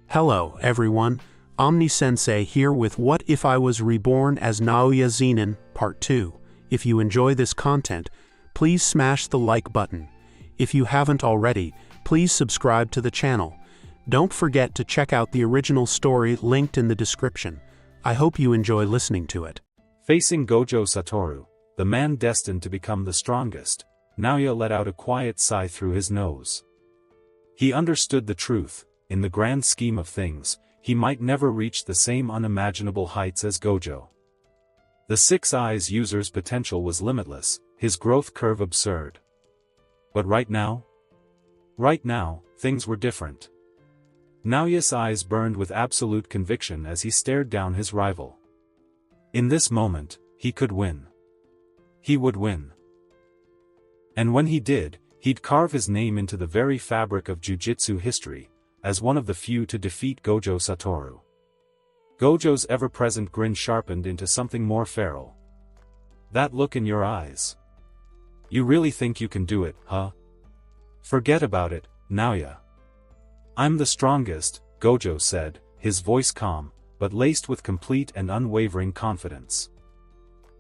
Hello, everyone. Omni-sensei here with What If I Was Reborn as NAOYA ZENIN, Part 2. If you enjoy this content, please smash the like button. If you haven't already, please subscribe to the channel. Don't forget to check out the original story linked in the description. I hope you enjoy listening to it. Facing Gojo Satoru, the man destined to become the strongest, Naoya let out a quiet sigh through his nose. He understood the truth. In the grand scheme of things, he might never reach the same unimaginable heights as Gojo. The Six Eyes user's potential was limitless, his growth curve absurd. But right now, things were different. Naoya's eyes burned with absolute conviction as he stared down his rival. In this moment, he could win. He would win. And when he did, he'd carve his name into the very fabric of Jujutsu history, as one of the few to defeat Gojo Satoru. Gojo's ever-present grin sharpened into something more feral. That look in your eyes. You really think you can do it, huh? Forget about it, Naoya. I'm the strongest, Gojo said, his voice calm, but laced with complete and unwavering confidence.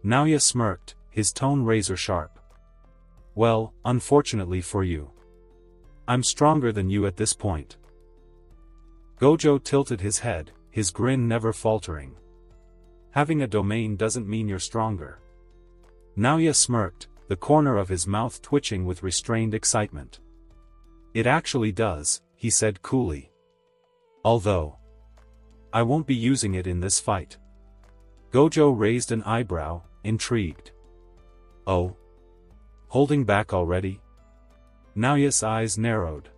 Naoya smirked, his tone razor-sharp. Well, unfortunately for you, I'm stronger than you at this point. Gojo tilted his head, his grin never faltering. Having a domain doesn't mean you're stronger. Naoya smirked, the corner of his mouth twitching with restrained excitement. It actually does, he said coolly. Although, I won't be using it in this fight. Gojo raised an eyebrow, intrigued. Oh? Holding back already? Naoya's eyes narrowed.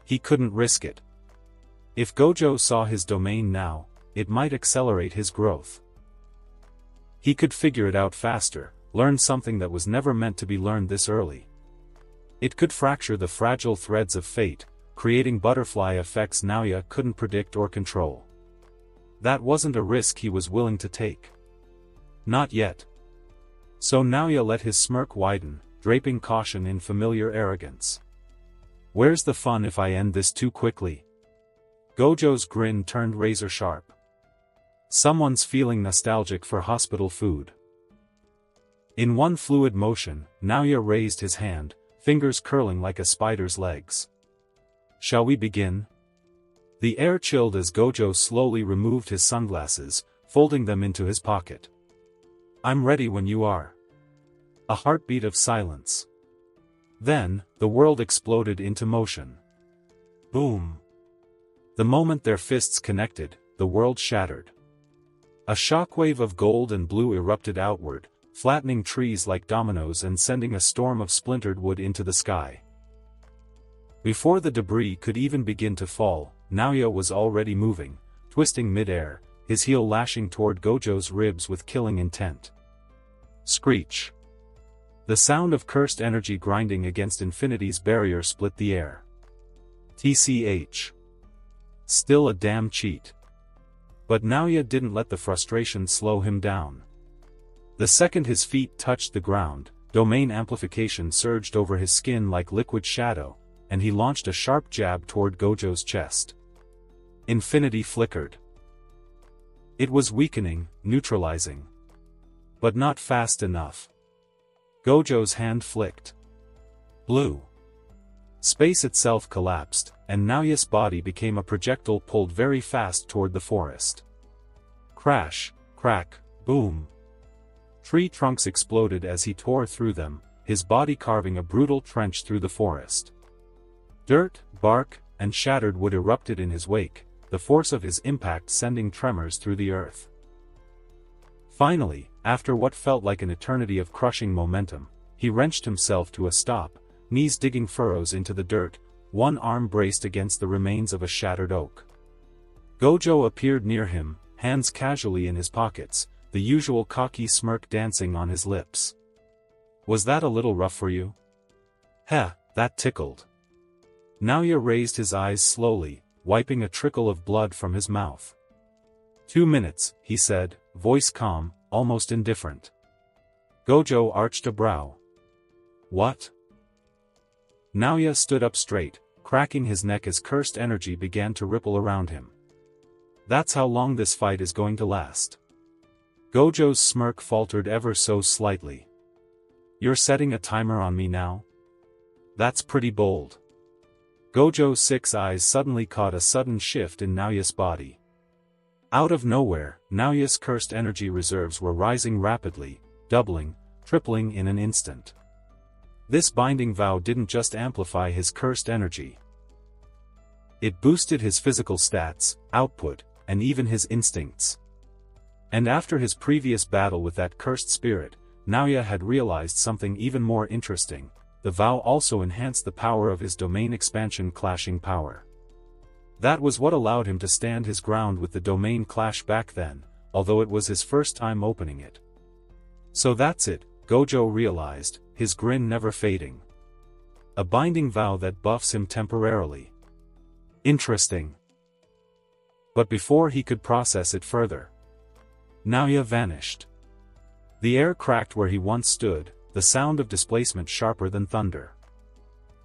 He couldn't risk it. If Gojo saw his domain now, it might accelerate his growth. He could figure it out faster, learn something that was never meant to be learned this early. It could fracture the fragile threads of fate, creating butterfly effects Naoya couldn't predict or control. That wasn't a risk he was willing to take. Not yet. So Naoya let his smirk widen, draping caution in familiar arrogance. Where's the fun if I end this too quickly? Gojo's grin turned razor-sharp. Someone's feeling nostalgic for hospital food. In one fluid motion, Naoya raised his hand, fingers curling like a spider's legs. Shall we begin? The air chilled as Gojo slowly removed his sunglasses, folding them into his pocket. I'm ready when you are. A heartbeat of silence. Then, the world exploded into motion. Boom. The moment their fists connected, the world shattered. A shockwave of gold and blue erupted outward, flattening trees like dominoes and sending a storm of splintered wood into the sky. Before the debris could even begin to fall, Naoya was already moving, twisting mid-air, his heel lashing toward Gojo's ribs with killing intent. Screech. The sound of cursed energy grinding against infinity's barrier split the air. TCH. Still a damn cheat. But Naoya didn't let the frustration slow him down. The second his feet touched the ground, domain amplification surged over his skin like liquid shadow, and he launched a sharp jab toward Gojo's chest. Infinity flickered. It was weakening, neutralizing. But not fast enough. Gojo's hand flicked. Blue. Space itself collapsed, and Naoya's body became a projectile pulled very fast toward the forest. Crash, crack, boom. Tree trunks exploded as he tore through them, his body carving a brutal trench through the forest. Dirt, bark, and shattered wood erupted in his wake, the force of his impact sending tremors through the earth. Finally, after what felt like an eternity of crushing momentum, he wrenched himself to a stop, knees digging furrows into the dirt, one arm braced against the remains of a shattered oak. Gojo appeared near him, hands casually in his pockets, the usual cocky smirk dancing on his lips. Was that a little rough for you? Heh, that tickled. Naoya raised his eyes slowly, wiping a trickle of blood from his mouth. 2 minutes, he said, voice calm, almost indifferent. Gojo arched a brow. What? Naoya stood up straight, cracking his neck as cursed energy began to ripple around him. That's how long this fight is going to last. Gojo's smirk faltered ever so slightly. You're setting a timer on me now? That's pretty bold. Gojo's 6 eyes suddenly caught a sudden shift in Naoya's body. Out of nowhere, Naoya's cursed energy reserves were rising rapidly, doubling, tripling in an instant. This binding vow didn't just amplify his cursed energy. It boosted his physical stats, output, and even his instincts. And after his previous battle with that cursed spirit, Naoya had realized something even more interesting. The vow also enhanced the power of his domain expansion clashing power. That was what allowed him to stand his ground with the domain clash back then, although it was his first time opening it. So that's it, Gojo realized, his grin never fading. A binding vow that buffs him temporarily. Interesting. But before he could process it further, Naoya vanished. The air cracked where he once stood, the sound of displacement sharper than thunder.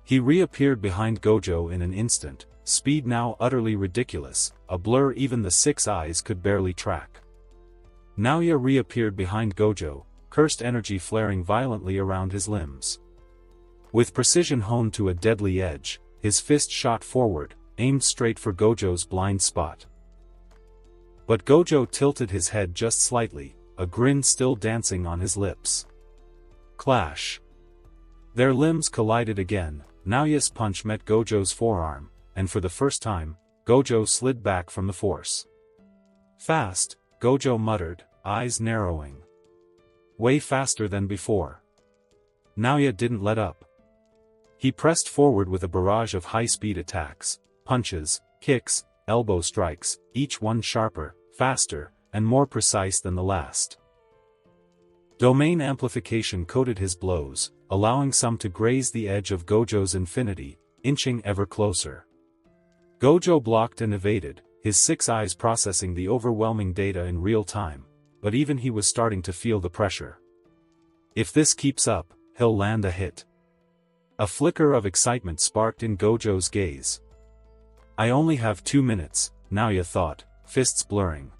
He reappeared behind Gojo in an instant, speed now utterly ridiculous, a blur even the 6 eyes could barely track. Naoya reappeared behind Gojo, cursed energy flaring violently around his limbs. With precision honed to a deadly edge, his fist shot forward, aimed straight for Gojo's blind spot. But Gojo tilted his head just slightly, a grin still dancing on his lips. Clash. Their limbs collided again. Naoya's punch met Gojo's forearm, and for the first time, Gojo slid back from the force. Fast, Gojo muttered, eyes narrowing. Way faster than before. Naoya didn't let up. He pressed forward with a barrage of high-speed attacks, punches, kicks, elbow strikes, each one sharper, faster, and more precise than the last. Domain amplification coated his blows, allowing some to graze the edge of Gojo's infinity, inching ever closer. Gojo blocked and evaded, his 6 eyes processing the overwhelming data in real time, but even he was starting to feel the pressure. If this keeps up, he'll land a hit. A flicker of excitement sparked in Gojo's gaze. I only have 2 minutes, Naoya thought, fists blurring.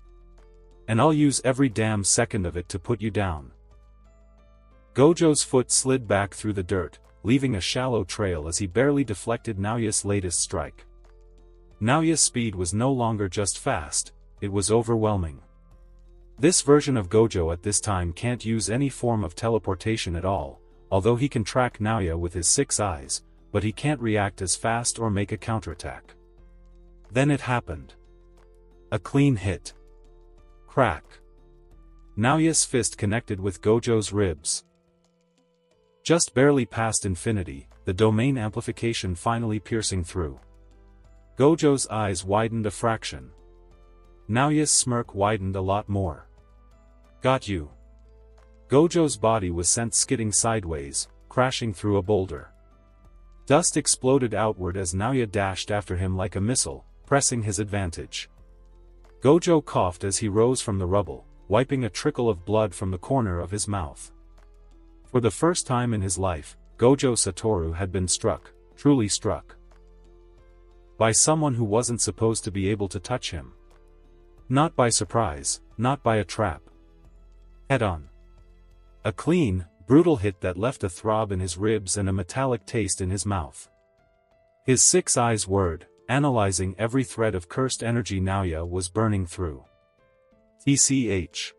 And I'll use every damn second of it to put you down. Gojo's foot slid back through the dirt, leaving a shallow trail as he barely deflected Naoya's latest strike. Naoya's speed was no longer just fast, it was overwhelming. This version of Gojo at this time can't use any form of teleportation at all, although he can track Naoya with his 6 eyes, but he can't react as fast or make a counterattack. Then it happened. A clean hit. Crack. Naoya's fist connected with Gojo's ribs. Just barely past infinity, the domain amplification finally piercing through. Gojo's eyes widened a fraction. Naoya's smirk widened a lot more. Got you. Gojo's body was sent skidding sideways, crashing through a boulder. Dust exploded outward as Naoya dashed after him like a missile, pressing his advantage. Gojo coughed as he rose from the rubble, wiping a trickle of blood from the corner of his mouth. For the first time in his life, Gojo Satoru had been struck, truly struck. By someone who wasn't supposed to be able to touch him. Not by surprise, not by a trap. Head-on. A clean, brutal hit that left a throb in his ribs and a metallic taste in his mouth. His 6 eyes whirred, analyzing every thread of cursed energy Naoya was burning through. TCH.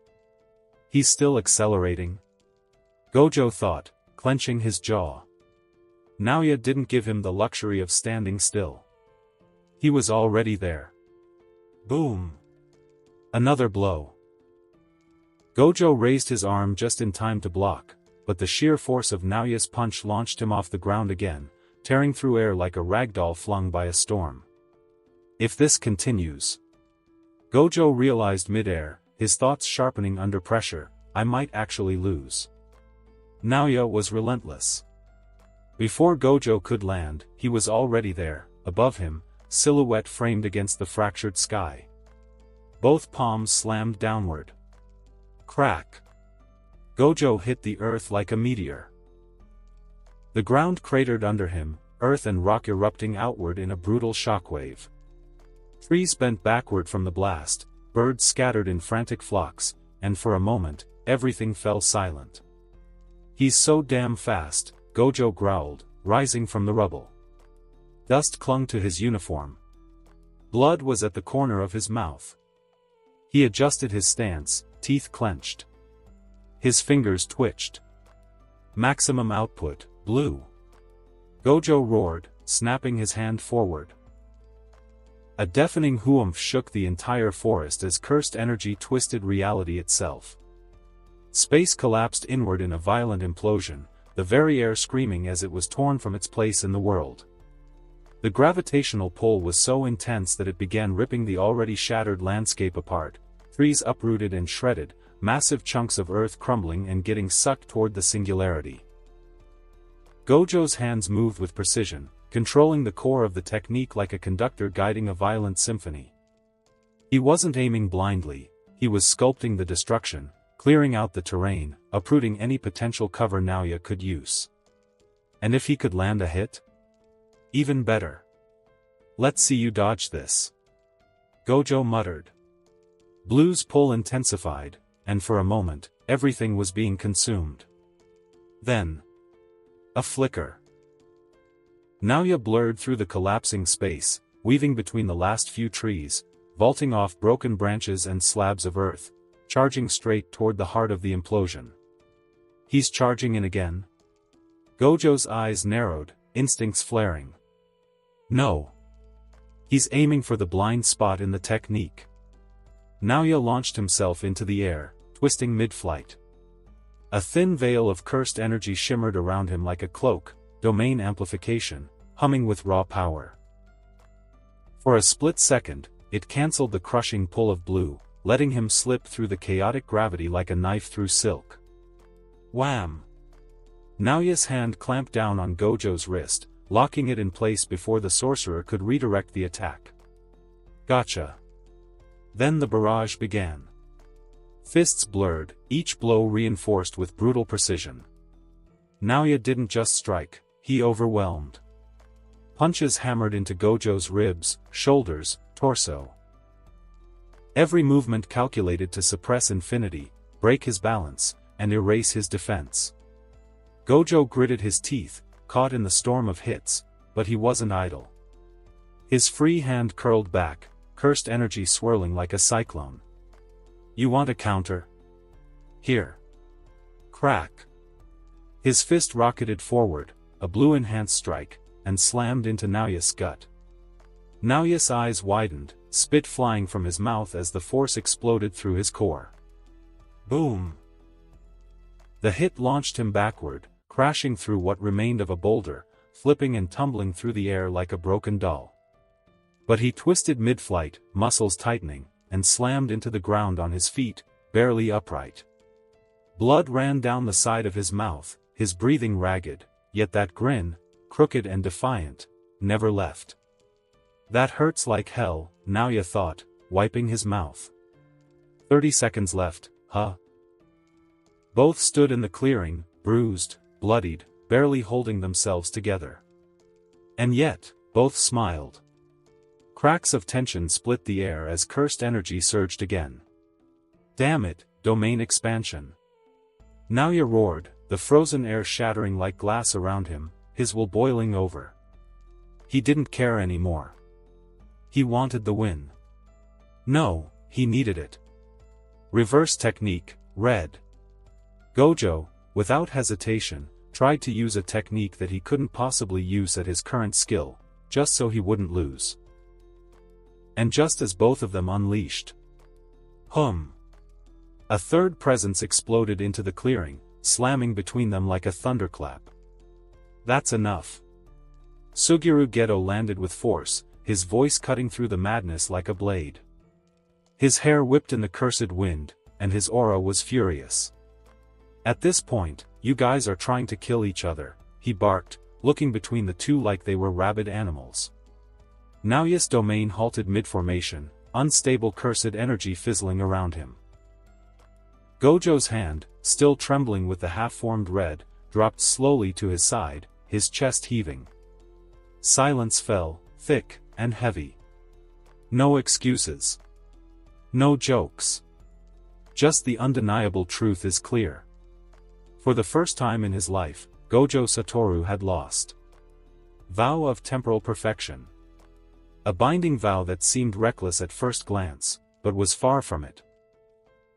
He's still accelerating. Gojo thought, clenching his jaw. Naoya didn't give him the luxury of standing still. He was already there. Boom. Another blow. Gojo raised his arm just in time to block, but the sheer force of Naoya's punch launched him off the ground again, tearing through air like a ragdoll flung by a storm. If this continues. Gojo realized mid-air, his thoughts sharpening under pressure, I might actually lose. Naoya was relentless. Before Gojo could land, he was already there, above him, silhouette framed against the fractured sky. Both palms slammed downward. Crack. Gojo hit the earth like a meteor. The ground cratered under him, earth and rock erupting outward in a brutal shockwave. Trees bent backward from the blast, birds scattered in frantic flocks, and for a moment, everything fell silent. "He's so damn fast," Gojo growled, rising from the rubble. Dust clung to his uniform. Blood was at the corner of his mouth. He adjusted his stance, teeth clenched. His fingers twitched. "Maximum output, blue." Gojo roared, snapping his hand forward. A deafening whoomph shook the entire forest as cursed energy twisted reality itself. Space collapsed inward in a violent implosion, the very air screaming as it was torn from its place in the world. The gravitational pull was so intense that it began ripping the already shattered landscape apart, trees uprooted and shredded, massive chunks of earth crumbling and getting sucked toward the singularity. Gojo's hands moved with precision, controlling the core of the technique like a conductor guiding a violent symphony. He wasn't aiming blindly, he was sculpting the destruction, clearing out the terrain, uprooting any potential cover Naoya could use. And if he could land a hit? Even better. "Let's see you dodge this," Gojo muttered. Blue's pull intensified, and for a moment, everything was being consumed. Then, a flicker. Naoya blurred through the collapsing space, weaving between the last few trees, vaulting off broken branches and slabs of earth, charging straight toward the heart of the implosion. "He's charging in again?" Gojo's eyes narrowed, instincts flaring. "No. He's aiming for the blind spot in the technique." Naoya launched himself into the air, twisting mid-flight. A thin veil of cursed energy shimmered around him like a cloak, domain amplification, humming with raw power. For a split second, it cancelled the crushing pull of blue, letting him slip through the chaotic gravity like a knife through silk. Wham! Naoya's hand clamped down on Gojo's wrist, locking it in place before the sorcerer could redirect the attack. "Gotcha." Then the barrage began. Fists blurred, each blow reinforced with brutal precision. Naoya didn't just strike, he overwhelmed. Punches hammered into Gojo's ribs, shoulders, torso. Every movement calculated to suppress infinity, break his balance, and erase his defense. Gojo gritted his teeth, caught in the storm of hits, but he wasn't idle. His free hand curled back, cursed energy swirling like a cyclone. "You want a counter? Here." Crack. His fist rocketed forward, a blue-enhanced strike, and slammed into Naoya's gut. Naoya's eyes widened, spit flying from his mouth as the force exploded through his core. Boom! The hit launched him backward, crashing through what remained of a boulder, flipping and tumbling through the air like a broken doll. But he twisted mid-flight, muscles tightening, and slammed into the ground on his feet, barely upright. Blood ran down the side of his mouth, his breathing ragged, yet that grin, crooked and defiant, never left. "That hurts like hell," Naoya thought, wiping his mouth. 30 seconds left, huh? Both stood in the clearing, bruised, bloodied, barely holding themselves together. And yet, both smiled. Cracks of tension split the air as cursed energy surged again. "Damn it, domain expansion." Naoya roared, the frozen air shattering like glass around him, his will boiling over. He didn't care anymore. He wanted the win. No, he needed it. Reverse technique, red. Gojo, without hesitation, tried to use a technique that he couldn't possibly use at his current skill, just so he wouldn't lose. And just as both of them unleashed. A third presence exploded into the clearing, slamming between them like a thunderclap. "That's enough." Suguru Geto landed with force, his voice cutting through the madness like a blade. His hair whipped in the cursed wind, and his aura was furious. "At this point, you guys are trying to kill each other," he barked, looking between the two like they were rabid animals. Naoya's domain halted mid-formation, unstable cursed energy fizzling around him. Gojo's hand, still trembling with the half-formed red, dropped slowly to his side, his chest heaving. Silence fell, thick and heavy. No excuses. No jokes. Just the undeniable truth is clear. For the first time in his life, Gojo Satoru had lost. Vow of temporal perfection. A binding vow that seemed reckless at first glance, but was far from it.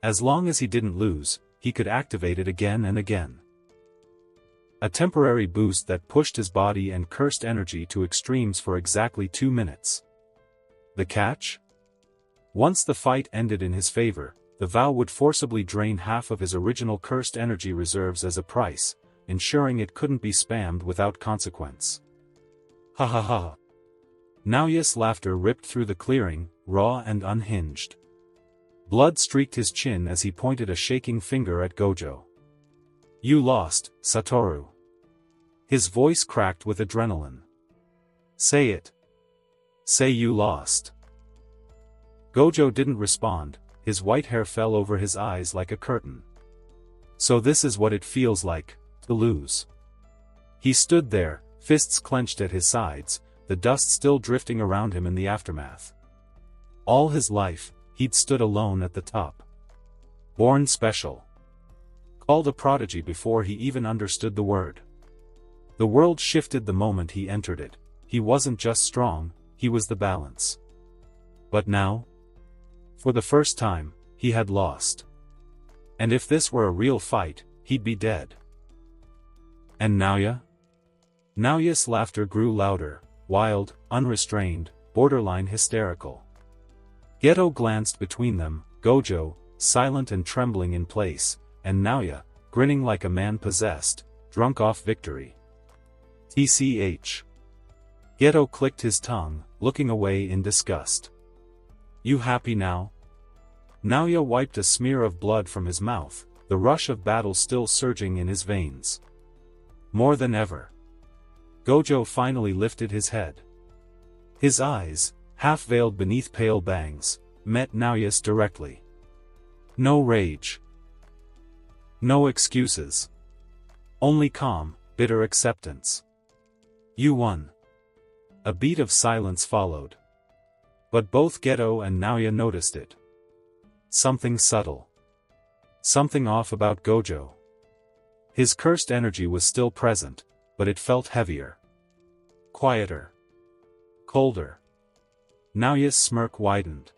As long as he didn't lose, he could activate it again and again. A temporary boost that pushed his body and cursed energy to extremes for exactly 2 minutes. The catch? Once the fight ended in his favor, the vow would forcibly drain half of his original cursed energy reserves as a price, ensuring it couldn't be spammed without consequence. Ha ha ha. Naoya's laughter ripped through the clearing, raw and unhinged. Blood streaked his chin as he pointed a shaking finger at Gojo. You lost, Satoru. His voice cracked with adrenaline. Say it. Say you lost. Gojo didn't respond, his white hair fell over his eyes like a curtain. So this is what it feels like, to lose. He stood there, fists clenched at his sides, the dust still drifting around him in the aftermath. All his life, he'd stood alone at the top. Born special. Called a prodigy before he even understood the word. The world shifted the moment he entered it. He wasn't just strong, he was the balance. But now? For the first time, he had lost. And if this were a real fight, he'd be dead. And Naoya? Naoya's laughter grew louder, wild, unrestrained, borderline hysterical. Geto glanced between them, Gojo, silent and trembling in place, and Naoya, grinning like a man possessed, drunk off victory. TCH. Geto clicked his tongue, looking away in disgust. You happy now? Naoya wiped a smear of blood from his mouth, the rush of battle still surging in his veins. More than ever. Gojo finally lifted his head. His eyes, half-veiled beneath pale bangs, met Naoya's directly. No rage. No excuses. Only calm, bitter acceptance. You won. A beat of silence followed. But both Geto and Naoya noticed it. Something subtle. Something off about Gojo. His cursed energy was still present, but it felt heavier. Quieter. Colder. Naoya's smirk widened.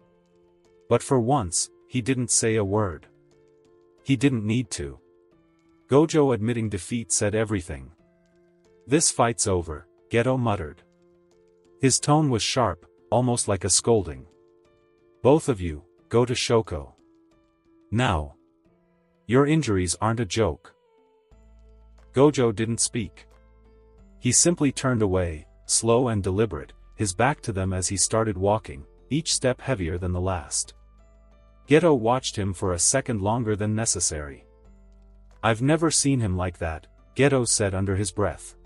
But for once, he didn't say a word. He didn't need to. Gojo admitting defeat said everything. This fight's over, Geto muttered. His tone was sharp, almost like a scolding. Both of you, go to Shoko. Now. Your injuries aren't a joke. Gojo didn't speak. He simply turned away, slow and deliberate, his back to them as he started walking, each step heavier than the last. Geto watched him for a second longer than necessary. I've never seen him like that, Geto said under his breath.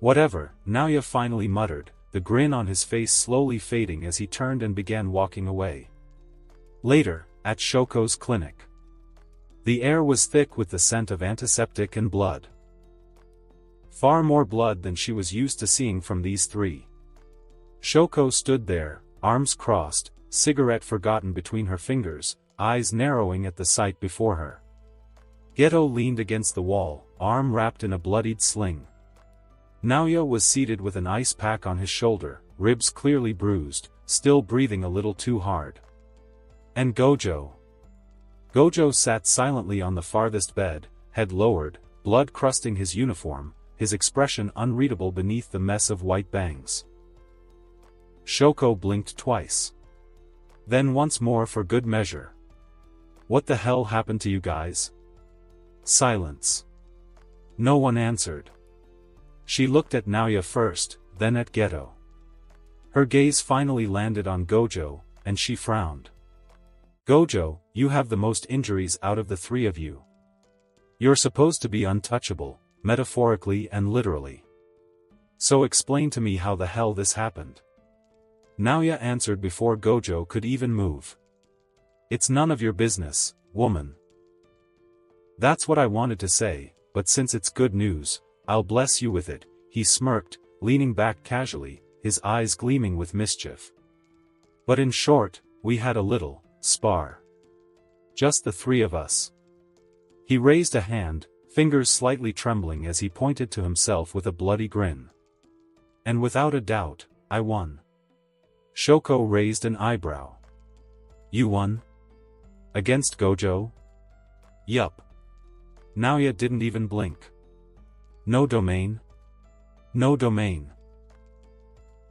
Whatever, Naoya finally muttered, the grin on his face slowly fading as he turned and began walking away. Later, at Shoko's clinic. The air was thick with the scent of antiseptic and blood. Far more blood than she was used to seeing from these three. Shoko stood there, arms crossed, cigarette forgotten between her fingers, eyes narrowing at the sight before her. Geto leaned against the wall, arm wrapped in a bloodied sling. Naoya was seated with an ice pack on his shoulder, ribs clearly bruised, still breathing a little too hard. And Gojo. Gojo sat silently on the farthest bed, head lowered, blood crusting his uniform, his expression unreadable beneath the mess of white bangs. Shoko blinked twice. Then once more for good measure. What the hell happened to you guys? Silence. No one answered. She looked at Naoya first, then at Geto. Her gaze finally landed on Gojo, and she frowned. Gojo, you have the most injuries out of the three of you. You're supposed to be untouchable, metaphorically and literally. So explain to me how the hell this happened. Naoya answered before Gojo could even move. It's none of your business, woman. That's what I wanted to say, but since it's good news, I'll bless you with it, he smirked, leaning back casually, his eyes gleaming with mischief. But in short, we had a little spar. Just the three of us. He raised a hand, fingers slightly trembling as he pointed to himself with a bloody grin. And without a doubt, I won. Shoko raised an eyebrow. You won? Against Gojo? Yup. Naoya didn't even blink. No domain? No domain.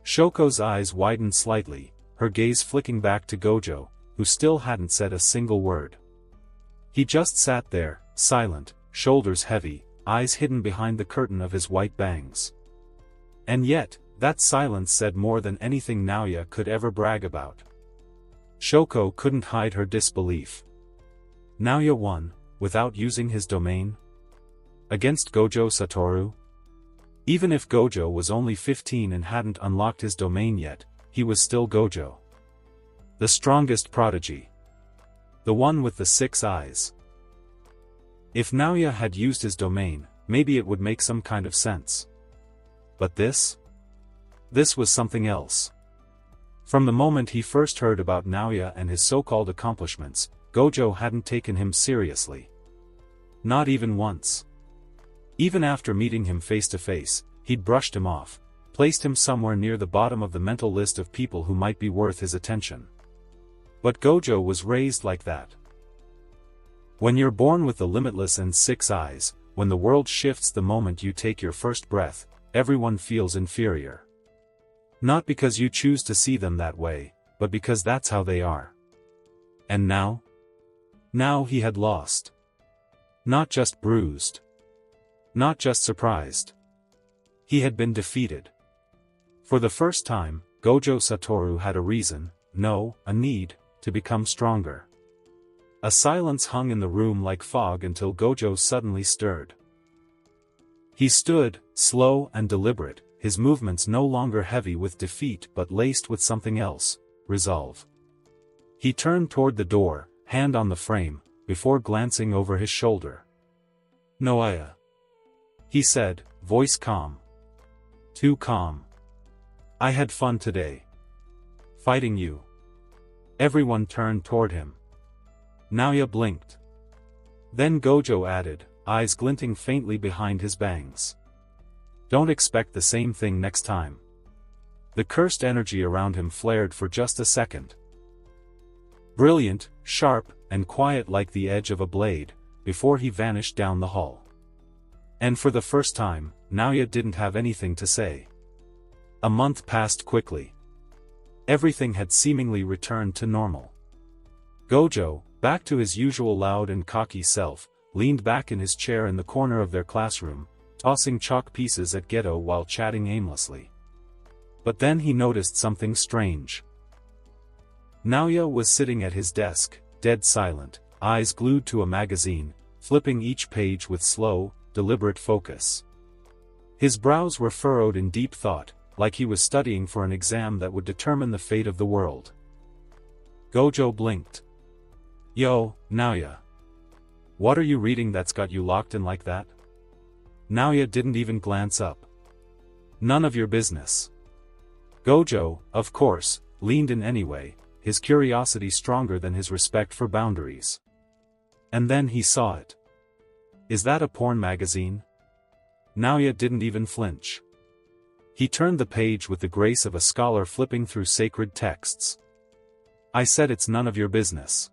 Shoko's eyes widened slightly, her gaze flicking back to Gojo, who still hadn't said a single word. He just sat there, silent, shoulders heavy, eyes hidden behind the curtain of his white bangs. And yet, that silence said more than anything Naoya could ever brag about. Shoko couldn't hide her disbelief. Naoya won, without using his domain? Against Gojo Satoru? Even if Gojo was only 15 and hadn't unlocked his domain yet, he was still Gojo. The strongest prodigy. The one with the 6 eyes. If Naoya had used his domain, maybe it would make some kind of sense. But this? This was something else. From the moment he first heard about Naoya and his so-called accomplishments, Gojo hadn't taken him seriously. Not even once. Even after meeting him face to face, he'd brushed him off, placed him somewhere near the bottom of the mental list of people who might be worth his attention. But Gojo was raised like that. When you're born with the limitless and 6 eyes, when the world shifts the moment you take your first breath, everyone feels inferior. Not because you choose to see them that way, but because that's how they are. And now? Now he had lost. Not just bruised. Not just surprised. He had been defeated. For the first time, Gojo Satoru had a reason, no, a need, to become stronger. A silence hung in the room like fog until Gojo suddenly stirred. He stood, slow and deliberate, his movements no longer heavy with defeat but laced with something else, resolve. He turned toward the door, hand on the frame, before glancing over his shoulder. "Naoya," he said, voice calm. Too calm. "I had fun today. Fighting you." Everyone turned toward him. Naoya blinked. Then Gojo added, eyes glinting faintly behind his bangs. "Don't expect the same thing next time." The cursed energy around him flared for just a second. Brilliant, sharp, and quiet like the edge of a blade, before he vanished down the hall. And for the first time, Naoya didn't have anything to say. A month passed quickly. Everything had seemingly returned to normal. Gojo, back to his usual loud and cocky self, leaned back in his chair in the corner of their classroom, tossing chalk pieces at Geto while chatting aimlessly. But then he noticed something strange. Naoya was sitting at his desk, dead silent, eyes glued to a magazine, flipping each page with slow, deliberate focus. His brows were furrowed in deep thought, like he was studying for an exam that would determine the fate of the world. Gojo blinked. "Yo, Naoya. What are you reading that's got you locked in like that?" Naoya didn't even glance up. "None of your business." Gojo, of course, leaned in anyway, his curiosity stronger than his respect for boundaries. And then he saw it. "Is that a porn magazine?" Naoya didn't even flinch. He turned the page with the grace of a scholar flipping through sacred texts. "I said it's none of your business."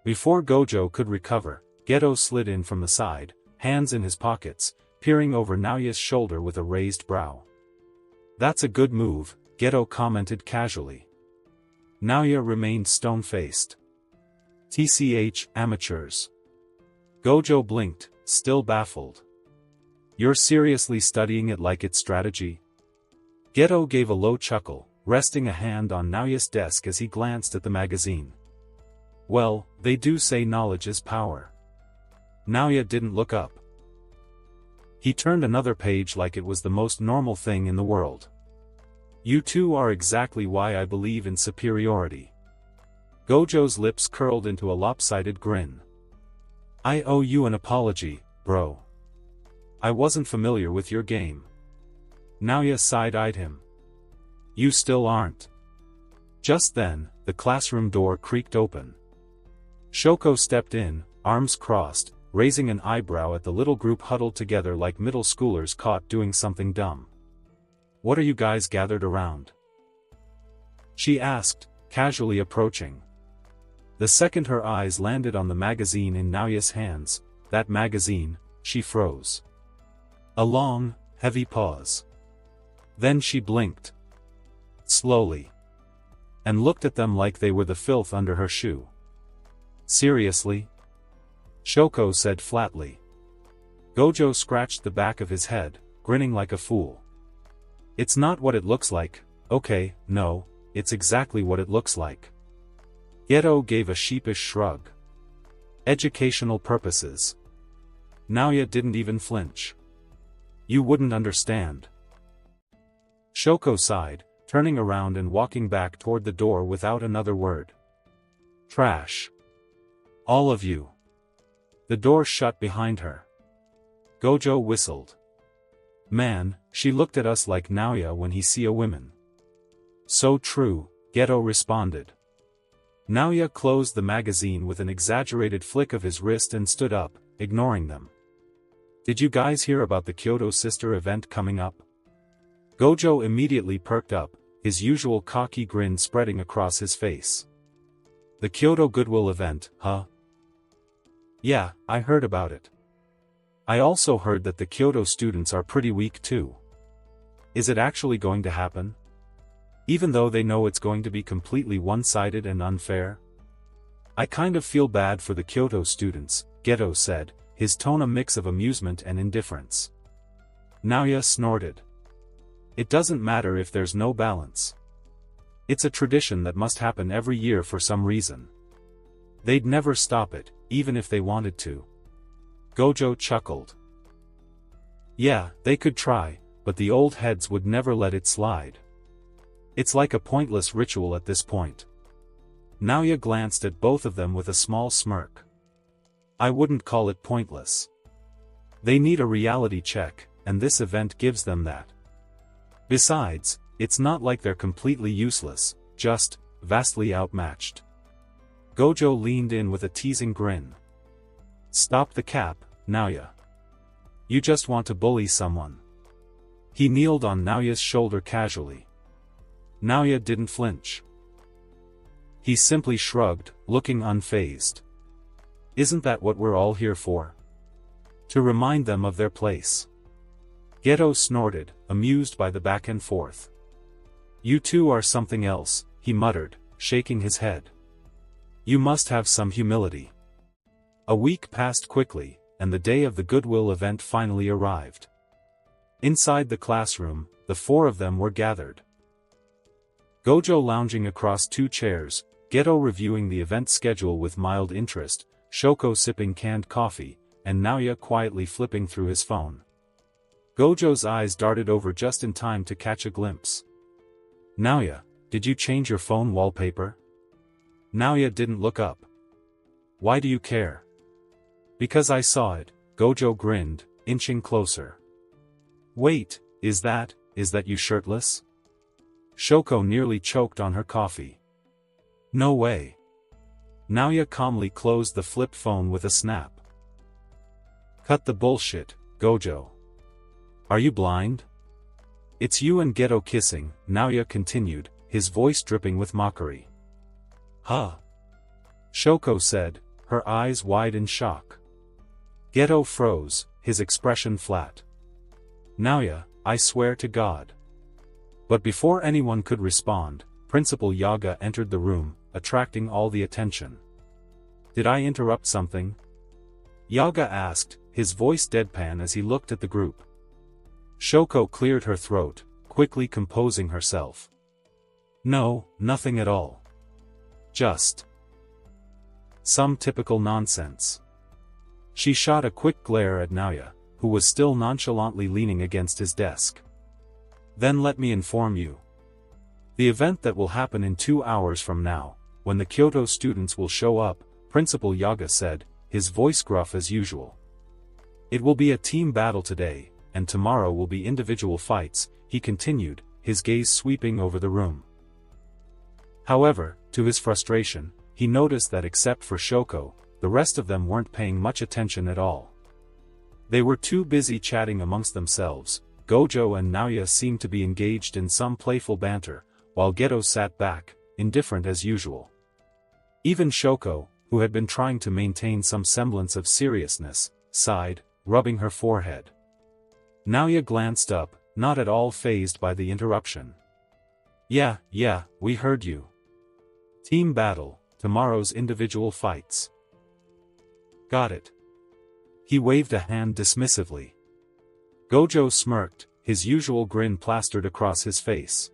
Before Gojo could recover, Geto slid in from the side, hands in his pockets, peering over Naoya's shoulder with a raised brow. "That's a good move," Geto commented casually. Naoya remained stone-faced. "TCH, amateurs." Gojo blinked, still baffled. "You're seriously studying it like it's strategy?" Geto gave a low chuckle, resting a hand on Naoya's desk as he glanced at the magazine. "Well, they do say knowledge is power." Naoya didn't look up. He turned another page like it was the most normal thing in the world. "You two are exactly why I believe in superiority." Gojo's lips curled into a lopsided grin. "I owe you an apology, bro. I wasn't familiar with your game." Naoya side-eyed him. You still aren't. Just then, the classroom door creaked open. Shoko stepped in, arms crossed, raising an eyebrow at the little group huddled together like middle schoolers caught doing something dumb. What are you guys gathered around? She asked, casually approaching. The second her eyes landed on the magazine in Naoya's hands, that magazine, she froze. A long, heavy pause. Then she blinked. Slowly. And looked at them like they were the filth under her shoe. Seriously? Shoko said flatly. Gojo scratched the back of his head, grinning like a fool. It's not what it looks like, okay, no, it's exactly what it looks like. Geto gave a sheepish shrug. Educational purposes. Naoya didn't even flinch. You wouldn't understand. Shoko sighed, turning around and walking back toward the door without another word. Trash. All of you. The door shut behind her. Gojo whistled. Man, she looked at us like Naoya when he see a woman. So true, Geto responded. Naoya closed the magazine with an exaggerated flick of his wrist and stood up, ignoring them. Did you guys hear about the Kyoto sister event coming up? Gojo immediately perked up, his usual cocky grin spreading across his face. The Kyoto Goodwill event, huh? Yeah, I heard about it. I also heard that the Kyoto students are pretty weak too. Is it actually going to happen? Even though they know it's going to be completely one-sided and unfair? I kind of feel bad for the Kyoto students, Geto said, his tone a mix of amusement and indifference. Naoya snorted. It doesn't matter if there's no balance. It's a tradition that must happen every year for some reason. They'd never stop it, even if they wanted to. Gojo chuckled. Yeah, they could try, but the old heads would never let it slide. It's like a pointless ritual at this point. Naoya glanced at both of them with a small smirk. I wouldn't call it pointless. They need a reality check, and this event gives them that. Besides, it's not like they're completely useless, just vastly outmatched. Gojo leaned in with a teasing grin. Stop the cap, Naoya. You just want to bully someone. He kneeled on Naoya's shoulder casually. Naoya didn't flinch. He simply shrugged, looking unfazed. Isn't that what we're all here for? To remind them of their place. Geto snorted, amused by the back and forth. You two are something else, he muttered, shaking his head. You must have some humility. A week passed quickly, and the day of the Goodwill event finally arrived. Inside the classroom, the four of them were gathered. Gojo lounging across two chairs, Geto reviewing the event schedule with mild interest, Shoko sipping canned coffee, and Naoya quietly flipping through his phone. Gojo's eyes darted over just in time to catch a glimpse. Naoya, did you change your phone wallpaper? Naoya didn't look up. Why do you care? Because I saw it, Gojo grinned, inching closer. Wait, is that you shirtless? Shoko nearly choked on her coffee. No way. Naoya calmly closed the flip phone with a snap. Cut the bullshit, Gojo. Are you blind? It's you and Geto kissing, Naoya continued, his voice dripping with mockery. Huh? Shoko said, her eyes wide in shock. Geto froze, his expression flat. Naoya, I swear to God. But before anyone could respond, Principal Yaga entered the room, attracting all the attention. Did I interrupt something? Yaga asked, his voice deadpan as he looked at the group. Shoko cleared her throat, quickly composing herself. No, nothing at all. Just some typical nonsense. She shot a quick glare at Naoya, who was still nonchalantly leaning against his desk. Then let me inform you. The event that will happen in 2 hours from now, when the Kyoto students will show up, Principal Yaga said, his voice gruff as usual. It will be a team battle today, and tomorrow will be individual fights. he continued, his gaze sweeping over the room. However, to his frustration, he noticed that except for Shoko, the rest of them weren't paying much attention at all. They were too busy chatting amongst themselves. Gojo and Naoya seemed to be engaged in some playful banter, while Geto sat back, indifferent as usual. Even Shoko, who had been trying to maintain some semblance of seriousness, sighed, rubbing her forehead. Naoya glanced up, not at all fazed by the interruption. Yeah, we heard you. Team battle, tomorrow's individual fights. Got it. He waved a hand dismissively. Gojo smirked, his usual grin plastered across his face.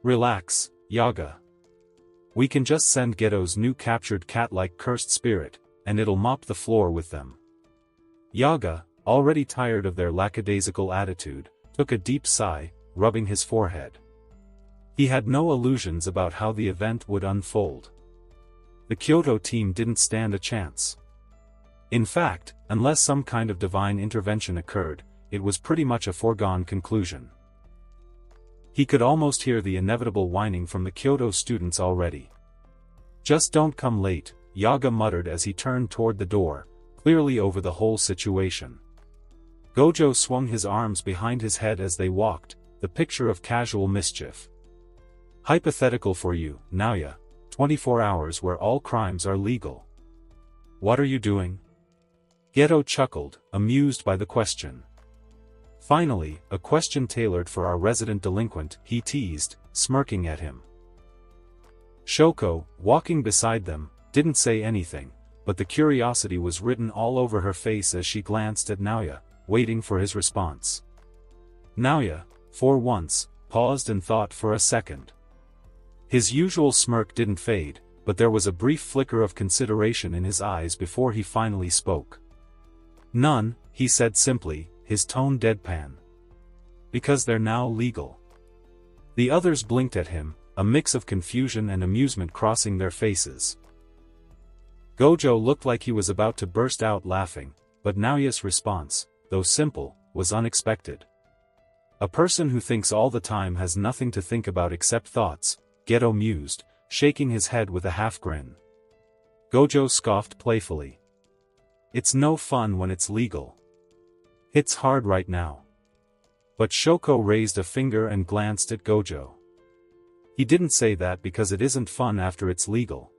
Relax, Yaga. We can just send Geto's new captured cat-like cursed spirit, and it'll mop the floor with them. Yaga, already tired of their lackadaisical attitude, took a deep sigh, rubbing his forehead. He had no illusions about how the event would unfold. The Kyoto team didn't stand a chance. In fact, unless some kind of divine intervention occurred, it was pretty much a foregone conclusion. He could almost hear the inevitable whining from the Kyoto students already. Just don't come late, Yaga muttered as he turned toward the door, clearly over the whole situation. Gojo swung his arms behind his head as they walked, the picture of casual mischief. Hypothetical for you, Naoya, 24 hours where all crimes are legal. What are you doing? Geto chuckled, amused by the question. Finally, a question tailored for our resident delinquent, he teased, smirking at him. Shoko, walking beside them, didn't say anything, but the curiosity was written all over her face as she glanced at Naoya, waiting for his response. Naoya, for once, paused and thought for a second. His usual smirk didn't fade, but there was a brief flicker of consideration in his eyes before he finally spoke. None, he said simply, his tone deadpan. Because they're now legal. The others blinked at him, a mix of confusion and amusement crossing their faces. Gojo looked like he was about to burst out laughing, but Naoya's response, though simple, was unexpected. A person who thinks all the time has nothing to think about except thoughts, Geto mused, shaking his head with a half-grin. Gojo scoffed playfully. It's no fun when it's legal. It's hard right now. But Shoko raised a finger and glanced at Gojo. He didn't say that because it isn't fun after it's legal.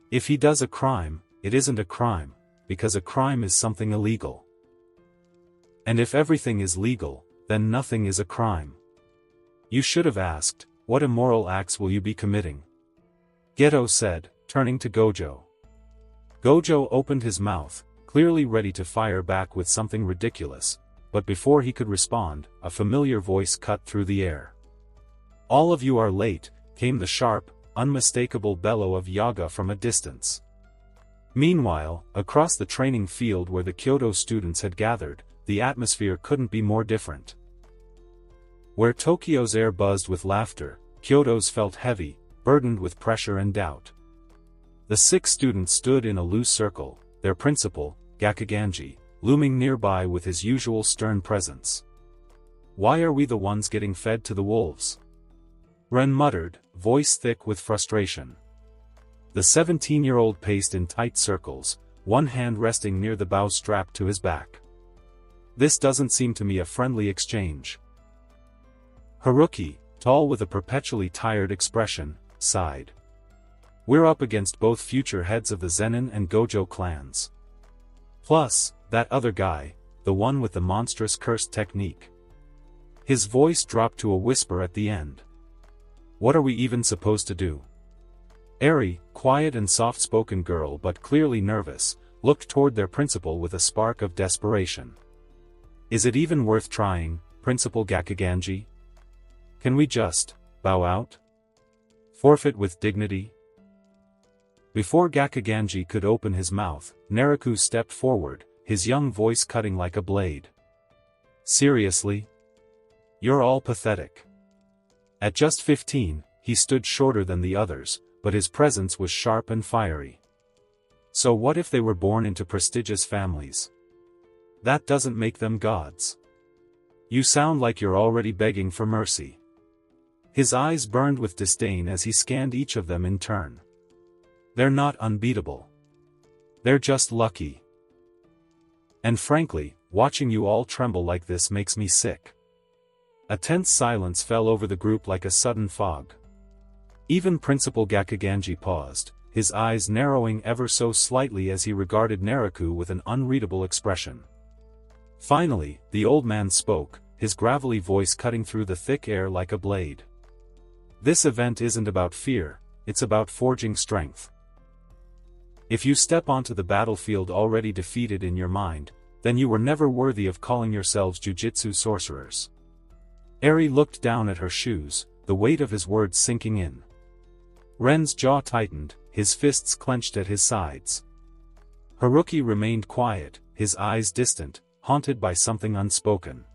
If he does a crime, it isn't a crime, because a crime is something illegal. And if everything is legal, then nothing is a crime. You should have asked, what immoral acts will you be committing? Geto said, turning to Gojo. Gojo opened his mouth, clearly ready to fire back with something ridiculous, but before he could respond, a familiar voice cut through the air. All of you are late, came the sharp, unmistakable bellow of Yaga from a distance. Meanwhile, across the training field where the Kyoto students had gathered, the atmosphere couldn't be more different. Where Tokyo's air buzzed with laughter, Kyoto's felt heavy, burdened with pressure and doubt. The 6 students stood in a loose circle, their principal, Gakuganji, looming nearby with his usual stern presence. Why are we the ones getting fed to the wolves? Ren muttered, voice thick with frustration. The 17-year-old paced in tight circles, one hand resting near the bow strap to his back. This doesn't seem to me a friendly exchange. Haruki, tall with a perpetually tired expression, sighed. We're up against both future heads of the Zenin and Gojo clans. Plus, that other guy, the one with the monstrous cursed technique. His voice dropped to a whisper at the end. What are we even supposed to do? Eri, quiet and soft-spoken girl but clearly nervous, looked toward their principal with a spark of desperation. Is it even worth trying, Principal Gakuganji? Can we just bow out? Forfeit with dignity? Before Gakuganji could open his mouth, Naraku stepped forward, his young voice cutting like a blade. Seriously? You're all pathetic. At just 15, he stood shorter than the others, but his presence was sharp and fiery. So what if they were born into prestigious families? That doesn't make them gods. You sound like you're already begging for mercy." His eyes burned with disdain as he scanned each of them in turn. "They're not unbeatable. They're just lucky. And frankly, watching you all tremble like this makes me sick." A tense silence fell over the group like a sudden fog. Even Principal Gakuganji paused, his eyes narrowing ever so slightly as he regarded Naraku with an unreadable expression. Finally, the old man spoke, his gravelly voice cutting through the thick air like a blade. "This event isn't about fear, it's about forging strength. If you step onto the battlefield already defeated in your mind, then you were never worthy of calling yourselves Jujutsu sorcerers." Eri looked down at her shoes, the weight of his words sinking in. Ren's jaw tightened, his fists clenched at his sides. Haruki remained quiet, his eyes distant, haunted by something unspoken.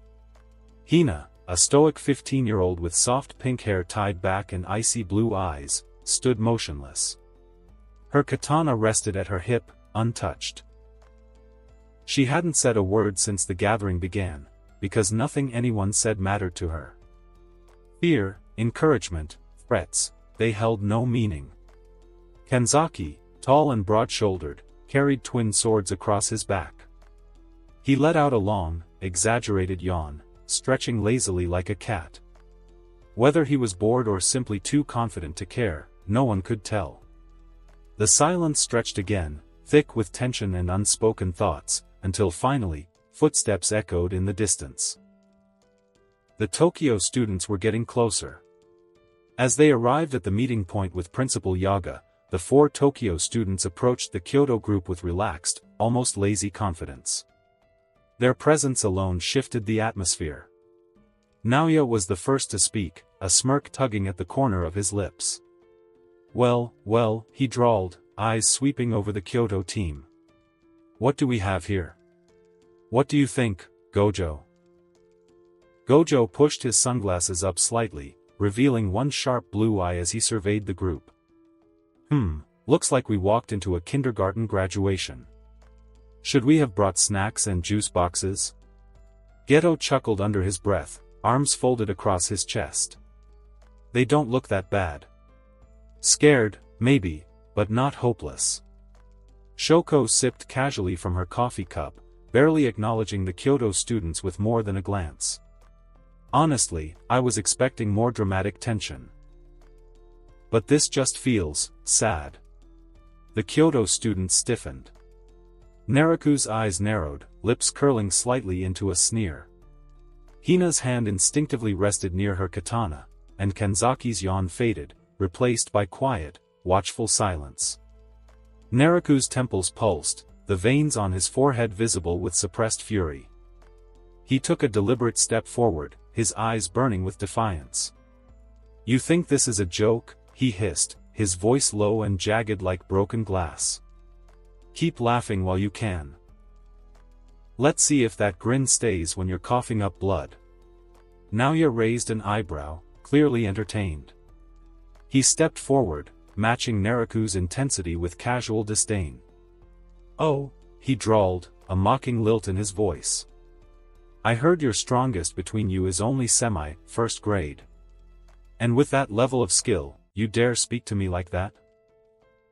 Hina, a stoic 15-year-old with soft pink hair tied back and icy blue eyes, stood motionless. Her katana rested at her hip, untouched. She hadn't said a word since the gathering began, because nothing anyone said mattered to her. Fear, encouragement, threats, they held no meaning. Kanzaki, tall and broad-shouldered, carried twin swords across his back. He let out a long, exaggerated yawn, stretching lazily like a cat. Whether he was bored or simply too confident to care, no one could tell. The silence stretched again, thick with tension and unspoken thoughts, until finally, footsteps echoed in the distance. The Tokyo students were getting closer. As they arrived at the meeting point with Principal Yaga, the 4 Tokyo students approached the Kyoto group with relaxed, almost lazy confidence. Their presence alone shifted the atmosphere. Naoya was the first to speak, a smirk tugging at the corner of his lips. Well, he drawled, eyes sweeping over the Kyoto team. "What do we have here? What do you think, Gojo?" Gojo pushed his sunglasses up slightly, revealing one sharp blue eye as he surveyed the group. Looks like we walked into a kindergarten graduation. Should we have brought snacks and juice boxes?" Geto chuckled under his breath, arms folded across his chest. "They don't look that bad. Scared, maybe, but not hopeless." Shoko sipped casually from her coffee cup, barely acknowledging the Kyoto students with more than a glance. "Honestly, I was expecting more dramatic tension. But this just feels sad." The Kyoto students stiffened. Naraku's eyes narrowed, lips curling slightly into a sneer. Hina's hand instinctively rested near her katana, and Kanzaki's yawn faded, replaced by quiet, watchful silence. Naraku's temples pulsed, the veins on his forehead visible with suppressed fury. He took a deliberate step forward, his eyes burning with defiance. "You think this is a joke?" he hissed, his voice low and jagged like broken glass. "Keep laughing while you can. Let's see if that grin stays when you're coughing up blood." Naoya raised an eyebrow, clearly entertained. He stepped forward, matching Naraku's intensity with casual disdain. "Oh," he drawled, a mocking lilt in his voice. "I heard your strongest between you is only first grade. And with that level of skill, you dare speak to me like that?"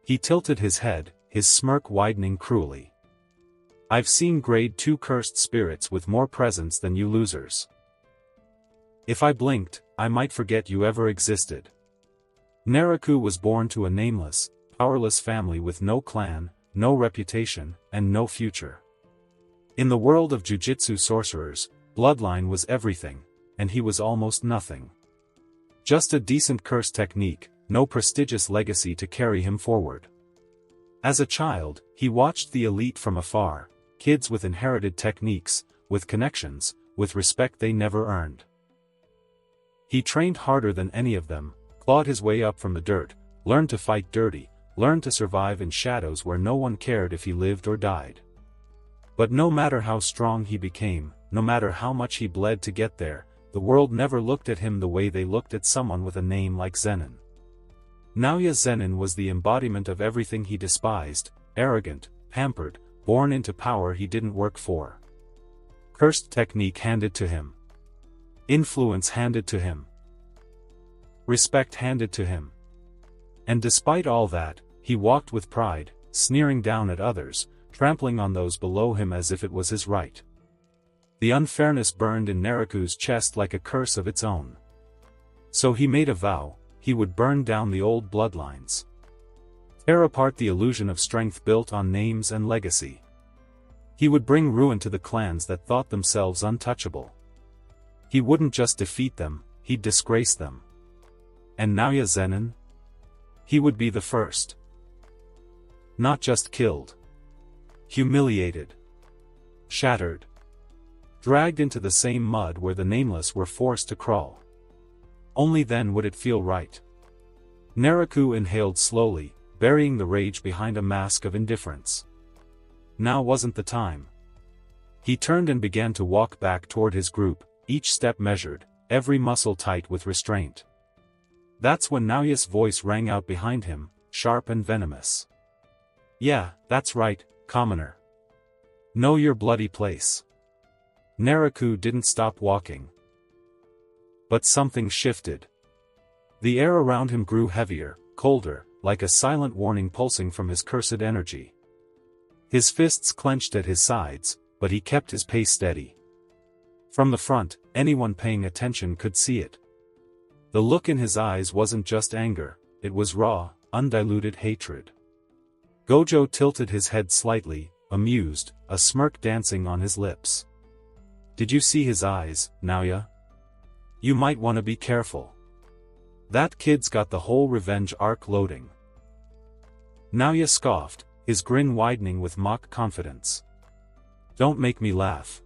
He tilted his head, his smirk widening cruelly. "I've seen grade 2 cursed spirits with more presence than you losers. If I blinked, I might forget you ever existed." Naraku was born to a nameless, powerless family with no clan, no reputation, and no future. In the world of Jujutsu sorcerers, bloodline was everything, and he was almost nothing. Just a decent curse technique, no prestigious legacy to carry him forward. As a child, he watched the elite from afar, kids with inherited techniques, with connections, with respect they never earned. He trained harder than any of them, clawed his way up from the dirt, learned to fight dirty, learned to survive in shadows where no one cared if he lived or died. But no matter how strong he became, no matter how much he bled to get there, the world never looked at him the way they looked at someone with a name like Zenin. Naoya Zenin was the embodiment of everything he despised, arrogant, pampered, born into power he didn't work for. Cursed technique handed to him. Influence handed to him. Respect handed to him. And despite all that, he walked with pride, sneering down at others, trampling on those below him as if it was his right. The unfairness burned in Nariku's chest like a curse of its own. So he made a vow, he would burn down the old bloodlines. Tear apart the illusion of strength built on names and legacy. He would bring ruin to the clans that thought themselves untouchable. He wouldn't just defeat them, he'd disgrace them. And NAOYA ZENIN? He would be the first. Not just killed. Humiliated. Shattered. Dragged into the same mud where the nameless were forced to crawl. Only then would it feel right. Nariku inhaled slowly, burying the rage behind a mask of indifference. Now wasn't the time. He turned and began to walk back toward his group, each step measured, every muscle tight with restraint. That's when NAOYA's voice rang out behind him, sharp and venomous. Yeah, that's right, commoner. Know your bloody place. Nariku didn't stop walking. But something shifted. The air around him grew heavier, colder, like a silent warning pulsing from his cursed energy. His fists clenched at his sides, but he kept his pace steady. From the front, anyone paying attention could see it. The look in his eyes wasn't just anger, it was raw, undiluted hatred. Gojo tilted his head slightly, amused, a smirk dancing on his lips. Did you see his eyes, NAOYA? You might want to be careful. That kid's got the whole revenge arc loading. NAOYA scoffed, his grin widening with mock confidence. Don't make me laugh.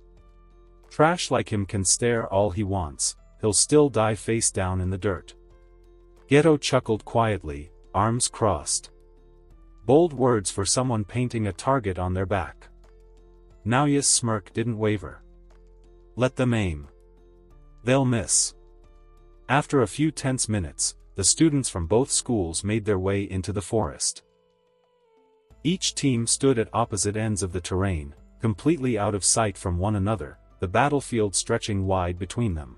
Trash like him can stare all he wants, he'll still die face down in the dirt. Geto chuckled quietly, arms crossed. Bold words for someone painting a target on their back. NAOYA's smirk didn't waver. Let them aim. They'll miss. After a few tense minutes, the students from both schools made their way into the forest. Each team stood at opposite ends of the terrain, completely out of sight from one another, the battlefield stretching wide between them.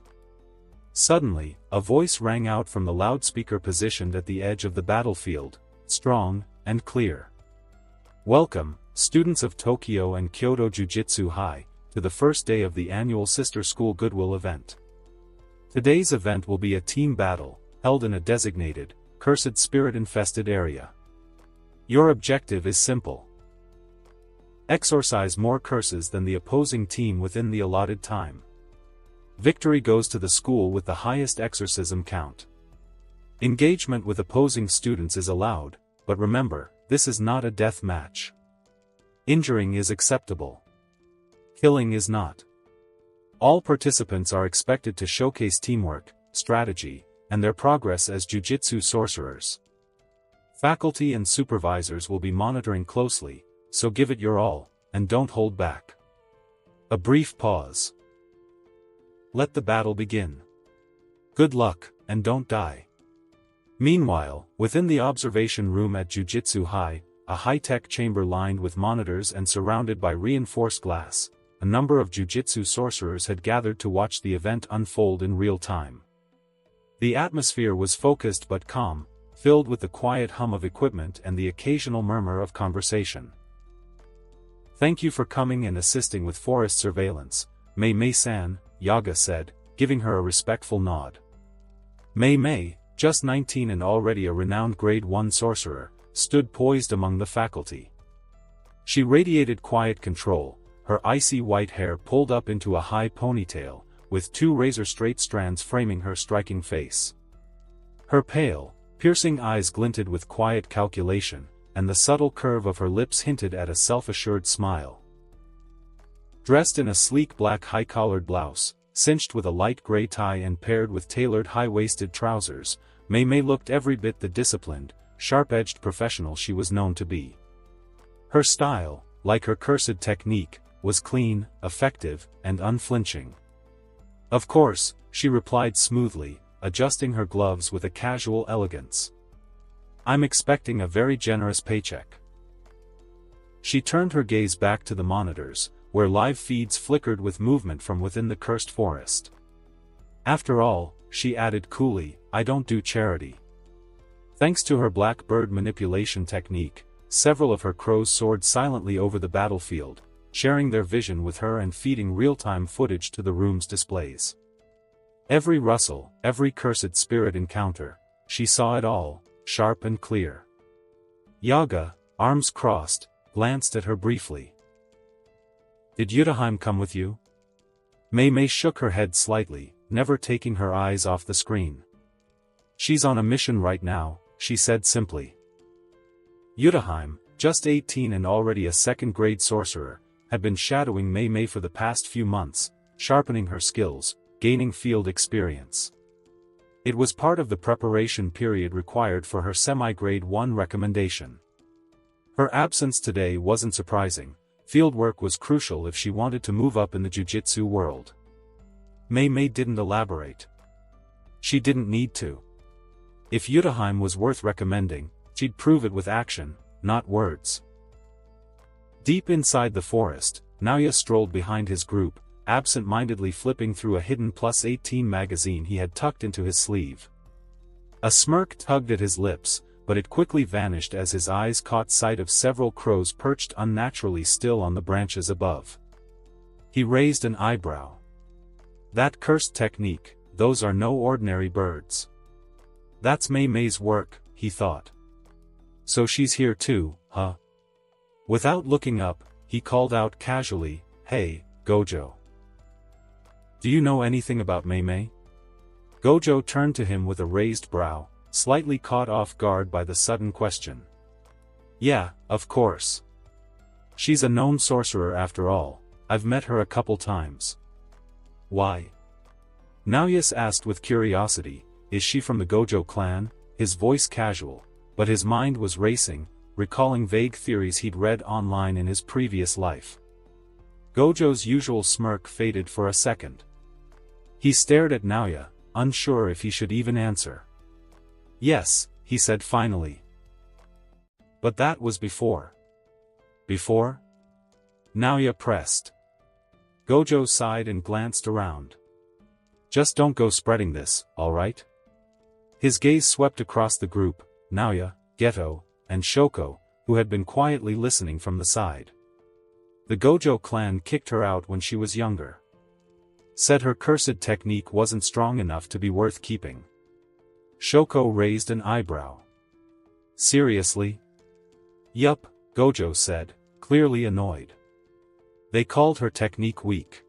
Suddenly, a voice rang out from the loudspeaker positioned at the edge of the battlefield, strong and clear. Welcome, students of Tokyo and Kyoto Jujutsu High, to the first day of the annual Sister School Goodwill event. Today's event will be a team battle, held in a designated, cursed spirit-infested area. Your objective is simple. Exorcise more curses than the opposing team within the allotted time. Victory goes to the school with the highest exorcism count. Engagement with opposing students is allowed, but remember, this is not a death match. Injuring is acceptable. Killing is not. All participants are expected to showcase teamwork, strategy, and their progress as jujutsu sorcerers. Faculty and supervisors will be monitoring closely, so give it your all, and don't hold back. A brief pause. Let the battle begin. Good luck, and don't die. Meanwhile, within the observation room at Jujutsu High, a high-tech chamber lined with monitors and surrounded by reinforced glass, a number of jujutsu sorcerers had gathered to watch the event unfold in real time. The atmosphere was focused but calm, filled with the quiet hum of equipment and the occasional murmur of conversation. Thank you for coming and assisting with forest surveillance, Mei-san, Yaga said, giving her a respectful nod. Mei, just 19 and already a renowned grade 1 sorcerer, stood poised among the faculty. She radiated quiet control, her icy white hair pulled up into a high ponytail, with two razor-straight strands framing her striking face. Her pale, piercing eyes glinted with quiet calculation, and the subtle curve of her lips hinted at a self-assured smile. Dressed in a sleek black high-collared blouse, cinched with a light gray tie and paired with tailored high-waisted trousers, Mei looked every bit the disciplined, sharp-edged professional she was known to be. Her style, like her cursed technique, was clean, effective, and unflinching. Of course, she replied smoothly, adjusting her gloves with a casual elegance. I'm expecting a very generous paycheck. She turned her gaze back to the monitors, where live feeds flickered with movement from within the cursed forest. After all, she added coolly, I don't do charity. Thanks to her black bird manipulation technique, several of her crows soared silently over the battlefield, sharing their vision with her and feeding real-time footage to the room's displays. Every rustle, every cursed spirit encounter, she saw it all, sharp and clear. Yaga, arms crossed, glanced at her briefly. Did Yutaheim come with you? Mei shook her head slightly, never taking her eyes off the screen. She's on a mission right now, she said simply. Yutaheim, just 18 and already a second-grade sorcerer, had been shadowing Mei for the past few months, sharpening her skills, gaining field experience. It was part of the preparation period required for her semi-grade 1 recommendation. Her absence today wasn't surprising. Fieldwork was crucial if she wanted to move up in the Jujutsu world. Mei didn't elaborate. She didn't need to. If Yutaheim was worth recommending, she'd prove it with action, not words. Deep inside the forest, Naoya strolled behind his group, absent-mindedly flipping through a hidden +18 magazine he had tucked into his sleeve. A smirk tugged at his lips, but it quickly vanished as his eyes caught sight of several crows perched unnaturally still on the branches above. He raised an eyebrow. That cursed technique, those are no ordinary birds. That's Mei's work, he thought. So she's here too, huh? Without looking up, he called out casually, Hey, Gojo. Do you know anything about Mei? Gojo turned to him with a raised brow, slightly caught off guard by the sudden question. Yeah, of course. She's a known sorcerer after all, I've met her a couple times. Why? Naoya asked with curiosity, is she from the Gojo clan? His voice casual, but his mind was racing, recalling vague theories he'd read online in his previous life. Gojo's usual smirk faded for a second. He stared at Naoya, unsure if he should even answer. Yes, he said finally. But that was before. Before? Naoya pressed. Gojo sighed and glanced around. Just don't go spreading this, alright? His gaze swept across the group, Naoya, Geto, and Shoko, who had been quietly listening from the side. The Gojo clan kicked her out when she was younger. Said her cursed technique wasn't strong enough to be worth keeping. Shoko raised an eyebrow. Seriously? Yup, Gojo said, clearly annoyed. They called her technique weak.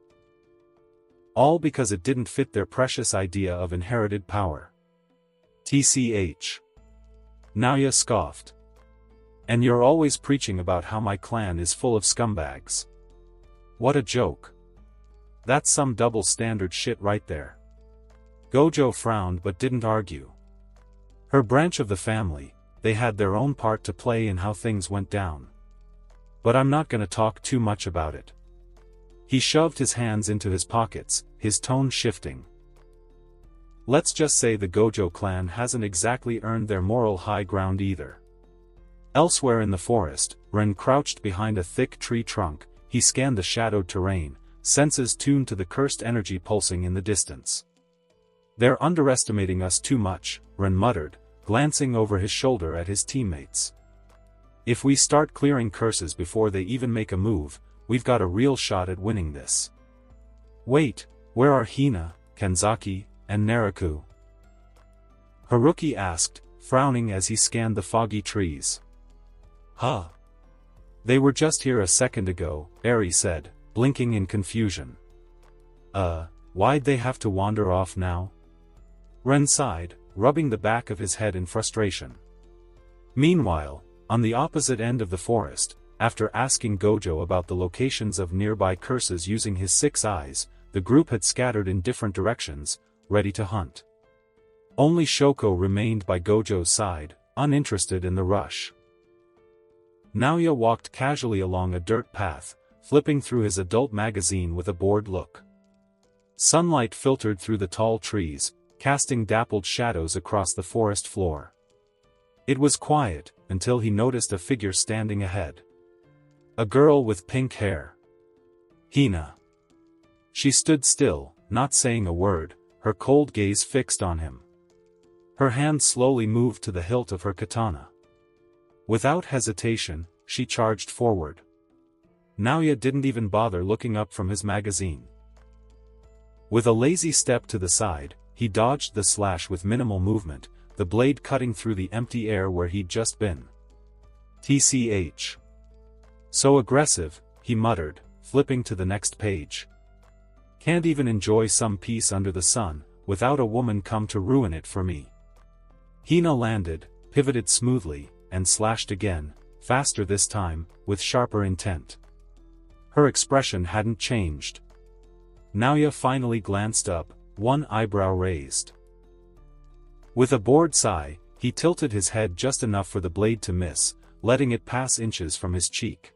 All because it didn't fit their precious idea of inherited power. TCH. Naoya scoffed. And you're always preaching about how my clan is full of scumbags. What a joke. That's some double standard shit right there. Gojo frowned but didn't argue. Her branch of the family, they had their own part to play in how things went down. But I'm not gonna talk too much about it. He shoved his hands into his pockets, his tone shifting. Let's just say the Gojo clan hasn't exactly earned their moral high ground either. Elsewhere in the forest, Ren crouched behind a thick tree trunk. He scanned the shadowed terrain, senses tuned to the cursed energy pulsing in the distance. They're underestimating us too much, Ren muttered, glancing over his shoulder at his teammates. If we start clearing curses before they even make a move, we've got a real shot at winning this. Wait, where are Hina, Kanzaki, and Naraku? Haruki asked, frowning as he scanned the foggy trees. Huh? They were just here a second ago, Eri said, blinking in confusion. Why'd they have to wander off now? Ren sighed, rubbing the back of his head in frustration. Meanwhile, on the opposite end of the forest, after asking Gojo about the locations of nearby curses using his 6 eyes, the group had scattered in different directions, ready to hunt. Only Shoko remained by Gojo's side, uninterested in the rush. Naoya walked casually along a dirt path, flipping through his adult magazine with a bored look. Sunlight filtered through the tall trees, casting dappled shadows across the forest floor. It was quiet, until he noticed a figure standing ahead. A girl with pink hair. Hina. She stood still, not saying a word, her cold gaze fixed on him. Her hand slowly moved to the hilt of her katana. Without hesitation, she charged forward. Naoya didn't even bother looking up from his magazine. With a lazy step to the side, he dodged the slash with minimal movement, the blade cutting through the empty air where he'd just been. TCH. So aggressive, he muttered, flipping to the next page. Can't even enjoy some peace under the sun, without a woman come to ruin it for me. Hina landed, pivoted smoothly, and slashed again, faster this time, with sharper intent. Her expression hadn't changed. Naoya finally glanced up, one eyebrow raised. With a bored sigh, he tilted his head just enough for the blade to miss, letting it pass inches from his cheek.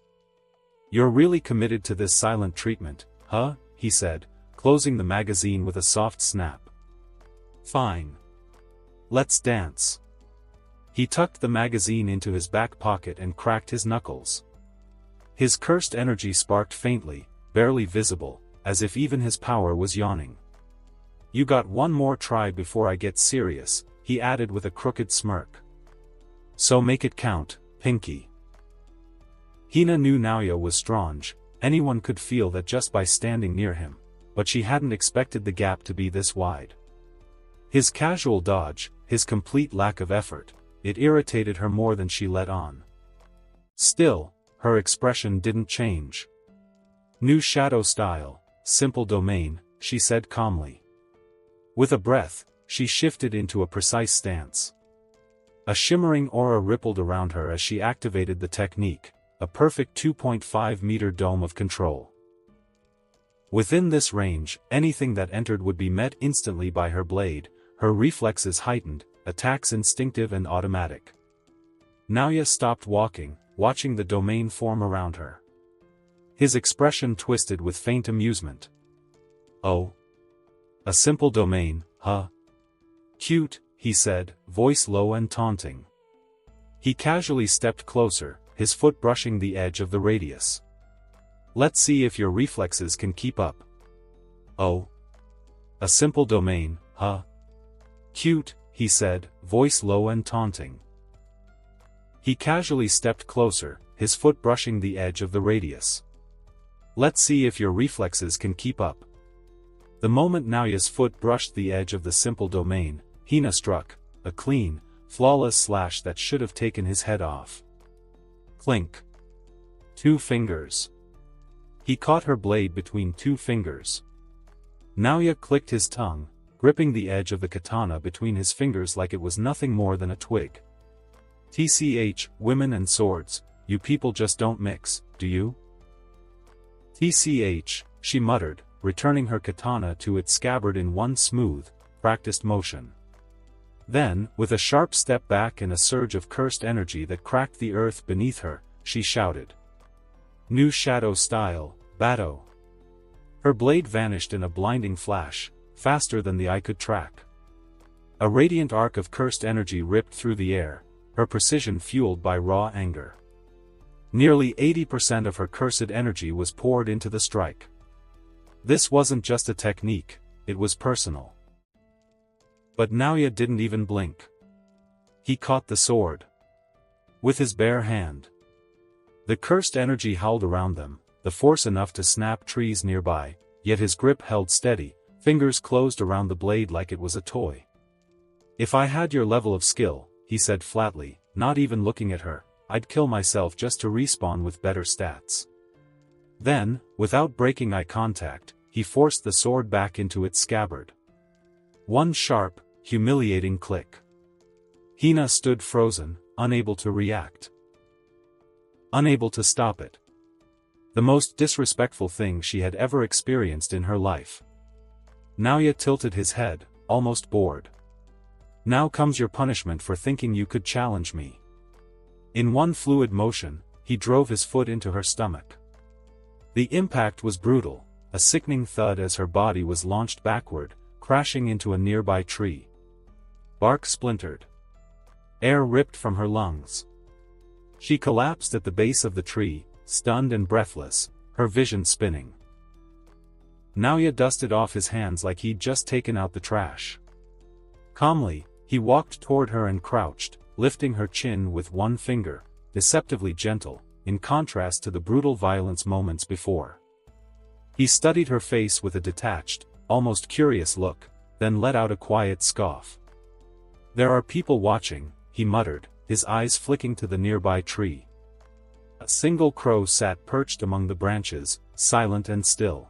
"You're really committed to this silent treatment, huh?" he said, closing the magazine with a soft snap. "Fine. Let's dance." He tucked the magazine into his back pocket and cracked his knuckles. His cursed energy sparked faintly, barely visible, as if even his power was yawning. "You got one more try before I get serious," he added with a crooked smirk. "So make it count, Pinky." Hina knew Naoya was strong, anyone could feel that just by standing near him, but she hadn't expected the gap to be this wide. His casual dodge, his complete lack of effort, it irritated her more than she let on. Still, her expression didn't change. "New shadow style, simple domain," she said calmly. With a breath, she shifted into a precise stance. A shimmering aura rippled around her as she activated the technique, a perfect 2.5-meter dome of control. Within this range, anything that entered would be met instantly by her blade, her reflexes heightened, attacks instinctive and automatic. Naoya stopped walking, watching the domain form around her. His expression twisted with faint amusement. "Oh. A simple domain, huh? Cute," he said, voice low and taunting. He casually stepped closer, his foot brushing the edge of the radius. "Let's see if your reflexes can keep up." "Oh. A simple domain, huh? Cute," he said, voice low and taunting. He casually stepped closer, his foot brushing the edge of the radius. "Let's see if your reflexes can keep up." The moment Naoya's foot brushed the edge of the simple domain, Hina struck, a clean, flawless slash that should have taken his head off. Clink. 2 fingers. He caught her blade between 2 fingers. Naoya clicked his tongue, gripping the edge of the katana between his fingers like it was nothing more than a twig. "TCH, women and swords, you people just don't mix, do you?" "TCH, she muttered, returning her katana to its scabbard in one smooth, practiced motion. Then, with a sharp step back and a surge of cursed energy that cracked the earth beneath her, she shouted. "New shadow style, Bato." Her blade vanished in a blinding flash, faster than the eye could track. A radiant arc of cursed energy ripped through the air, her precision fueled by raw anger. Nearly 80% of her cursed energy was poured into the strike. This wasn't just a technique, it was personal. But Naoya didn't even blink. He caught the sword with his bare hand. The cursed energy howled around them, the force enough to snap trees nearby, yet his grip held steady, fingers closed around the blade like it was a toy. "If I had your level of skill," he said flatly, not even looking at her, "I'd kill myself just to respawn with better stats." Then, without breaking eye contact, he forced the sword back into its scabbard. One sharp, humiliating click. Hina stood frozen, unable to react. Unable to stop it. The most disrespectful thing she had ever experienced in her life. Naoya tilted his head, almost bored. "Now comes your punishment for thinking you could challenge me." In one fluid motion, he drove his foot into her stomach. The impact was brutal, a sickening thud as her body was launched backward, crashing into a nearby tree. Bark splintered. Air ripped from her lungs. She collapsed at the base of the tree, stunned and breathless, her vision spinning. Naoya dusted off his hands like he'd just taken out the trash. Calmly, he walked toward her and crouched, lifting her chin with one finger, deceptively gentle, in contrast to the brutal violence moments before. He studied her face with a detached, almost curious look, then let out a quiet scoff. "There are people watching," he muttered, his eyes flicking to the nearby tree. A single crow sat perched among the branches, silent and still.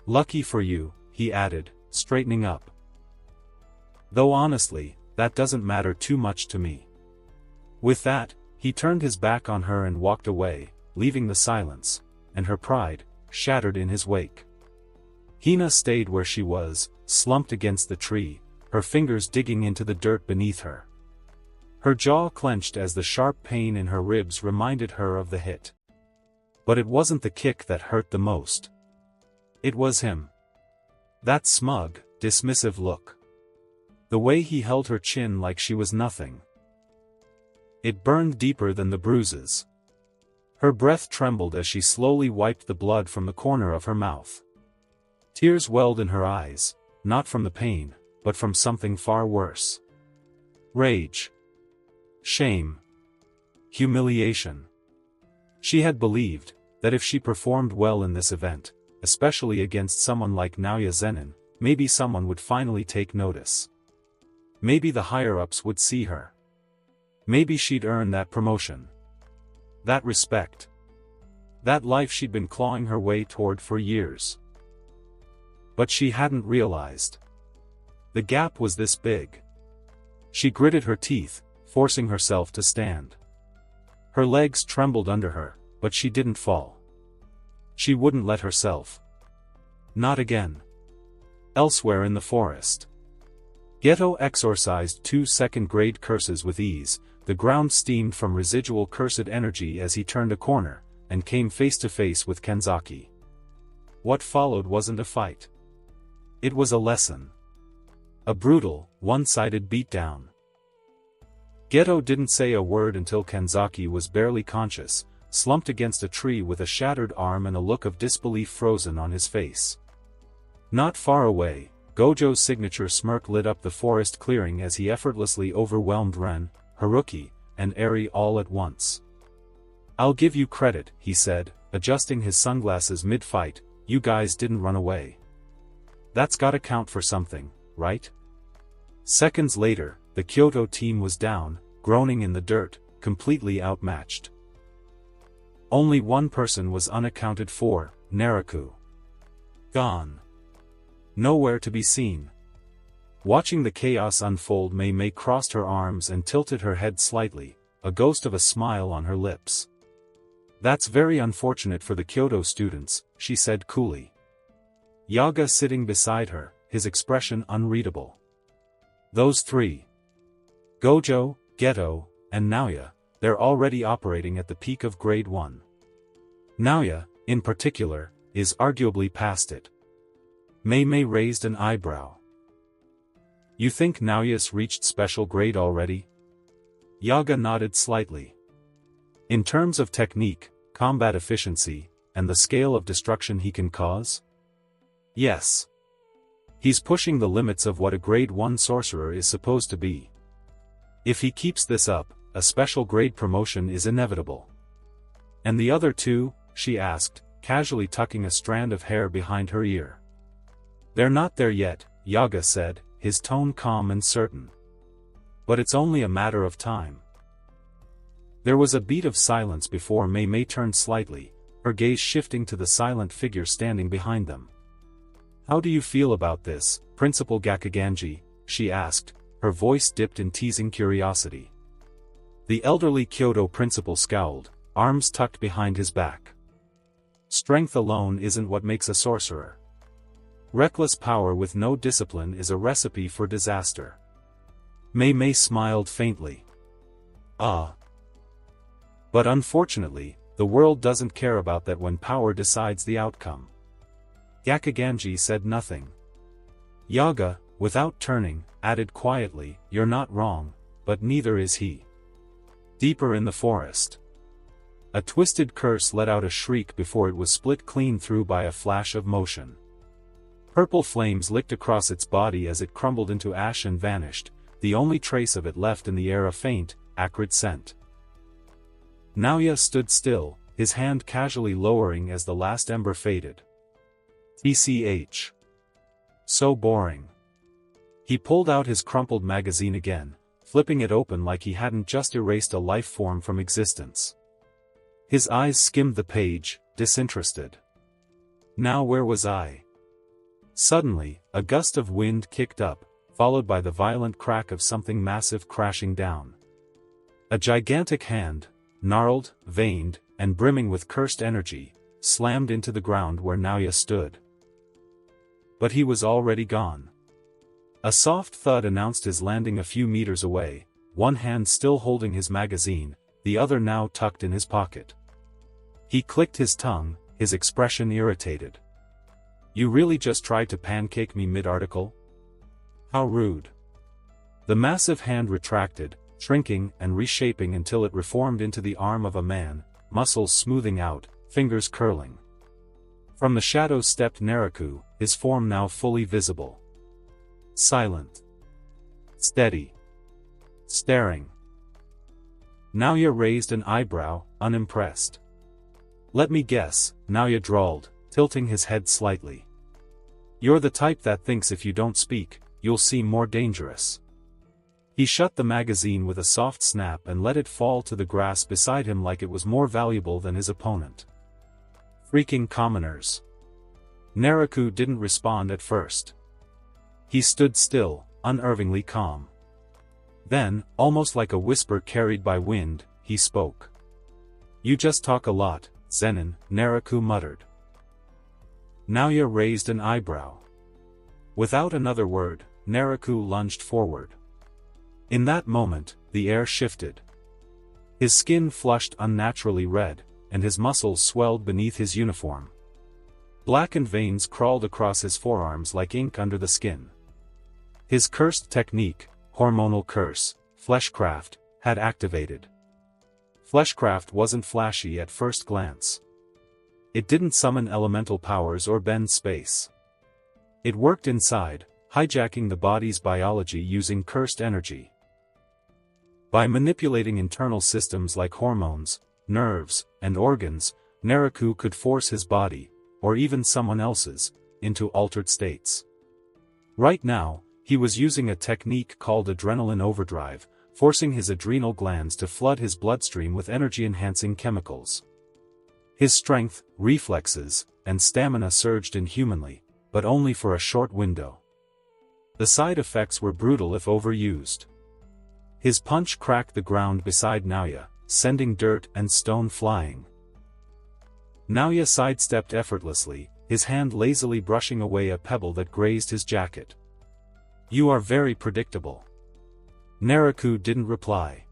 "Lucky for you," he added, straightening up. "Though honestly, that doesn't matter too much to me." With that, he turned his back on her and walked away, leaving the silence, and her pride, shattered in his wake. Hina stayed where she was, slumped against the tree, her fingers digging into the dirt beneath her. Her jaw clenched as the sharp pain in her ribs reminded her of the hit. But it wasn't the kick that hurt the most. It was him. That smug, dismissive look. The way he held her chin like she was nothing. It burned deeper than the bruises. Her breath trembled as she slowly wiped the blood from the corner of her mouth. Tears welled in her eyes, not from the pain, but from something far worse. Rage. Shame. Humiliation. She had believed that if she performed well in this event, especially against someone like NAOYA ZENIN, maybe someone would finally take notice. Maybe the higher-ups would see her. Maybe she'd earn that promotion. That respect. That life she'd been clawing her way toward for years. But she hadn't realized. The gap was this big. She gritted her teeth, forcing herself to stand. Her legs trembled under her, but she didn't fall. She wouldn't let herself. Not again. Elsewhere in the forest. Geto exorcised 2 second-grade curses with ease. The ground steamed from residual cursed energy as he turned a corner, and came face to face with Kenzaki. What followed wasn't a fight. It was a lesson. A brutal, one-sided beatdown. Geto didn't say a word until Kenzaki was barely conscious, slumped against a tree with a shattered arm and a look of disbelief frozen on his face. Not far away, Gojo's signature smirk lit up the forest clearing as he effortlessly overwhelmed Ren, Haruki, and Eri all at once. "I'll give you credit," he said, adjusting his sunglasses mid-fight, "you guys didn't run away. That's gotta count for something, right?" Seconds later, the Kyoto team was down, groaning in the dirt, completely outmatched. Only one person was unaccounted for, Naraku. Gone. Nowhere to be seen. Watching the chaos unfold, Mei crossed her arms and tilted her head slightly, a ghost of a smile on her lips. "That's very unfortunate for the Kyoto students," she said coolly. Yaga sitting beside her, his expression unreadable. "Those three. Gojo, Geto, and Naoya, they're already operating at the peak of grade 1. Naoya, in particular, is arguably past it." Mei raised an eyebrow. "You think Naoya's reached special grade already?" Yaga nodded slightly. "In terms of technique, combat efficiency, and the scale of destruction he can cause? Yes. He's pushing the limits of what a grade 1 sorcerer is supposed to be. If he keeps this up, a special grade promotion is inevitable." "And the other two?" she asked, casually tucking a strand of hair behind her ear. "They're not there yet," Yaga said, his tone calm and certain. "But it's only a matter of time." There was a beat of silence before Mei turned slightly, her gaze shifting to the silent figure standing behind them. "How do you feel about this, Principal Gakuganji?" she asked, her voice dipped in teasing curiosity. The elderly Kyoto principal scowled, arms tucked behind his back. "Strength alone isn't what makes a sorcerer. Reckless power with no discipline is a recipe for disaster." Mei smiled faintly. "Ah. But unfortunately, the world doesn't care about that when power decides the outcome." Gakuganji said nothing. Yaga, without turning, added quietly, "You're not wrong, but neither is he." Deeper in the forest. A twisted curse let out a shriek before it was split clean through by a flash of motion. Purple flames licked across its body as it crumbled into ash and vanished, the only trace of it left in the air a faint, acrid scent. Naoya stood still, his hand casually lowering as the last ember faded. TCH. So boring. He pulled out his crumpled magazine again, flipping it open like he hadn't just erased a life form from existence. His eyes skimmed the page, disinterested. Now where was I? Suddenly, a gust of wind kicked up, followed by the violent crack of something massive crashing down. A gigantic hand, gnarled, veined, and brimming with cursed energy, slammed into the ground where Naoya stood. But he was already gone. A soft thud announced his landing a few meters away, one hand still holding his magazine, the other now tucked in his pocket. He clicked his tongue, his expression irritated. "You really just tried to pancake me mid-article? How rude." The massive hand retracted, shrinking and reshaping until it reformed into the arm of a man, muscles smoothing out, fingers curling. From the shadows stepped Naraku, his form now fully visible. Silent. Steady. Staring. Naoya raised an eyebrow, unimpressed. "Let me guess," Naoya drawled, tilting his head slightly. "You're the type that thinks if you don't speak, you'll seem more dangerous." He shut the magazine with a soft snap and let it fall to the grass beside him like it was more valuable than his opponent. Freaking commoners. Naraku didn't respond at first. He stood still, unervingly calm. Then, almost like a whisper carried by wind, he spoke. "You just talk a lot, Zenin," Naraku muttered. Naoya raised an eyebrow. Without another word, Naraku lunged forward. In that moment, the air shifted. His skin flushed unnaturally red, and his muscles swelled beneath his uniform. Blackened veins crawled across his forearms like ink under the skin. His cursed technique, hormonal curse, fleshcraft, had activated. Fleshcraft wasn't flashy at first glance. It didn't summon elemental powers or bend space. It worked inside, hijacking the body's biology using cursed energy. By manipulating internal systems like hormones, nerves, and organs, Naraku could force his body, or even someone else's, into altered states. Right now, he was using a technique called adrenaline overdrive, forcing his adrenal glands to flood his bloodstream with energy-enhancing chemicals. His strength, reflexes, and stamina surged inhumanly, but only for a short window. The side effects were brutal if overused. His punch cracked the ground beside Naoya, sending dirt and stone flying. Naoya sidestepped effortlessly, his hand lazily brushing away a pebble that grazed his jacket. "You are very predictable." Naraku didn't reply.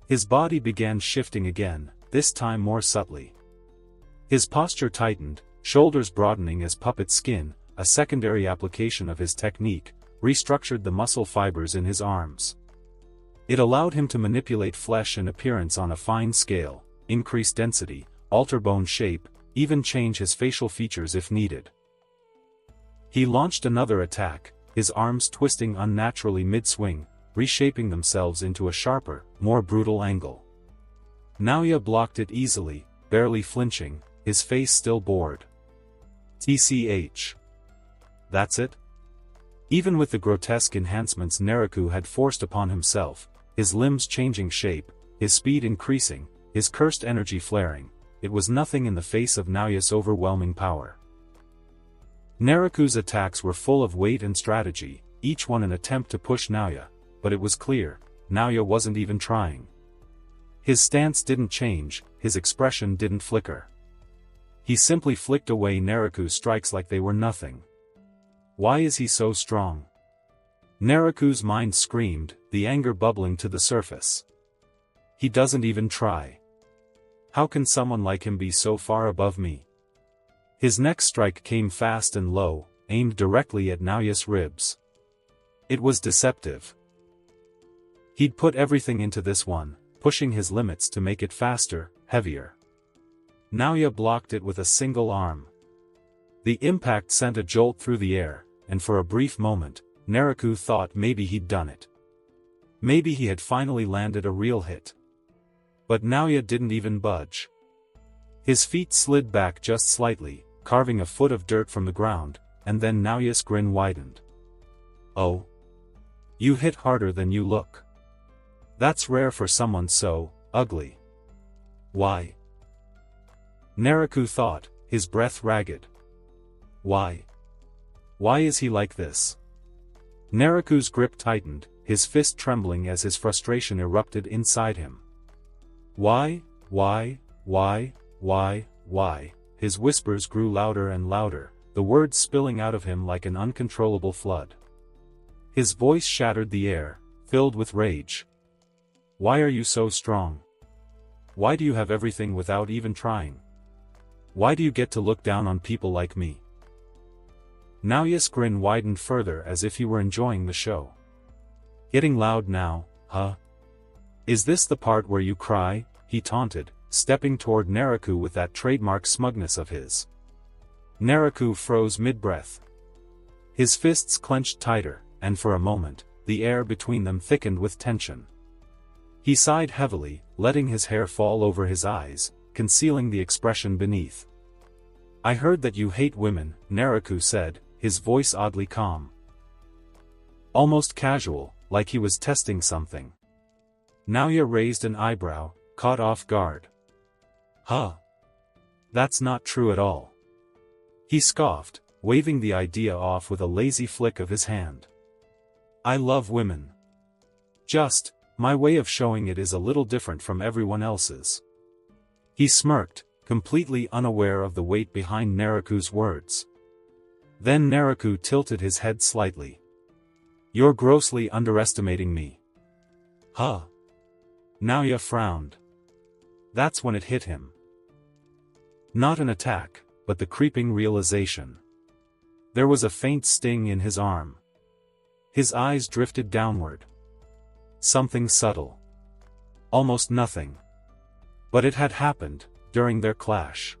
His body began shifting again, this time more subtly. His posture tightened, shoulders broadening as puppet skin, a secondary application of his technique, restructured the muscle fibers in his arms. It allowed him to manipulate flesh and appearance on a fine scale, increase density, alter bone shape, even change his facial features if needed. He launched another attack, his arms twisting unnaturally mid-swing, reshaping themselves into a sharper, more brutal angle. Naoya blocked it easily, barely flinching, his face still bored. TCH. That's it? Even with the grotesque enhancements Naraku had forced upon himself, his limbs changing shape, his speed increasing, his cursed energy flaring, it was nothing in the face of Naoya's overwhelming power. Naraku's attacks were full of weight and strategy, each one an attempt to push Naoya, but it was clear, Naoya wasn't even trying. His stance didn't change, his expression didn't flicker. He simply flicked away Naraku's strikes like they were nothing. Why is he so strong? Naraku's mind screamed, the anger bubbling to the surface. He doesn't even try. How can someone like him be so far above me? His next strike came fast and low, aimed directly at Naoya's ribs. It was deceptive. He'd put everything into this one, pushing his limits to make it faster, heavier. Naoya blocked it with a single arm. The impact sent a jolt through the air, and for a brief moment, Naraku thought maybe he'd done it. Maybe he had finally landed a real hit. But Naoya didn't even budge. His feet slid back just slightly, carving a foot of dirt from the ground, and then Naoya's grin widened. "Oh. You hit harder than you look. That's rare for someone so ugly." "Why?" Naraku thought, his breath ragged. "Why? Why is he like this?" Naraku's grip tightened, his fist trembling as his frustration erupted inside him. "Why? Why?" His whispers grew louder and louder, the words spilling out of him like an uncontrollable flood. His voice shattered the air, filled with rage. "Why are you so strong? Why do you have everything without even trying? Why do you get to look down on people like me?" Naoya's grin widened further as if he were enjoying the show. "Getting loud now, huh? Is this the part where you cry?" he taunted, stepping toward Naraku with that trademark smugness of his. Naraku froze mid-breath. His fists clenched tighter, and for a moment, the air between them thickened with tension. He sighed heavily, letting his hair fall over his eyes, concealing the expression beneath. "I heard that you hate women," Naraku said, his voice oddly calm. Almost casual, like he was testing something. Naoya raised an eyebrow, caught off guard. "Huh? That's not true at all." He scoffed, waving the idea off with a lazy flick of his hand. "I love women. Just, my way of showing it is a little different from everyone else's." He smirked, completely unaware of the weight behind Naraku's words. Then Naraku tilted his head slightly. "You're grossly underestimating me." "Huh?" Naoya frowned. That's when it hit him. Not an attack, but the creeping realization. There was a faint sting in his arm. His eyes drifted downward. Something subtle. Almost nothing. But it had happened, during their clash.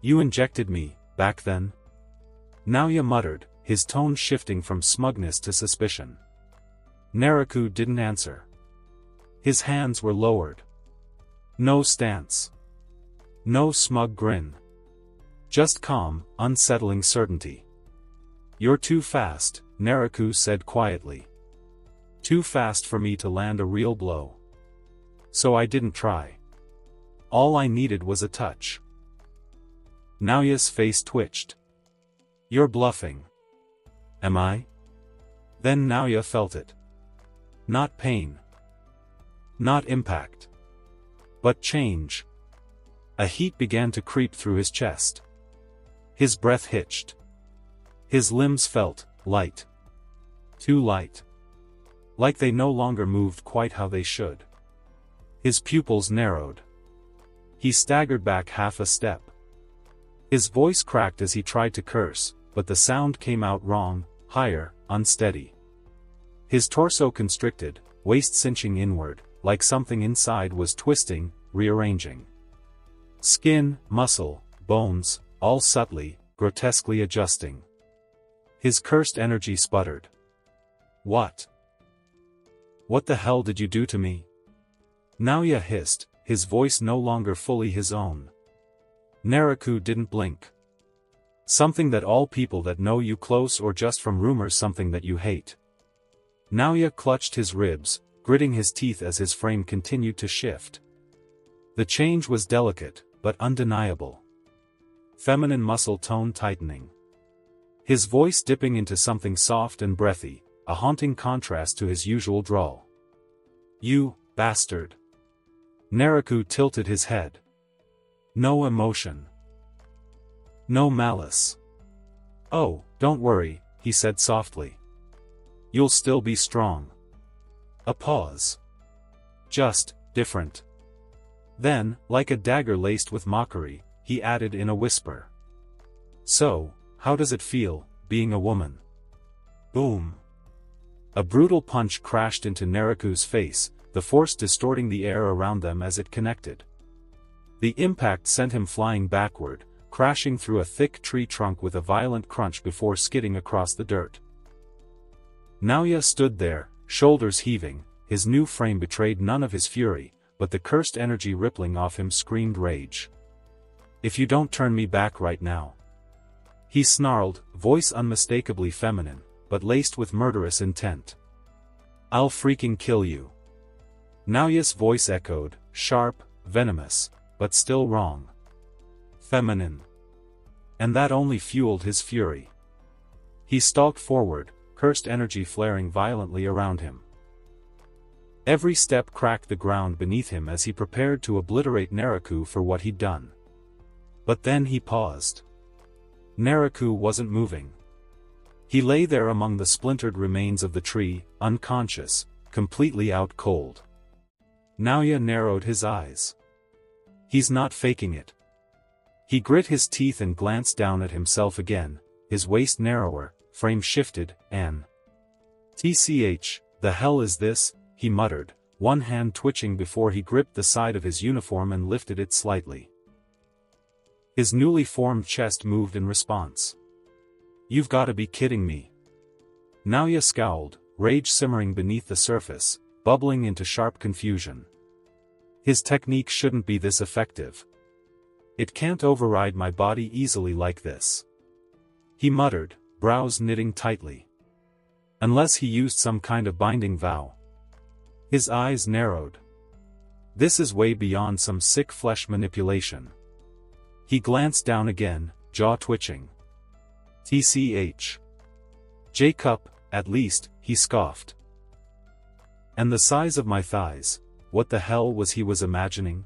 "You injected me, back then?" Naoya muttered, his tone shifting from smugness to suspicion. Naraku didn't answer. His hands were lowered. No stance. No smug grin. Just calm, unsettling certainty. "You're too fast," Naraku said quietly. "Too fast for me to land a real blow. So I didn't try. All I needed was a touch." Naoya's face twitched. "You're bluffing." "Am I?" Then Naoya felt it. Not pain. Not impact. But change. A heat began to creep through his chest. His breath hitched. His limbs felt light. Too light. Like they no longer moved quite how they should. His pupils narrowed. He staggered back half a step. His voice cracked as he tried to curse, but the sound came out wrong, higher, unsteady. His torso constricted, waist cinching inward, like something inside was twisting, rearranging. Skin, muscle, bones, all subtly, grotesquely adjusting. His cursed energy sputtered. "What? What the hell did you do to me?" Naoya hissed, his voice no longer fully his own. Naraku didn't blink. "Something that all people that know you close or just from rumors, something that you hate." Naoya clutched his ribs, gritting his teeth as his frame continued to shift. The change was delicate, but undeniable. Feminine muscle tone tightening. His voice dipping into something soft and breathy, a haunting contrast to his usual drawl. "You, bastard." Naraku tilted his head. No emotion. No malice. "Oh, don't worry," he said softly. "You'll still be strong." A pause. "Just, different." Then, like a dagger laced with mockery, he added in a whisper. "So, how does it feel, being a woman?" Boom. A brutal punch crashed into Naraku's face, the force distorting the air around them as it connected. The impact sent him flying backward, crashing through a thick tree trunk with a violent crunch before skidding across the dirt. Naoya stood there, shoulders heaving. His new frame betrayed none of his fury, but the cursed energy rippling off him screamed rage. "If you don't turn me back right now," he snarled, voice unmistakably feminine, but laced with murderous intent. "I'll freaking kill you." Naoya's voice echoed, sharp, venomous, but still wrong. Feminine. And that only fueled his fury. He stalked forward, cursed energy flaring violently around him. Every step cracked the ground beneath him as he prepared to obliterate Naraku for what he'd done. But then he paused. Naraku wasn't moving. He lay there among the splintered remains of the tree, unconscious, completely out cold. Naoya narrowed his eyes. He's not faking it. He grit his teeth and glanced down at himself again, his waist narrower, frame shifted, and "TCH, the hell is this?" he muttered, one hand twitching before he gripped the side of his uniform and lifted it slightly. His newly formed chest moved in response. "You've got to be kidding me." Naoya scowled, rage simmering beneath the surface, bubbling into sharp confusion. His technique shouldn't be this effective. It can't override my body easily like this, he muttered, brows knitting tightly. Unless he used some kind of binding vow. His eyes narrowed. This is way beyond some sick flesh manipulation. He glanced down again, jaw twitching. "TCH. Jacob, at least," he scoffed. "And the size of my thighs, what the hell was he imagining?"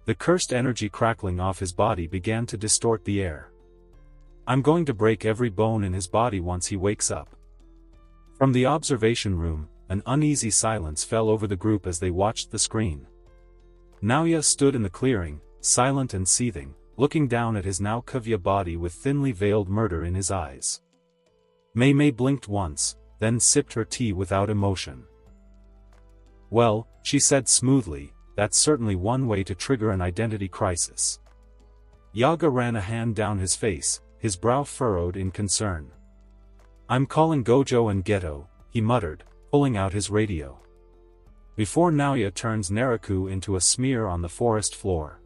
The cursed energy crackling off his body began to distort the air. "I'm going to break every bone in his body once he wakes up." From the observation room, an uneasy silence fell over the group as they watched the screen. Naoya stood in the clearing, silent and seething, looking down at his now Kavya body with thinly veiled murder in his eyes. Mei blinked once, then sipped her tea without emotion. "Well," she said smoothly, "that's certainly one way to trigger an identity crisis." Yaga ran a hand down his face, his brow furrowed in concern. "I'm calling Gojo and Geto," he muttered, pulling out his radio. Before Naoya turns Naraku into a smear on the forest floor.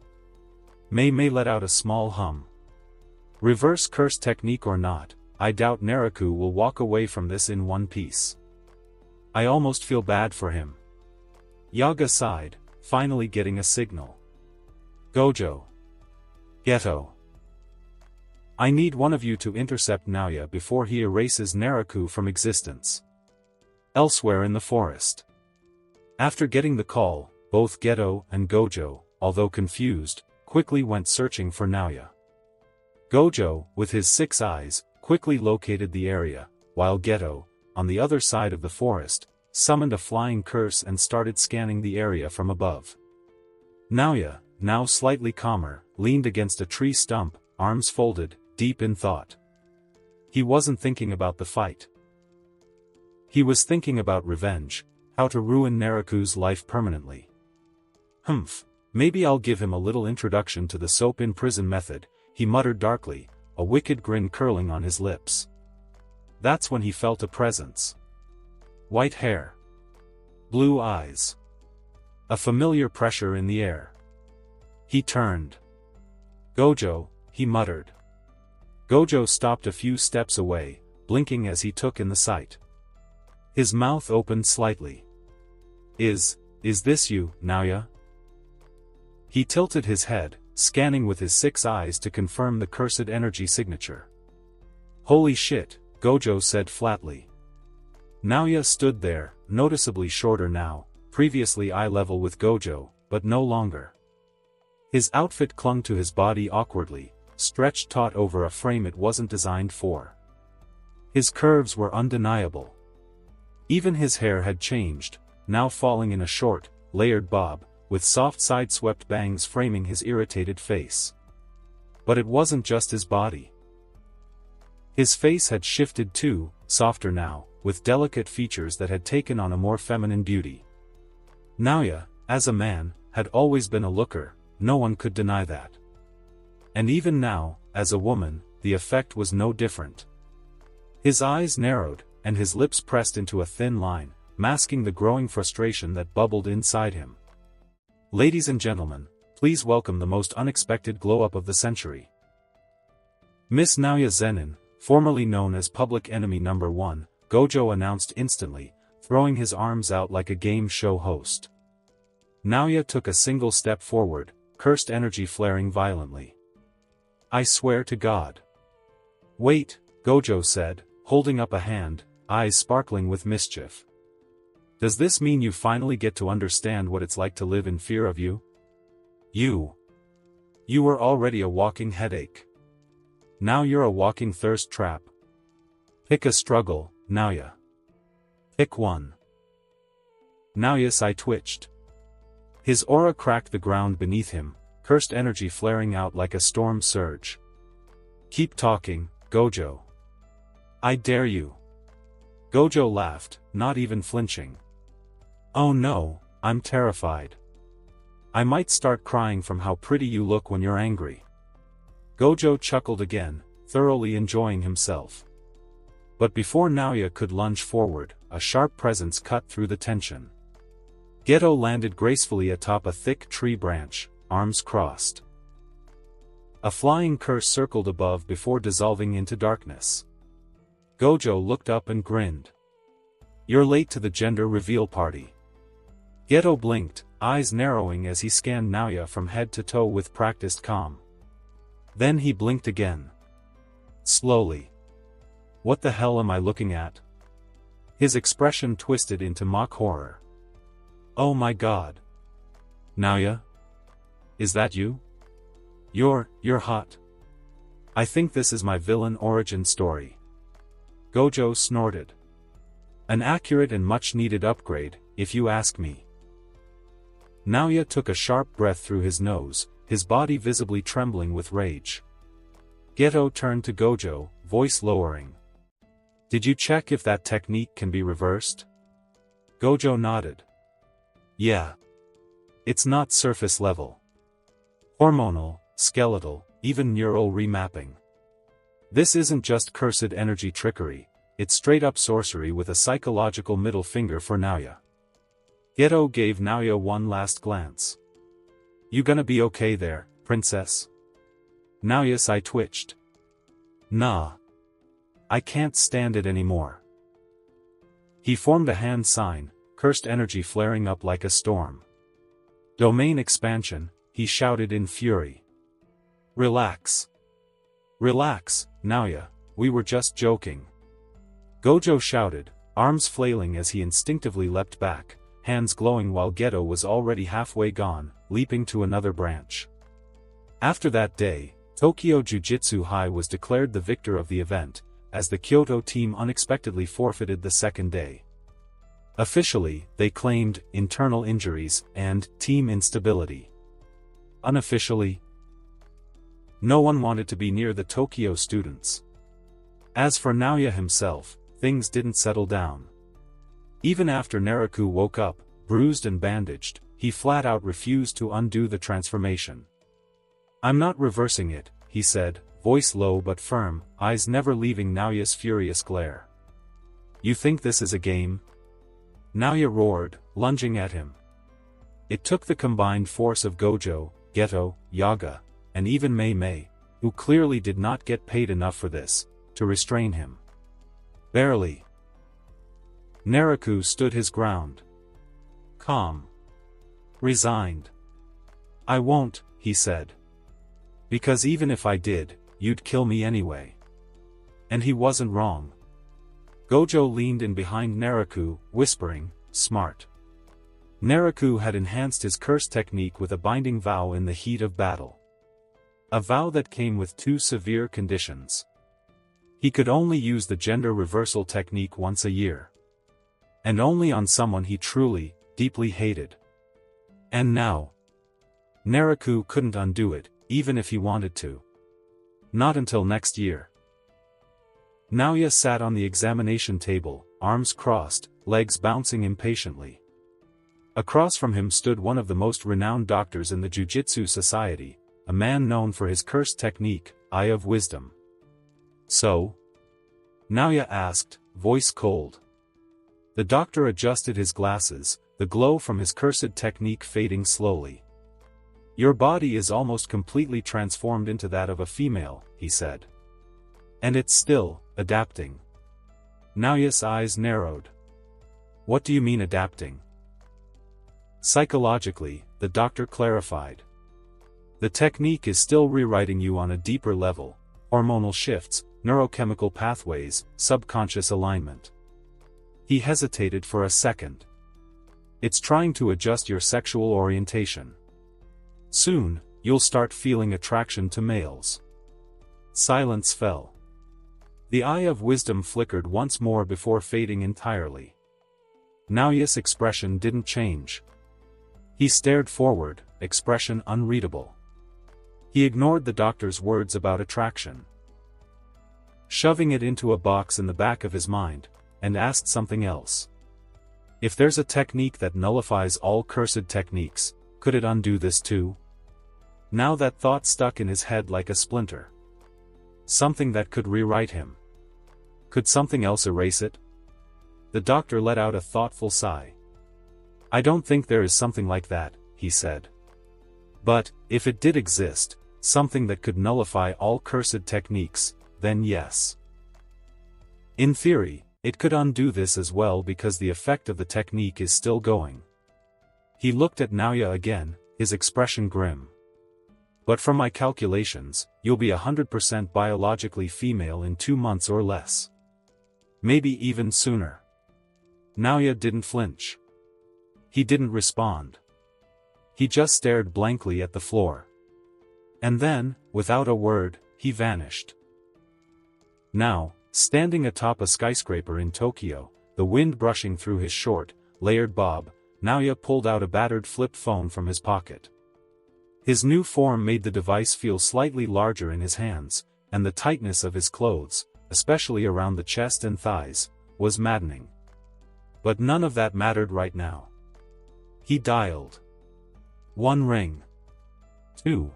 Mei let out a small hum. Reverse curse technique or not, I doubt Naraku will walk away from this in one piece. I almost feel bad for him. Yaga sighed, finally getting a signal. "Gojo. Geto. I need one of you to intercept Naoya before he erases Naraku from existence." Elsewhere in the forest. After getting the call, both Geto and Gojo, although confused, quickly went searching for Naoya. Gojo, with his 6 eyes, quickly located the area, while Geto, on the other side of the forest, summoned a flying curse and started scanning the area from above. Naoya, now slightly calmer, leaned against a tree stump, arms folded, deep in thought. He wasn't thinking about the fight. He was thinking about revenge, how to ruin Naraku's life permanently. Maybe I'll give him a little introduction to the soap in prison method, he muttered darkly, a wicked grin curling on his lips. That's when he felt a presence. White hair. Blue eyes. A familiar pressure in the air. He turned. "Gojo," he muttered. Gojo stopped a few steps away, blinking as he took in the sight. His mouth opened slightly. Is this you, Naoya?" He tilted his head, scanning with his 6 eyes to confirm the cursed energy signature. "Holy shit," Gojo said flatly. Naoya stood there, noticeably shorter now, previously eye level with Gojo, but no longer. His outfit clung to his body awkwardly, stretched taut over a frame it wasn't designed for. His curves were undeniable. Even his hair had changed, now falling in a short, layered bob, with soft side-swept bangs framing his irritated face. But it wasn't just his body. His face had shifted too, softer now, with delicate features that had taken on a more feminine beauty. Naoya, as a man, had always been a looker, no one could deny that. And even now, as a woman, the effect was no different. His eyes narrowed, and his lips pressed into a thin line, masking the growing frustration that bubbled inside him. Ladies and gentlemen, please welcome the most unexpected glow-up of the century. Miss NAOYA ZENIN, formerly known as Public Enemy Number 1, Gojo announced instantly, throwing his arms out like a game show host. NAOYA took a single step forward, cursed energy flaring violently. I swear to God. Wait, Gojo said, holding up a hand, eyes sparkling with mischief. Does this mean you finally get to understand what it's like to live in fear of you? You were already a walking headache. Now you're a walking thirst trap. Pick a struggle, NAOYA. Pick one. NAOYA's eye twitched. His aura cracked the ground beneath him, cursed energy flaring out like a storm surge. Keep talking, Gojo. I dare you. Gojo laughed, not even flinching. Oh no, I'm terrified. I might start crying from how pretty you look when you're angry. Gojo chuckled again, thoroughly enjoying himself. But before NAOYA could lunge forward, a sharp presence cut through the tension. Geto landed gracefully atop a thick tree branch, arms crossed. A flying curse circled above before dissolving into darkness. Gojo looked up and grinned. You're late to the gender reveal party. Geto blinked, eyes narrowing as he scanned NAOYA from head to toe with practiced calm. Then he blinked again. Slowly. What the hell am I looking at? His expression twisted into mock horror. Oh my God. NAOYA? Is that you? You're hot. I think this is my villain origin story. Gojo snorted. An accurate and much-needed upgrade, if you ask me. NAOYA took a sharp breath through his nose, his body visibly trembling with rage. Geto turned to Gojo, voice lowering. Did you check if that technique can be reversed? Gojo nodded. Yeah. It's not surface level. Hormonal, skeletal, even neural remapping. This isn't just cursed energy trickery, it's straight-up sorcery with a psychological middle finger for NAOYA. Geto gave NAOYA one last glance. You gonna be okay there, princess? NAOYA's eye twitched. Nah. I can't stand it anymore. He formed a hand sign, cursed energy flaring up like a storm. Domain expansion, he shouted in fury. Relax. Relax, NAOYA, we were just joking. Gojo shouted, arms flailing as he instinctively leapt back, hands glowing while Geto was already halfway gone, leaping to another branch. After that day, Tokyo Jujutsu High was declared the victor of the event, as the Kyoto team unexpectedly forfeited the second day. Officially, they claimed internal injuries and team instability. Unofficially, no one wanted to be near the Tokyo students. As for NAOYA himself, things didn't settle down. Even after Naraku woke up, bruised and bandaged, he flat out refused to undo the transformation. I'm not reversing it, he said, voice low but firm, eyes never leaving NAOYA's furious glare. You think this is a game? NAOYA roared, lunging at him. It took the combined force of Gojo, Geto, Yaga, and even Mei, who clearly did not get paid enough for this, to restrain him. Barely. Naraku stood his ground. Calm. Resigned. I won't, he said. Because even if I did, you'd kill me anyway. And he wasn't wrong. Gojo leaned in behind Naraku, whispering, smart. Naraku had enhanced his curse technique with a binding vow in the heat of battle. A vow that came with two severe conditions. He could only use the gender reversal technique once a year. And only on someone he truly, deeply hated. And now, Naraku couldn't undo it, even if he wanted to. Not until next year. NAOYA sat on the examination table, arms crossed, legs bouncing impatiently. Across from him stood one of the most renowned doctors in the Jujutsu Society, a man known for his cursed technique, Eye of Wisdom. So? Naoya asked, voice cold. The doctor adjusted his glasses, the glow from his cursed technique fading slowly. Your body is almost completely transformed into that of a female, he said. And it's still adapting. Naoya's eyes narrowed. What do you mean adapting? Psychologically, the doctor clarified. The technique is still rewriting you on a deeper level, hormonal shifts, neurochemical pathways, subconscious alignment. He hesitated for a second. It's trying to adjust your sexual orientation. Soon, you'll start feeling attraction to males. Silence fell. The Eye of Wisdom flickered once more before fading entirely. Naoya's expression didn't change. He stared forward, expression unreadable. He ignored the doctor's words about attraction, shoving it into a box in the back of his mind, and asked something else. If there's a technique that nullifies all cursed techniques, could it undo this too? Now that thought stuck in his head like a splinter. Something that could rewrite him. Could something else erase it? The doctor let out a thoughtful sigh. I don't think there is something like that, he said. But, if it did exist, something that could nullify all cursed techniques, then yes. In theory, it could undo this as well because the effect of the technique is still going. He looked at Naoya again, his expression grim. But from my calculations, you'll be 100% biologically female in 2 months or less. Maybe even sooner. Naoya didn't flinch. He didn't respond. He just stared blankly at the floor. And then, without a word, he vanished. Now, standing atop a skyscraper in Tokyo, the wind brushing through his short, layered bob, Naoya pulled out a battered flip phone from his pocket. His new form made the device feel slightly larger in his hands, and the tightness of his clothes, especially around the chest and thighs, was maddening. But none of that mattered right now. He dialed. 1 ring. 2.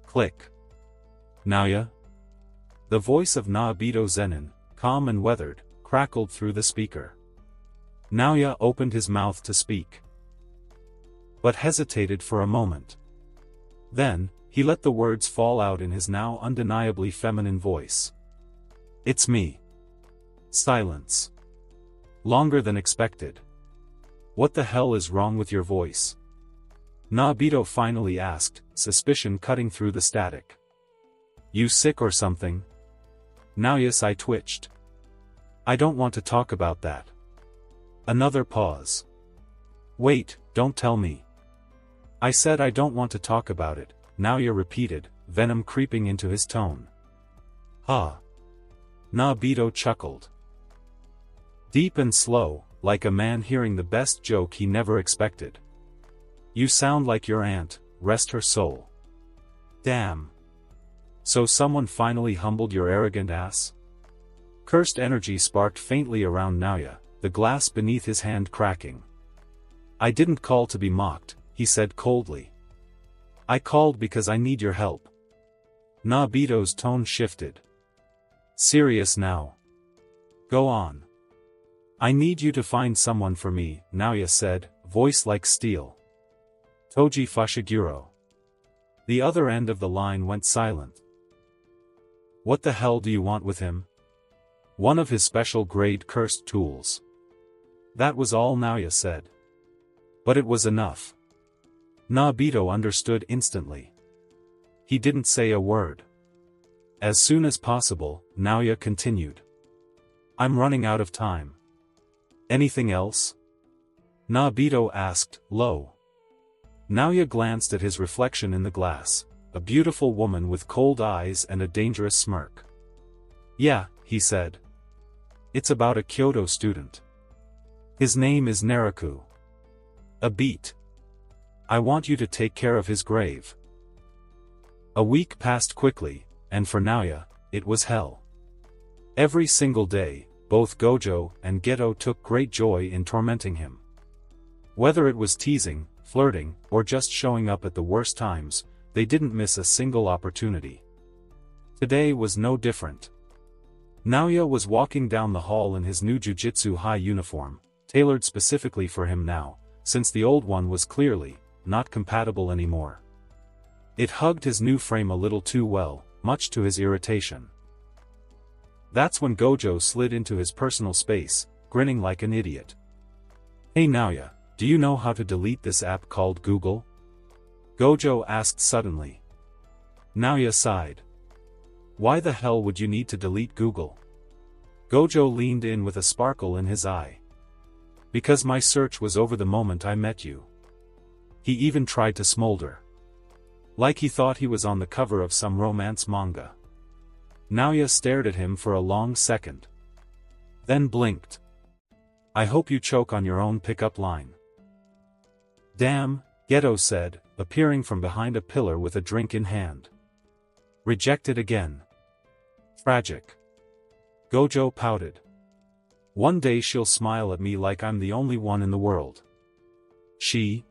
Click. Naoya? The voice of NAOYA ZENIN, calm and weathered, crackled through the speaker. Naoya opened his mouth to speak, but hesitated for a moment. Then, he let the words fall out in his now undeniably feminine voice. It's me. Silence. Longer than expected. What the hell is wrong with your voice? NAOYA finally asked, suspicion cutting through the static. You sick or something? Naoya's eye twitched. I don't want to talk about that. Another pause. Wait, don't tell me. I said I don't want to talk about it, Naoya repeated, venom creeping into his tone. Ha. NAOYA chuckled. Deep and slow, like a man hearing the best joke he never expected. You sound like your aunt, rest her soul. Damn. So someone finally humbled your arrogant ass? Cursed energy sparked faintly around Naoya, the glass beneath his hand cracking. I didn't call to be mocked, he said coldly. I called because I need your help. NAOYA's tone shifted. Serious now. Go on. I need you to find someone for me, Naoya said, voice like steel. Toji Fushiguro. The other end of the line went silent. What the hell do you want with him? One of his special grade cursed tools. That was all Naoya said. But it was enough. NAOYA understood instantly. He didn't say a word. As soon as possible, Naoya continued. I'm running out of time. Anything else? NAOYA asked, low. Naoya glanced at his reflection in the glass, a beautiful woman with cold eyes and a dangerous smirk. Yeah, he said. It's about a Kyoto student. His name is Naraku. A beat. I want you to take care of his grave. A week passed quickly, and for Naoya, it was hell. Every single day, both Gojo and Geto took great joy in tormenting him. Whether it was teasing, flirting, or just showing up at the worst times, they didn't miss a single opportunity. Today was no different. Naoya was walking down the hall in his new Jujutsu high uniform, tailored specifically for him now, since the old one was clearly not compatible anymore. It hugged his new frame a little too well, much to his irritation. That's when Gojo slid into his personal space, grinning like an idiot. "Hey Naoya, do you know how to delete this app called Google?" Gojo asked suddenly. Naoya sighed. "Why the hell would you need to delete Google?" Gojo leaned in with a sparkle in his eye. "Because my search was over the moment I met you." He even tried to smolder. Like he thought he was on the cover of some romance manga. Naoya stared at him for a long second. Then blinked. "I hope you choke on your own pickup line." "Damn," Geto said, appearing from behind a pillar with a drink in hand. "Rejected again. Tragic." Gojo pouted. "One day she'll smile at me like I'm the only one in the world." "She?"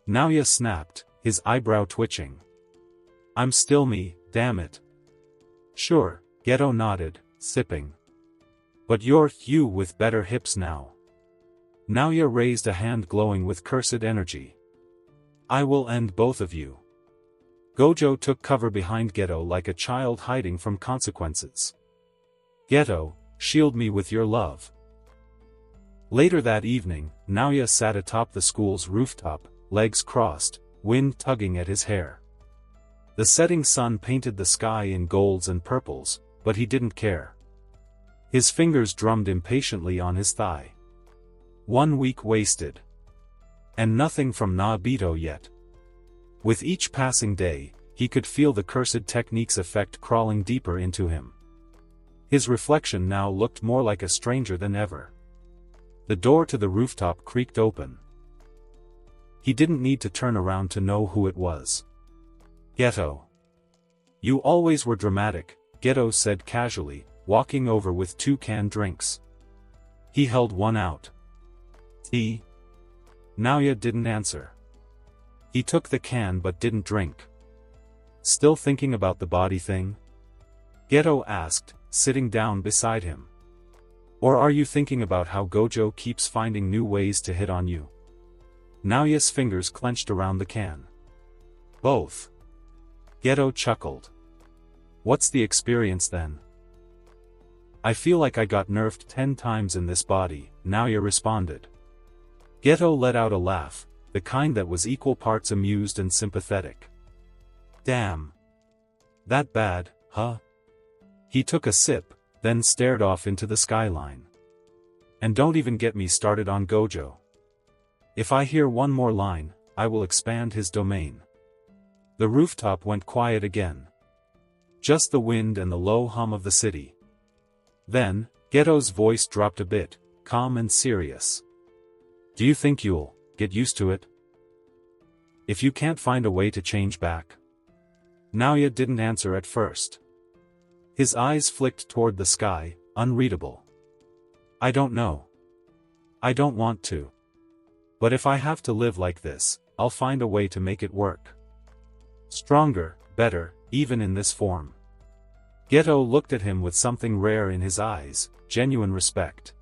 Naoya snapped, his eyebrow twitching. "I'm still me, damn it." "Sure," Geto nodded, sipping. "But you're you with better hips now." Naoya raised a hand glowing with cursed energy. "I will end both of you." Gojo took cover behind Geto like a child hiding from consequences. "Geto, shield me with your love." Later that evening, Naoya sat atop the school's rooftop, legs crossed, wind tugging at his hair. The setting sun painted the sky in golds and purples, but he didn't care. His fingers drummed impatiently on his thigh. 1 week wasted. And nothing from Naobito yet. With each passing day, he could feel the cursed technique's effect crawling deeper into him. His reflection now looked more like a stranger than ever. The door to the rooftop creaked open. He didn't need to turn around to know who it was. "Geto. You always were dramatic," Geto said casually, walking over with 2 canned drinks. He held one out. "Tea?" Naoya didn't answer. He took the can but didn't drink. "Still thinking about the body thing?" Geto asked, sitting down beside him. "Or are you thinking about how Gojo keeps finding new ways to hit on you?" Naoya's fingers clenched around the can. "Both." Geto chuckled. "What's the experience then?" "I feel like I got nerfed 10 times in this body," Naoya responded. Geto let out a laugh, the kind that was equal parts amused and sympathetic. "Damn. That bad, huh?" He took a sip, then stared off into the skyline. "And don't even get me started on Gojo. If I hear one more line, I will expand his domain." The rooftop went quiet again. Just the wind and the low hum of the city. Then, Geto's voice dropped a bit, calm and serious. "Do you think you'll get used to it? If you can't find a way to change back?" Naoya didn't answer at first. His eyes flicked toward the sky, unreadable. "I don't know. I don't want to. But if I have to live like this, I'll find a way to make it work. Stronger, better, even in this form." Geto looked at him with something rare in his eyes, genuine respect.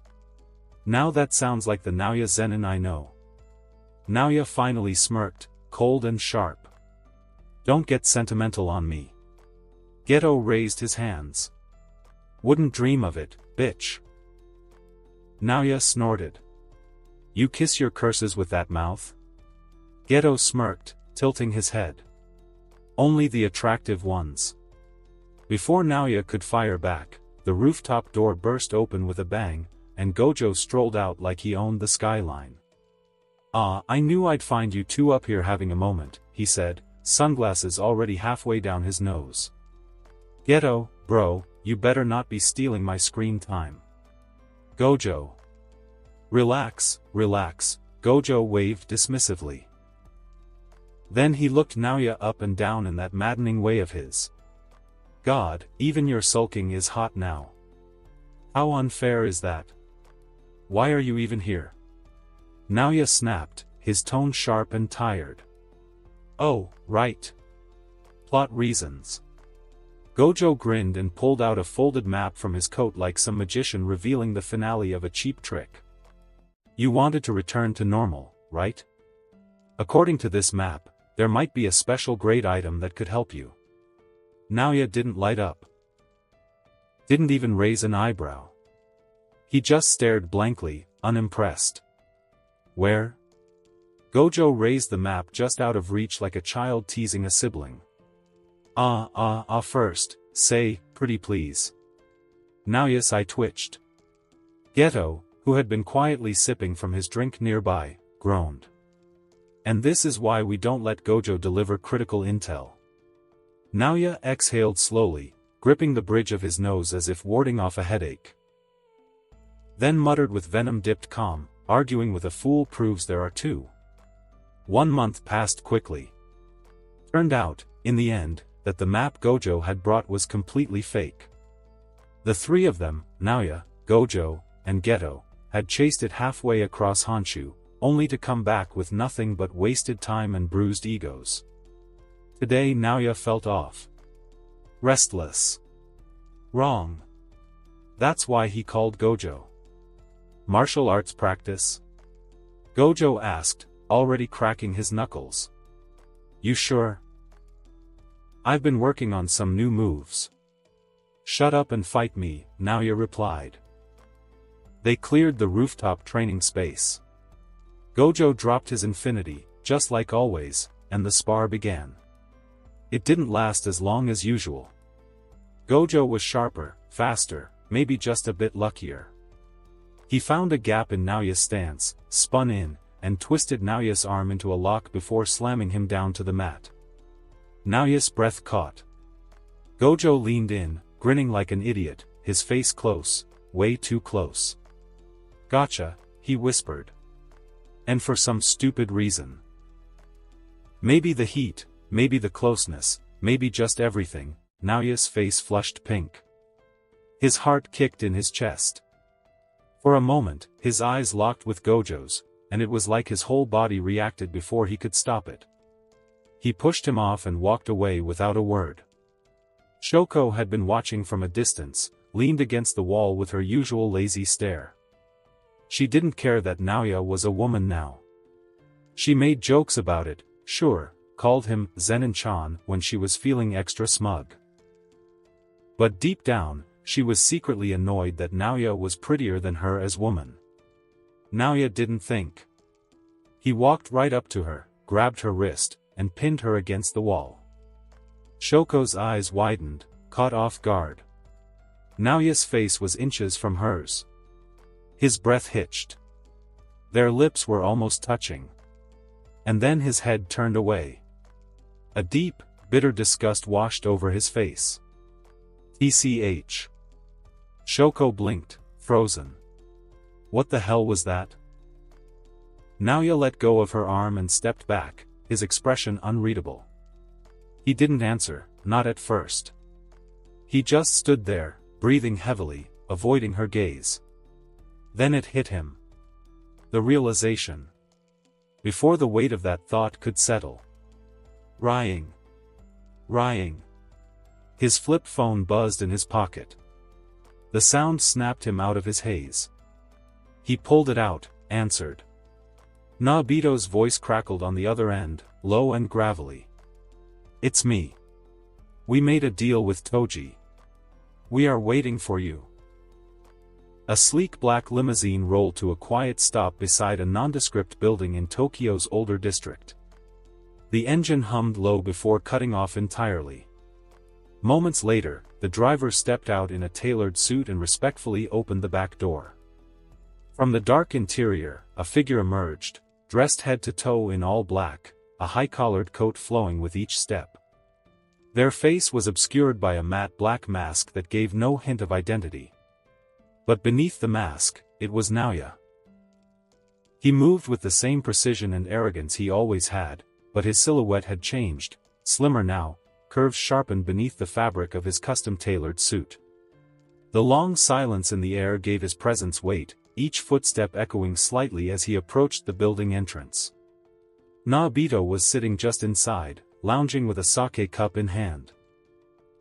"Now that sounds like the Naoya Zenin I know." Naoya finally smirked, cold and sharp. "Don't get sentimental on me." Geto raised his hands. "Wouldn't dream of it, bitch." Naoya snorted. "You kiss your curses with that mouth?" Geto smirked, tilting his head. "Only the attractive ones." Before Naoya could fire back, the rooftop door burst open with a bang, and Gojo strolled out like he owned the skyline. "Ah, I knew I'd find you two up here having a moment," he said, sunglasses already halfway down his nose. "Geto, bro, you better not be stealing my screen time." "Gojo." Relax, relax," Gojo waved dismissively. Then he looked Naoya up and down in that maddening way of his. "God, even your sulking is hot now. How unfair is that? Why are you even here?" Naoya snapped, his tone sharp and tired. "Oh, right. Plot reasons. Gojo grinned and pulled out a folded map from his coat like some magician revealing the finale of a cheap trick. You wanted to return to normal, right? According to this map, there might be a special grade item that could help you. Naoya didn't light up. Didn't even raise an eyebrow. He just stared blankly, unimpressed. Where? Gojo raised the map just out of reach like a child teasing a sibling. First, say, pretty please. Naoya's eye twitched. Geto, who had been quietly sipping from his drink nearby, groaned. And this is why we don't let Gojo deliver critical intel. Naoya exhaled slowly, gripping the bridge of his nose as if warding off a headache. Then muttered with venom-dipped calm, arguing with a fool proves there are two. 1 month passed quickly. Turned out, in the end, that the map Gojo had brought was completely fake. The three of them, Naoya, Gojo, and Geto, had chased it halfway across Honshu, only to come back with nothing but wasted time and bruised egos. Today Naoya felt off. Restless. Wrong. That's why he called Gojo. Martial arts practice? Gojo asked, already cracking his knuckles. You sure? I've been working on some new moves. Shut up and fight me, Naoya replied. They cleared the rooftop training space. Gojo dropped his infinity, just like always, and the spar began. It didn't last as long as usual. Gojo was sharper, faster, maybe just a bit luckier. He found a gap in Naoya's stance, spun in, and twisted Naoya's arm into a lock before slamming him down to the mat. Naoya's breath caught. Gojo leaned in, grinning like an idiot, his face close, way too close. Gotcha, he whispered. And for some stupid reason. Maybe the heat, maybe the closeness, maybe just everything, Naoya's face flushed pink. His heart kicked in his chest. For a moment, his eyes locked with Gojo's, and it was like his whole body reacted before he could stop it. He pushed him off and walked away without a word. Shoko had been watching from a distance, leaned against the wall with her usual lazy stare. She didn't care that Naoya was a woman now. She made jokes about it, sure, called him Zenin-chan when she was feeling extra smug. But deep down, she was secretly annoyed that Naoya was prettier than her as woman. Naoya didn't think. He walked right up to her, grabbed her wrist, and pinned her against the wall. Shoko's eyes widened, caught off guard. Naoya's face was inches from hers. His breath hitched. Their lips were almost touching. And then his head turned away. A deep, bitter disgust washed over his face. TCH. Shoko blinked, frozen. What the hell was that? Naoya let go of her arm and stepped back, his expression unreadable. He didn't answer, not at first. He just stood there, breathing heavily, avoiding her gaze. Then it hit him. The realization. Before the weight of that thought could settle. Rying. His flip phone buzzed in his pocket. The sound snapped him out of his haze. He pulled it out, answered. Nobito's voice crackled on the other end, low and gravelly. It's me. We made a deal with Toji. We are waiting for you. A sleek black limousine rolled to a quiet stop beside a nondescript building in Tokyo's older district. The engine hummed low before cutting off entirely. Moments later, the driver stepped out in a tailored suit and respectfully opened the back door. From the dark interior, a figure emerged, dressed head to toe in all black, a high-collared coat flowing with each step. Their face was obscured by a matte black mask that gave no hint of identity. But beneath the mask, it was Naoya. He moved with the same precision and arrogance he always had, but his silhouette had changed, slimmer now, curves sharpened beneath the fabric of his custom-tailored suit. The long silence in the air gave his presence weight, each footstep echoing slightly as he approached the building entrance. Nobito was sitting just inside, lounging with a sake cup in hand.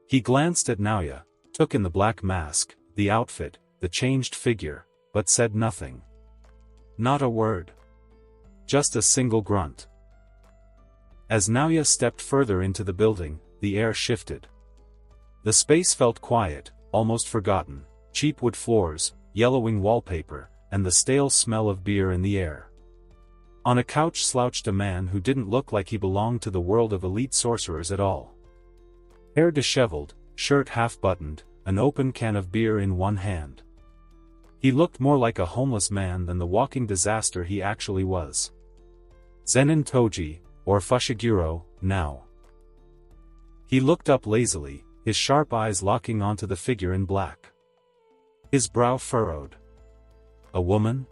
He glanced at Naoya, took in the black mask, the outfit, the changed figure, but said nothing. Not a word. Just a single grunt. As Naoya stepped further into the building, the air shifted. The space felt quiet, almost forgotten, cheap wood floors, yellowing wallpaper, and the stale smell of beer in the air. On a couch slouched a man who didn't look like he belonged to the world of elite sorcerers at all. Hair disheveled, shirt half-buttoned, an open can of beer in one hand. He looked more like a homeless man than the walking disaster he actually was. Zenin Toji, or Fushiguro, now. He looked up lazily, his sharp eyes locking onto the figure in black. His brow furrowed. A woman?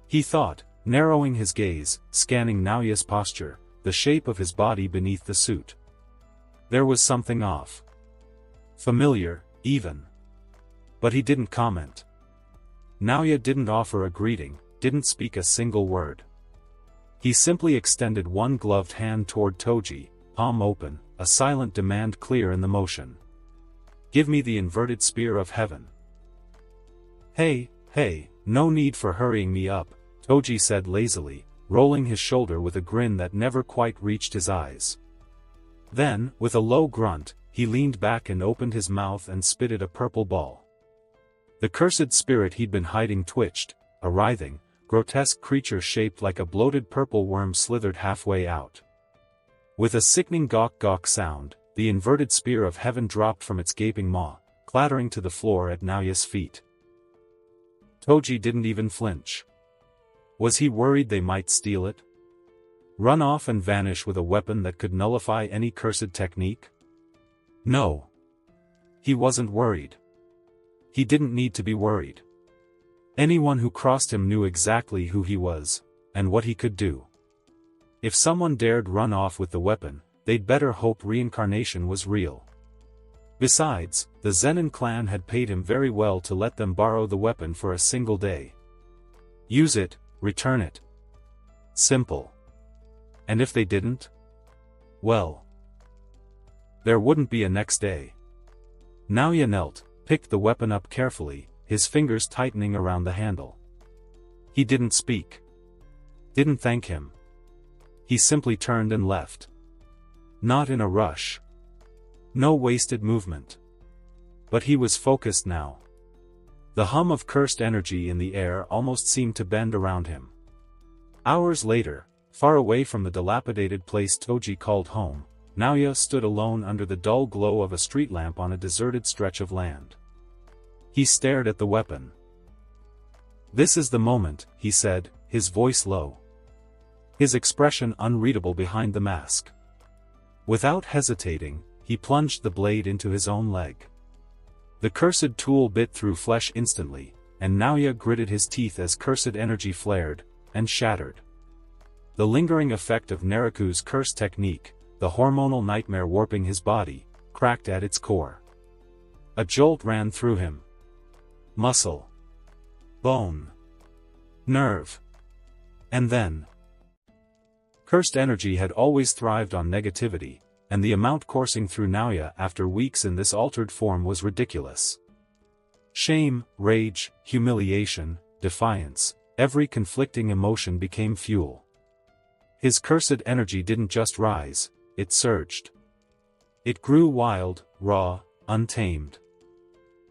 He thought, narrowing his gaze, scanning Naoya's posture, the shape of his body beneath the suit. There was something off. Familiar, even. But he didn't comment. Naoya didn't offer a greeting, didn't speak a single word. He simply extended one gloved hand toward Toji, palm open, a silent demand clear in the motion. Give me the inverted spear of heaven. Hey, no need for hurrying me up, Toji said lazily, rolling his shoulder with a grin that never quite reached his eyes. Then, with a low grunt, he leaned back and opened his mouth and spitted a purple ball. The cursed spirit he'd been hiding twitched, a writhing, grotesque creature shaped like a bloated purple worm slithered halfway out. With a sickening gawk sound, the inverted spear of heaven dropped from its gaping maw, clattering to the floor at Naoya's feet. Toji didn't even flinch. Was he worried they might steal it? Run off and vanish with a weapon that could nullify any cursed technique? No. He wasn't worried. He didn't need to be worried. Anyone who crossed him knew exactly who he was, and what he could do. If someone dared run off with the weapon, they'd better hope reincarnation was real. Besides, the Zenin clan had paid him very well to let them borrow the weapon for a single day. Use it, return it. Simple. And if they didn't? Well, there wouldn't be a next day. Naoya knelt, picked the weapon up carefully, his fingers tightening around the handle. He didn't speak. Didn't thank him. He simply turned and left. Not in a rush. No wasted movement. But he was focused now. The hum of cursed energy in the air almost seemed to bend around him. Hours later, far away from the dilapidated place Toji called home, Naoya stood alone under the dull glow of a street lamp on a deserted stretch of land. He stared at the weapon. This is the moment, he said, his voice low. His expression unreadable behind the mask. Without hesitating, he plunged the blade into his own leg. The cursed tool bit through flesh instantly, and Naoya gritted his teeth as cursed energy flared, and shattered. The lingering effect of Neriku's curse technique, the hormonal nightmare warping his body, cracked at its core. A jolt ran through him. Muscle. Bone. Nerve. And then. Cursed energy had always thrived on negativity, and the amount coursing through Naoya after weeks in this altered form was ridiculous. Shame, rage, humiliation, defiance, every conflicting emotion became fuel. His cursed energy didn't just rise, it surged. It grew wild, raw, untamed.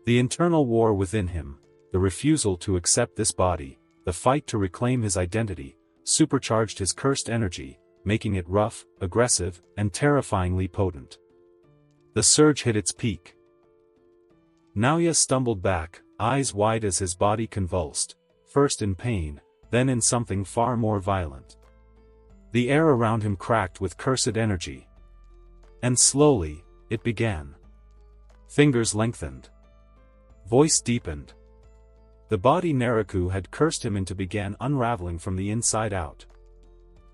The internal war within him, the refusal to accept this body, the fight to reclaim his identity, supercharged his cursed energy, making it rough, aggressive, and terrifyingly potent. The surge hit its peak. Naoya stumbled back, eyes wide as his body convulsed, first in pain, then in something far more violent. The air around him cracked with cursed energy. And slowly, it began. Fingers lengthened. Voice deepened. The body Neriku had cursed him into began unraveling from the inside out.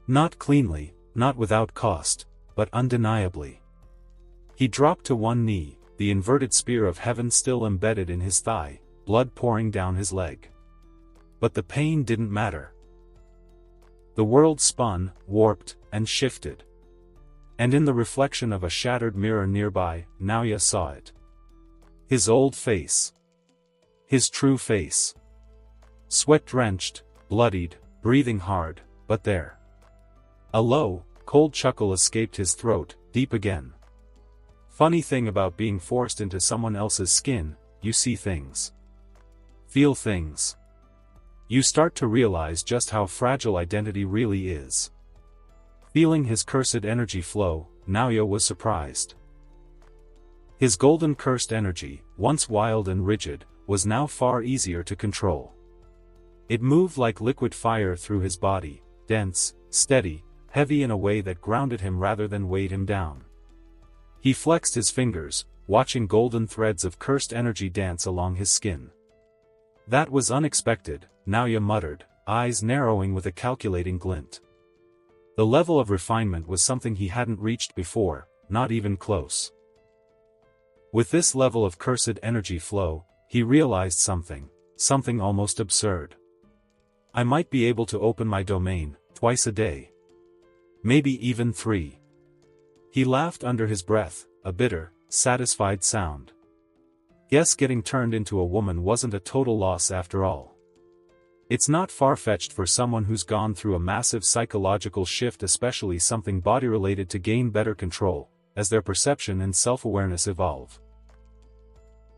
Not cleanly, not without cost, but undeniably. He dropped to one knee, the inverted spear of heaven still embedded in his thigh, blood pouring down his leg. But the pain didn't matter. The world spun, warped, and shifted. And in the reflection of a shattered mirror nearby, Naoya saw it. His old face. His true face. Sweat-drenched, bloodied, breathing hard, but there. A low, cold chuckle escaped his throat, deep again. Funny thing about being forced into someone else's skin, you see things. Feel things. You start to realize just how fragile identity really is. Feeling his cursed energy flow, Naoya was surprised. His golden cursed energy, once wild and rigid, was now far easier to control. It moved like liquid fire through his body, dense, steady, heavy in a way that grounded him rather than weighed him down. He flexed his fingers, watching golden threads of cursed energy dance along his skin. That was unexpected, Naoya muttered, eyes narrowing with a calculating glint. The level of refinement was something he hadn't reached before, not even close. With this level of cursed energy flow, he realized something almost absurd. I might be able to open my domain, twice a day. Maybe even 3. He laughed under his breath, a bitter, satisfied sound. Guess getting turned into a woman wasn't a total loss after all. It's not far-fetched for someone who's gone through a massive psychological shift, especially something body-related, to gain better control, as their perception and self-awareness evolve.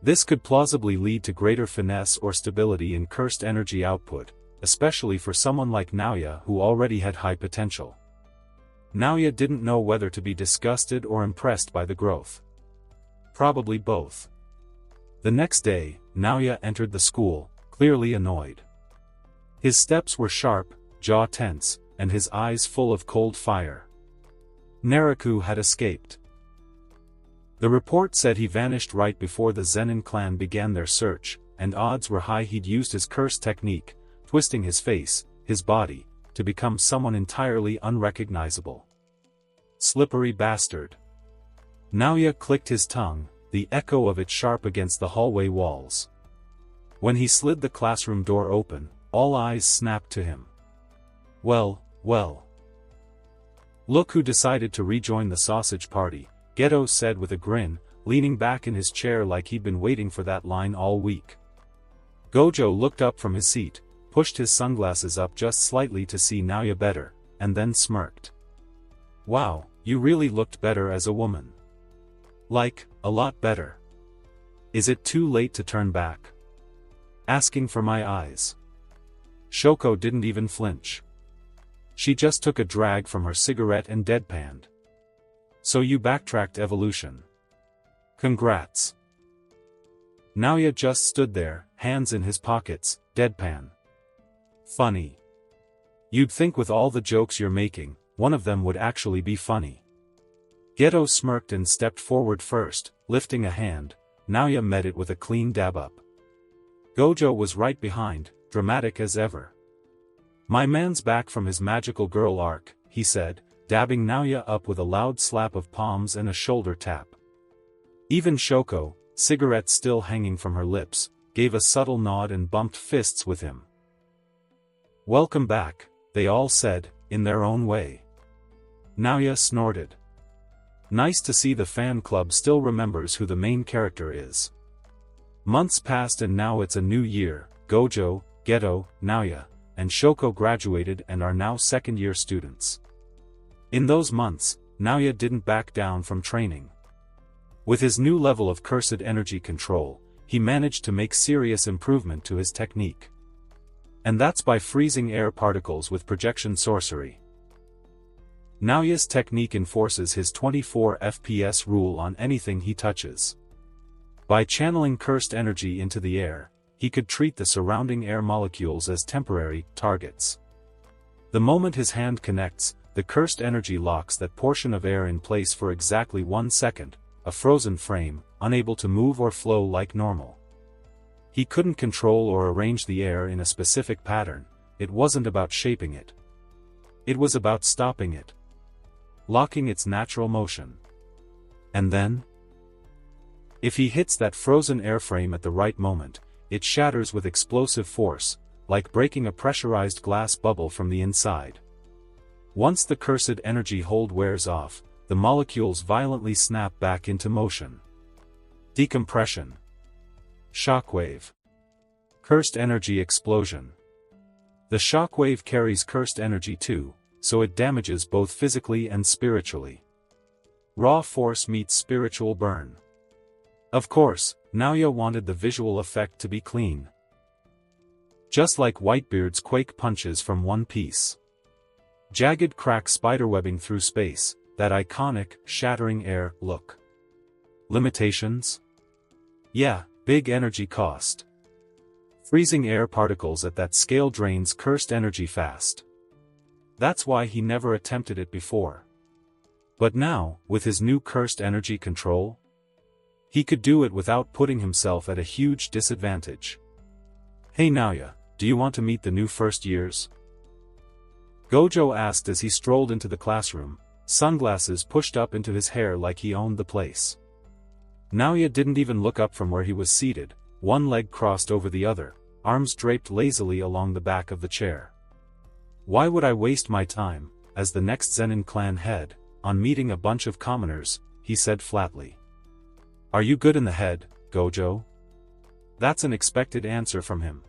This could plausibly lead to greater finesse or stability in cursed energy output, especially for someone like Naoya who already had high potential. Naoya didn't know whether to be disgusted or impressed by the growth. Probably both. The next day, Naoya entered the school, clearly annoyed. His steps were sharp, jaw tense, and his eyes full of cold fire. Naraku had escaped. The report said he vanished right before the Zenin clan began their search, and odds were high he'd used his curse technique, twisting his face, his body, to become someone entirely unrecognizable. Slippery bastard. Naoya clicked his tongue, the echo of it sharp against the hallway walls. When he slid the classroom door open, all eyes snapped to him. Well. Look who decided to rejoin the sausage party, Geto said with a grin, leaning back in his chair like he'd been waiting for that line all week. Gojo looked up from his seat, pushed his sunglasses up just slightly to see Naoya better, and then smirked. Wow, you really looked better as a woman. Like, a lot better. Is it too late to turn back? Asking for my eyes. Shoko didn't even flinch. She just took a drag from her cigarette and deadpanned. So you backtracked evolution. Congrats. Naoya just stood there, hands in his pockets, deadpan. Funny. You'd think with all the jokes you're making, one of them would actually be funny. Geto smirked and stepped forward first, lifting a hand. Naoya met it with a clean dab up. Gojo was right behind, dramatic as ever. My man's back from his magical girl arc, he said, dabbing Naoya up with a loud slap of palms and a shoulder tap. Even Shoko, cigarette still hanging from her lips, gave a subtle nod and bumped fists with him. Welcome back, they all said, in their own way. Naoya snorted. Nice to see the fan club still remembers who the main character is. Months passed and now it's a new year. Gojo, Geto, Naoya, and Shoko graduated and are now second-year students. In those months, Naoya didn't back down from training. With his new level of cursed energy control, he managed to make serious improvement to his technique. And that's by freezing air particles with projection sorcery. Naoya's technique enforces his 24 FPS rule on anything he touches. By channeling cursed energy into the air, he could treat the surrounding air molecules as temporary targets. The moment his hand connects, the cursed energy locks that portion of air in place for exactly 1 second, a frozen frame, unable to move or flow like normal. He couldn't control or arrange the air in a specific pattern. It wasn't about shaping it. It was about stopping it. Locking its natural motion. And then? If he hits that frozen airframe at the right moment, it shatters with explosive force, like breaking a pressurized glass bubble from the inside. Once the cursed energy hold wears off, the molecules violently snap back into motion. Decompression. Shockwave. Cursed energy explosion. The shockwave carries cursed energy too, so it damages both physically and spiritually. Raw force meets spiritual burn. Of course, Naoya wanted the visual effect to be clean. Just like Whitebeard's quake punches from One Piece. Jagged crack spiderwebbing through space, that iconic, shattering air look. Limitations? Yeah, big energy cost. Freezing air particles at that scale drains cursed energy fast. That's why he never attempted it before. But now, with his new cursed energy control, he could do it without putting himself at a huge disadvantage. Hey Naoya, do you want to meet the new first years? Gojo asked as he strolled into the classroom, sunglasses pushed up into his hair like he owned the place. Naoya didn't even look up from where he was seated, one leg crossed over the other, arms draped lazily along the back of the chair. Why would I waste my time, as the next Zenin clan head, on meeting a bunch of commoners, he said flatly. Are you good in the head, Gojo? That's an expected answer from him.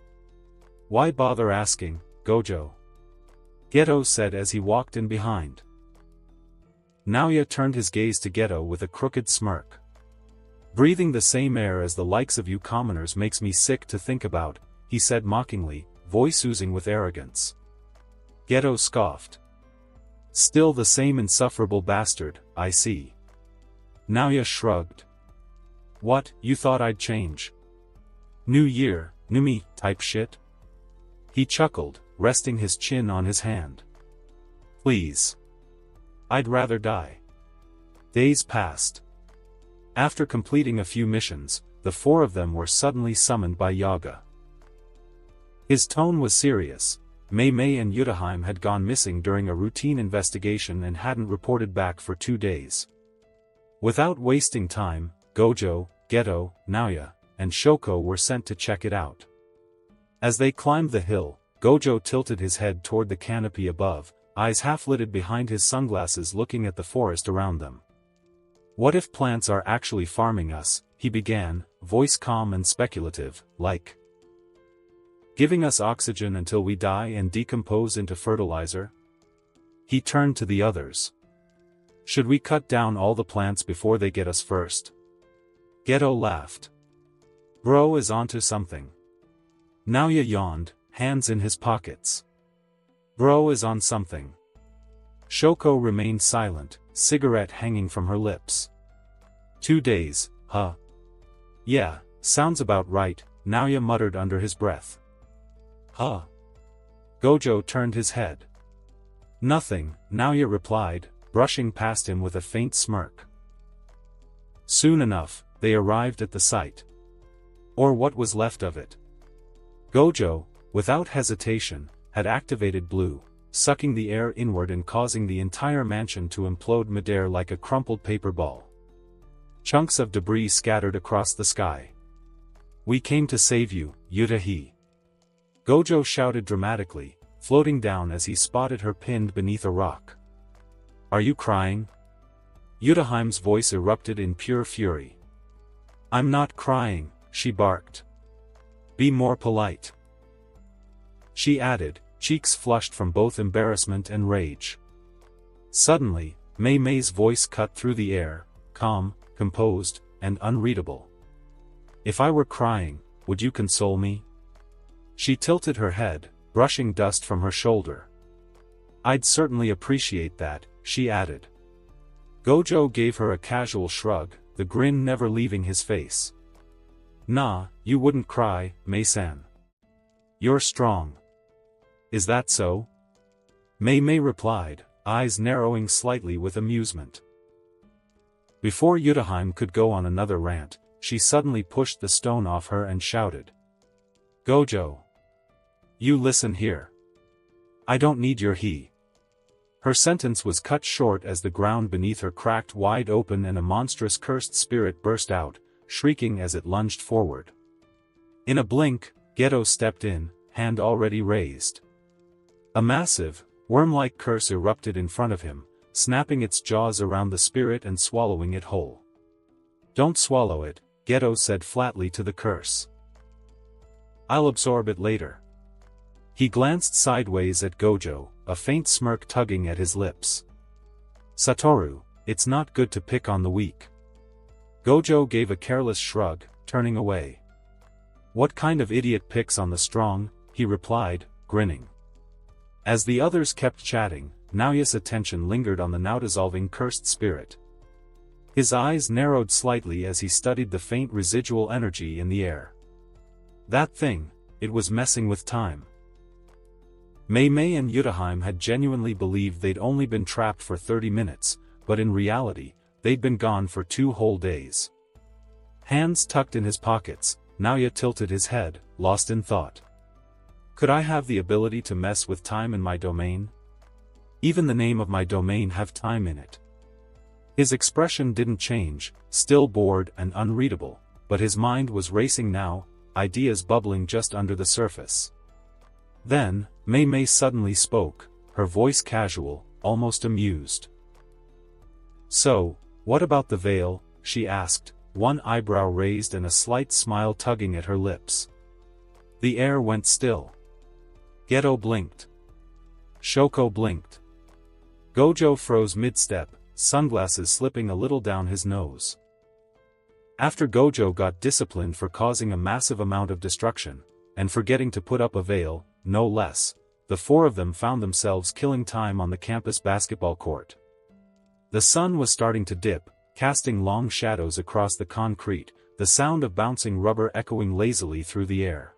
Why bother asking, Gojo? Geto said as he walked in behind. Naoya turned his gaze to Geto with a crooked smirk. Breathing the same air as the likes of you commoners makes me sick to think about, he said mockingly, voice oozing with arrogance. Geto scoffed. Still the same insufferable bastard, I see. Naoya shrugged. What, you thought I'd change? New year, new me, type shit? He chuckled, resting his chin on his hand. Please. I'd rather die. Days passed. After completing a few missions, the four of them were suddenly summoned by Yaga. His tone was serious. Mei Mei and Yutaheim had gone missing during a routine investigation and hadn't reported back for 2 days. Without wasting time, Gojo, Geto, Naoya, and Shoko were sent to check it out. As they climbed the hill, Gojo tilted his head toward the canopy above, eyes half-lidded behind his sunglasses looking at the forest around them. What if plants are actually farming us, he began, voice calm and speculative, like giving us oxygen until we die and decompose into fertilizer? He turned to the others. Should we cut down all the plants before they get us first? Geto laughed. Bro is onto something. Naoya yawned, hands in his pockets. Bro is on something. Shoko remained silent, cigarette hanging from her lips. 2 days, huh? Yeah, sounds about right, Naoya muttered under his breath. Huh? Gojo turned his head. Nothing, Naoya replied, brushing past him with a faint smirk. Soon enough, they arrived at the site. Or what was left of it. Gojo, without hesitation, had activated Blue, sucking the air inward and causing the entire mansion to implode midair like a crumpled paper ball. Chunks of debris scattered across the sky. We came to save you, Yutahi. Gojo shouted dramatically, floating down as he spotted her pinned beneath a rock. Are you crying? Yutaheim's voice erupted in pure fury. I'm not crying, she barked. Be more polite. She added, cheeks flushed from both embarrassment and rage. Suddenly, Mei Mei's voice cut through the air, calm, composed, and unreadable. If I were crying, would you console me? She tilted her head, brushing dust from her shoulder. I'd certainly appreciate that, she added. Gojo gave her a casual shrug, the grin never leaving his face. Nah, you wouldn't cry, Mei-san. You're strong. Is that so? Mei Mei replied, eyes narrowing slightly with amusement. Before Yutaheim could go on another rant, she suddenly pushed the stone off her and shouted. Gojo. You listen here. I don't need your he. Her sentence was cut short as the ground beneath her cracked wide open and a monstrous cursed spirit burst out, shrieking as it lunged forward. In a blink, Geto stepped in, hand already raised. A massive, worm-like curse erupted in front of him, snapping its jaws around the spirit and swallowing it whole. "Don't swallow it," Geto said flatly to the curse. "I'll absorb it later." He glanced sideways at Gojo, a faint smirk tugging at his lips. "Satoru, it's not good to pick on the weak." Gojo gave a careless shrug, turning away. "What kind of idiot picks on the strong?" he replied, grinning. As the others kept chatting, Naoya's attention lingered on the now-dissolving cursed spirit. His eyes narrowed slightly as he studied the faint residual energy in the air. That thing, it was messing with time. Mei and Yutaheim had genuinely believed they'd only been trapped for 30 minutes, but in reality, they'd been gone for 2 whole days. Hands tucked in his pockets, Naoya tilted his head, lost in thought. Could I have the ability to mess with time in my domain? Even the name of my domain have time in it. His expression didn't change, still bored and unreadable, but his mind was racing now, ideas bubbling just under the surface. Then, Mei suddenly spoke, her voice casual, almost amused. "So, what about the veil?" she asked, one eyebrow raised and a slight smile tugging at her lips. The air went still. Geto blinked. Shoko blinked. Gojo froze mid-step, sunglasses slipping a little down his nose. After Gojo got disciplined for causing a massive amount of destruction, and forgetting to put up a veil, no less, the 4 of them found themselves killing time on the campus basketball court. The sun was starting to dip, casting long shadows across the concrete, the sound of bouncing rubber echoing lazily through the air.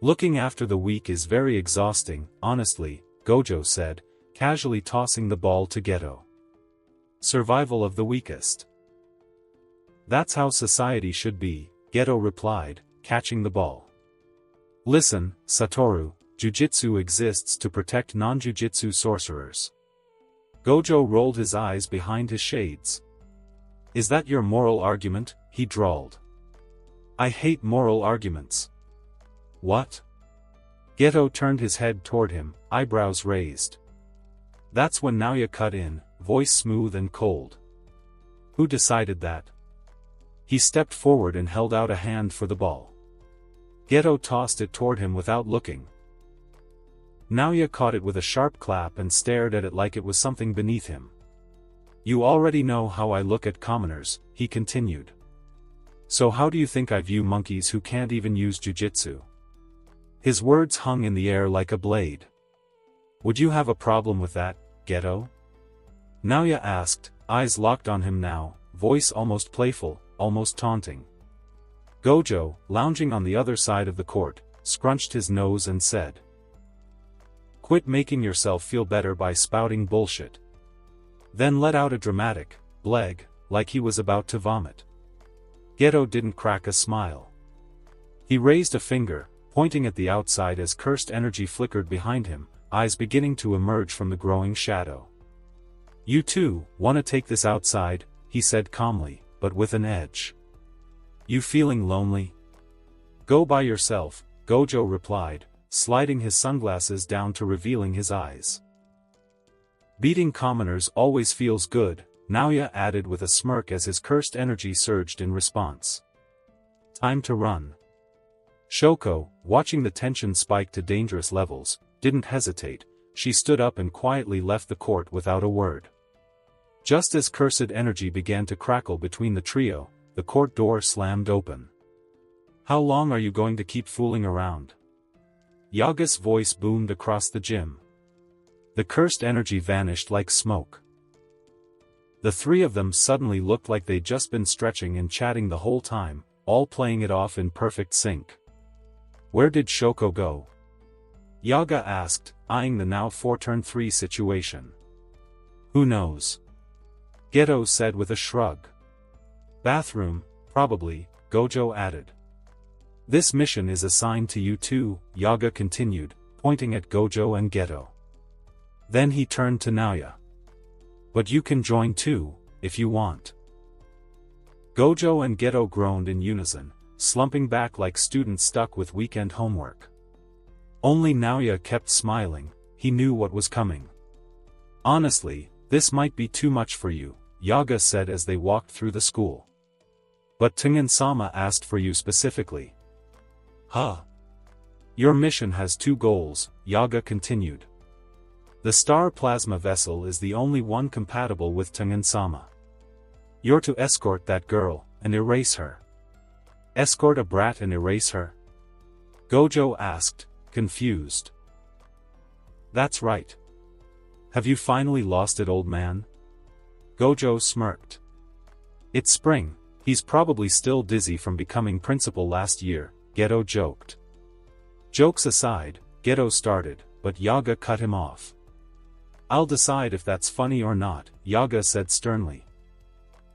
"Looking after the weak is very exhausting, honestly," Gojo said, casually tossing the ball to Geto. "Survival of the weakest. That's how society should be," Geto replied, catching the ball. "Listen, Satoru, Jujutsu exists to protect non-Jujutsu sorcerers." Gojo rolled his eyes behind his shades. "Is that your moral argument?" he drawled. "I hate moral arguments." "What?" Geto turned his head toward him, eyebrows raised. That's when Naoya cut in, voice smooth and cold. "Who decided that?" He stepped forward and held out a hand for the ball. Geto tossed it toward him without looking. Naoya caught it with a sharp clap and stared at it like it was something beneath him. "You already know how I look at commoners," he continued. "So how do you think I view monkeys who can't even use jujitsu?" His words hung in the air like a blade. "Would you have a problem with that, Geto?" Naoya asked, eyes locked on him now, voice almost playful, almost taunting. Gojo, lounging on the other side of the court, scrunched his nose and said, "Quit making yourself feel better by spouting bullshit." Then let out a dramatic bleg, like he was about to vomit. Geto didn't crack a smile. He raised a finger, pointing at the outside as cursed energy flickered behind him, eyes beginning to emerge from the growing shadow. "You too, wanna take this outside?" he said calmly, but with an edge. "You feeling lonely?" "Go by yourself," Gojo replied, sliding his sunglasses down to revealing his eyes. "Beating commoners always feels good," Naoya added with a smirk as his cursed energy surged in response. "Time to run." Shoko, watching the tension spike to dangerous levels, didn't hesitate. She stood up and quietly left the court without a word. Just as cursed energy began to crackle between the trio, the court door slammed open. "How long are you going to keep fooling around?" Yaga's voice boomed across the gym. The cursed energy vanished like smoke. The 3 of them suddenly looked like they'd just been stretching and chatting the whole time, all playing it off in perfect sync. "Where did Shoko go?" Yaga asked, eyeing the now 4-turn-3 situation. "Who knows?" Geto said with a shrug. "Bathroom, probably," Gojo added. "This mission is assigned to you too," Yaga continued, pointing at Gojo and Geto. Then he turned to Naoya. "But you can join too, if you want." Gojo and Geto groaned in unison, slumping back like students stuck with weekend homework. Only Naoya kept smiling, he knew what was coming. Honestly, This might be too much for you, Yaga said as they walked through the school. But Tengen-sama asked for you specifically. Huh? Your mission has two goals, Yaga continued. The star plasma vessel is the only one compatible with Tengen-sama. You're to escort that girl, and erase her. Escort a brat and erase her? Gojo asked, confused. That's right. Have you finally lost it, old man? Gojo smirked. It's spring, he's probably still dizzy from becoming principal last year, Geto joked. Jokes aside, Geto started, but Yaga cut him off. I'll decide if that's funny or not, Yaga said sternly.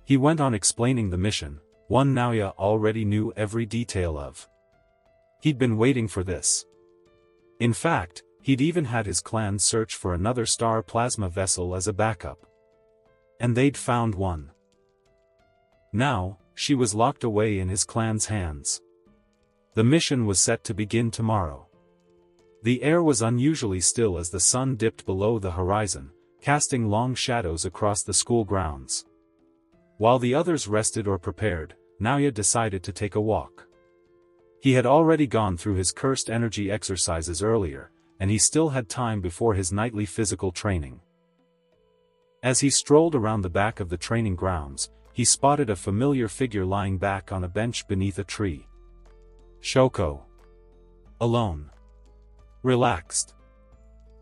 He went on explaining the mission, one Naoya already knew every detail of. He'd been waiting for this. In fact, he'd even had his clan search for another star plasma vessel as a backup. And they'd found one. Now, she was locked away in his clan's hands. The mission was set to begin tomorrow. The air was unusually still as the sun dipped below the horizon, casting long shadows across the school grounds. While the others rested or prepared, Naoya decided to take a walk. He had already gone through his cursed energy exercises earlier, and he still had time before his nightly physical training. As he strolled around the back of the training grounds, he spotted a familiar figure lying back on a bench beneath a tree. Shoko. Alone. Relaxed.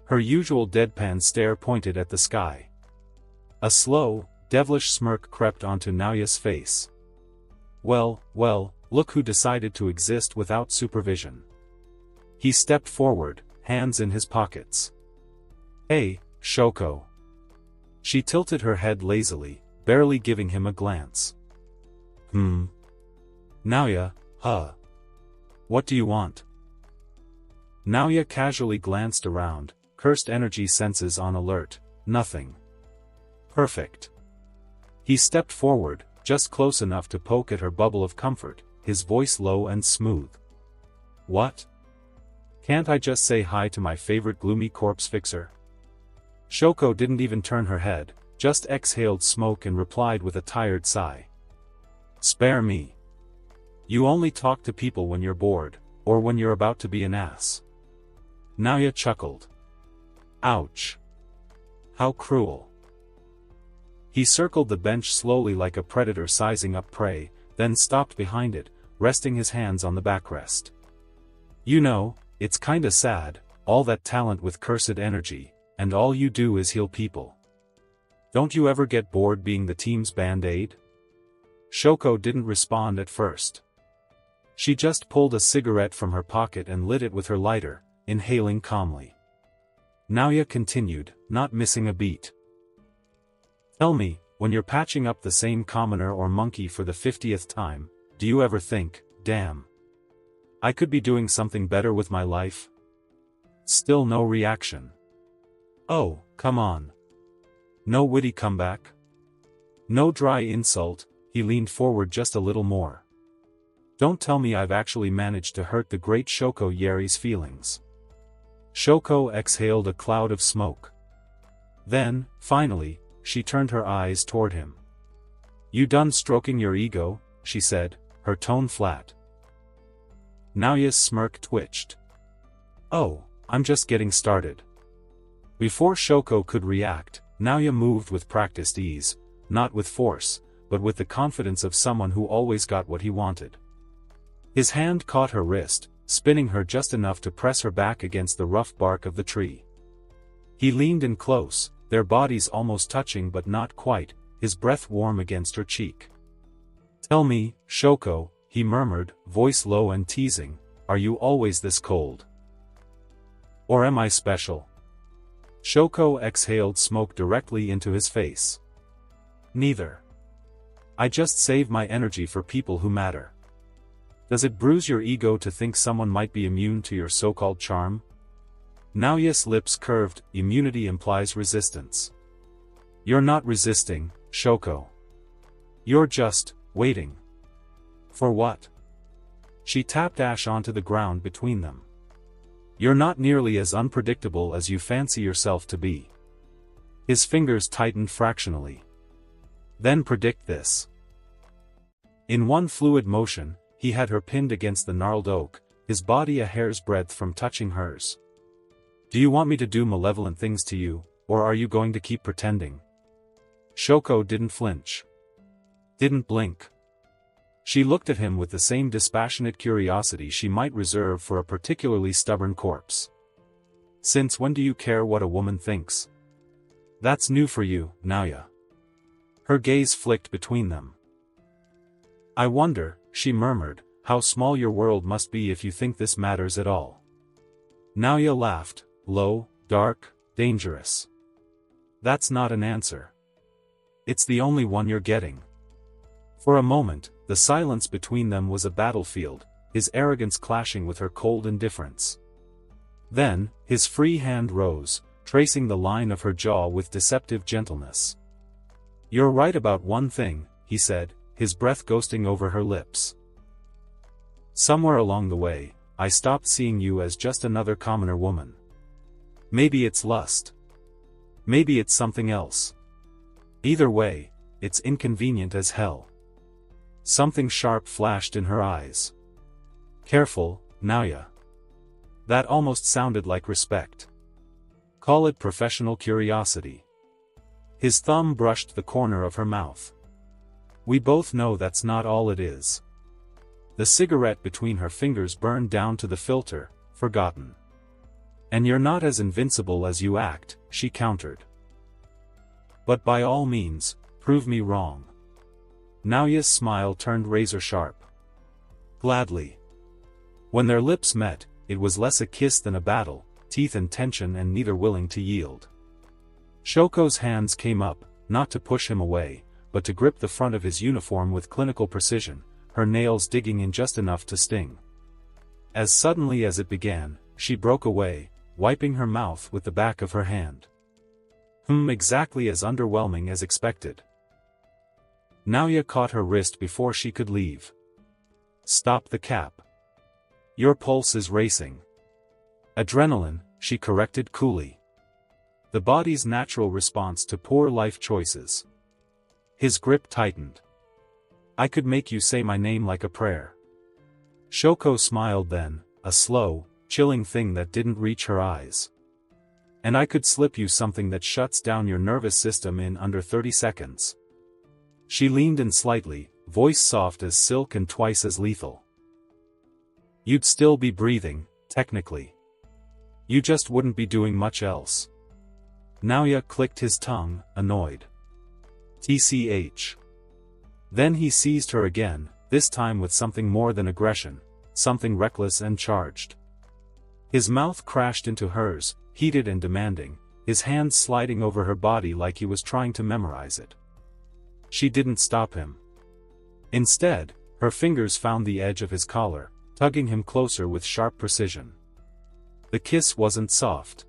Her usual deadpan stare pointed at the sky. A slow, devilish smirk crept onto Naoya's face. Well, look who decided to exist without supervision. He stepped forward, hands in his pockets. Hey, Shoko. She tilted her head lazily, barely giving him a glance. Naoya, huh? What do you want? Naoya casually glanced around, cursed energy senses on alert, nothing. Perfect. He stepped forward, just close enough to poke at her bubble of comfort, his voice low and smooth. What? Can't I just say hi to my favorite gloomy corpse fixer? Shoko didn't even turn her head, just exhaled smoke and replied with a tired sigh. Spare me. You only talk to people when you're bored, or when you're about to be an ass. Naoya chuckled. Ouch. How cruel. He circled the bench slowly like a predator sizing up prey, then stopped behind it, resting his hands on the backrest. You know, it's kinda sad, all that talent with cursed energy, and all you do is heal people. Don't you ever get bored being the team's band-aid? Shoko didn't respond at first. She just pulled a cigarette from her pocket and lit it with her lighter, inhaling calmly. Naoya continued, not missing a beat. Tell me, when you're patching up the same commoner or monkey for the 50th time, do you ever think, damn, I could be doing something better with my life? Still no reaction. Oh, come on. No witty comeback? No dry insult, he leaned forward just a little more. Don't tell me I've actually managed to hurt the great Shoko Yeri's feelings. Shoko exhaled a cloud of smoke. Then, finally, she turned her eyes toward him. You done stroking your ego? She said, her tone flat. Naoya's smirk twitched. Oh, I'm just getting started. Before Shoko could react, Naoya moved with practiced ease, not with force, but with the confidence of someone who always got what he wanted. His hand caught her wrist, spinning her just enough to press her back against the rough bark of the tree. He leaned in close, their bodies almost touching but not quite, his breath warm against her cheek. Tell me, Shoko, he murmured, voice low and teasing, are you always this cold? Or am I special? Shoko exhaled smoke directly into his face. Neither. I just save my energy for people who matter. Does it bruise your ego to think someone might be immune to your so-called charm? Naoya's lips curved, immunity implies resistance. You're not resisting, Shoko. You're just, waiting. For what? She tapped Ash onto the ground between them. You're not nearly as unpredictable as you fancy yourself to be. His fingers tightened fractionally. Then predict this. In one fluid motion, he had her pinned against the gnarled oak, his body a hair's breadth from touching hers. Do you want me to do malevolent things to you, or are you going to keep pretending? Shoko didn't flinch. Didn't blink. She looked at him with the same dispassionate curiosity she might reserve for a particularly stubborn corpse. Since when do you care what a woman thinks? That's new for you, Naoya. Her gaze flicked between them. I wonder, she murmured, how small your world must be if you think this matters at all. Naoya laughed, low, dark, dangerous. That's not an answer. It's the only one you're getting. For a moment, the silence between them was a battlefield, his arrogance clashing with her cold indifference. Then, his free hand rose, tracing the line of her jaw with deceptive gentleness. You're right about one thing, he said, his breath ghosting over her lips. Somewhere along the way, I stopped seeing you as just another commoner woman. Maybe it's lust. Maybe it's something else. Either way, it's inconvenient as hell. Something sharp flashed in her eyes. Careful, Naoya. That almost sounded like respect. Call it professional curiosity. His thumb brushed the corner of her mouth. We both know that's not all it is. The cigarette between her fingers burned down to the filter, forgotten. And you're not as invincible as you act, she countered. But by all means, prove me wrong. Naoya's smile turned razor sharp. Gladly. When their lips met, it was less a kiss than a battle, teeth in tension and neither willing to yield. Shoko's hands came up, not to push him away, but to grip the front of his uniform with clinical precision, her nails digging in just enough to sting. As suddenly as it began, she broke away, wiping her mouth with the back of her hand. Exactly as underwhelming as expected. Naoya caught her wrist before she could leave. Stop the cap. Your pulse is racing. Adrenaline, she corrected coolly. The body's natural response to poor life choices. His grip tightened. I could make you say my name like a prayer. Shoko smiled then, a slow, chilling thing that didn't reach her eyes. And I could slip you something that shuts down your nervous system in under 30 seconds. She leaned in slightly, voice soft as silk and twice as lethal. You'd still be breathing, technically. You just wouldn't be doing much else. Naoya clicked his tongue, annoyed. TCH. Then he seized her again, this time with something more than aggression, something reckless and charged. His mouth crashed into hers, heated and demanding, his hands sliding over her body like he was trying to memorize it. She didn't stop him. Instead, her fingers found the edge of his collar, tugging him closer with sharp precision. The kiss wasn't soft.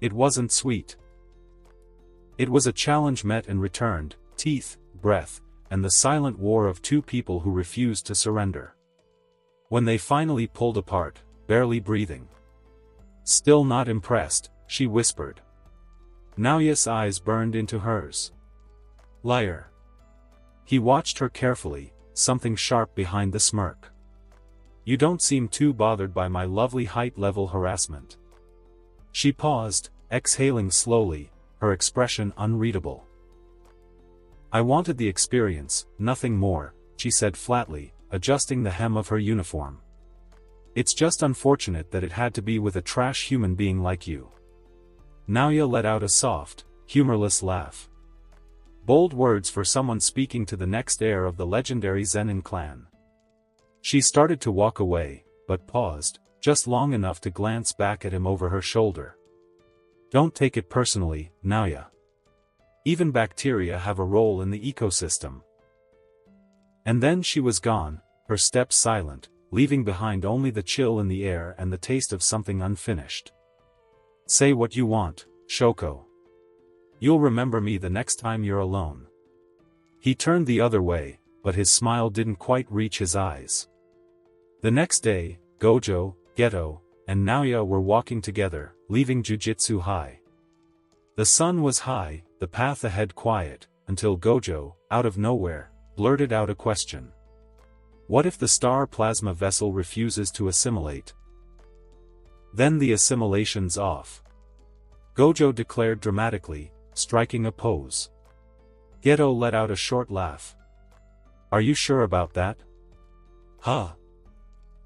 It wasn't sweet. It was a challenge met and returned, teeth, breath, and the silent war of two people who refused to surrender. When they finally pulled apart, barely breathing. Still not impressed, she whispered. Naoya's eyes burned into hers. Liar. He watched her carefully, something sharp behind the smirk. You don't seem too bothered by my lovely height-level harassment. She paused, exhaling slowly, her expression unreadable. I wanted the experience, nothing more, she said flatly, adjusting the hem of her uniform. It's just unfortunate that it had to be with a trash human being like you. Naoya let out a soft, humorless laugh. Bold words for someone speaking to the next heir of the legendary Zenin clan. She started to walk away, but paused, just long enough to glance back at him over her shoulder. Don't take it personally, Naoya. Even bacteria have a role in the ecosystem. And then she was gone, her steps silent, leaving behind only the chill in the air and the taste of something unfinished. Say what you want, Shoko. You'll remember me the next time you're alone. He turned the other way, but his smile didn't quite reach his eyes. The next day, Gojo, Geto, and Naoya were walking together, leaving Jujutsu High. The sun was high, the path ahead quiet, until Gojo, out of nowhere, blurted out a question. What if the star plasma vessel refuses to assimilate? Then the assimilation's off. Gojo declared dramatically, striking a pose. Geto let out a short laugh. Are you sure about that? Huh?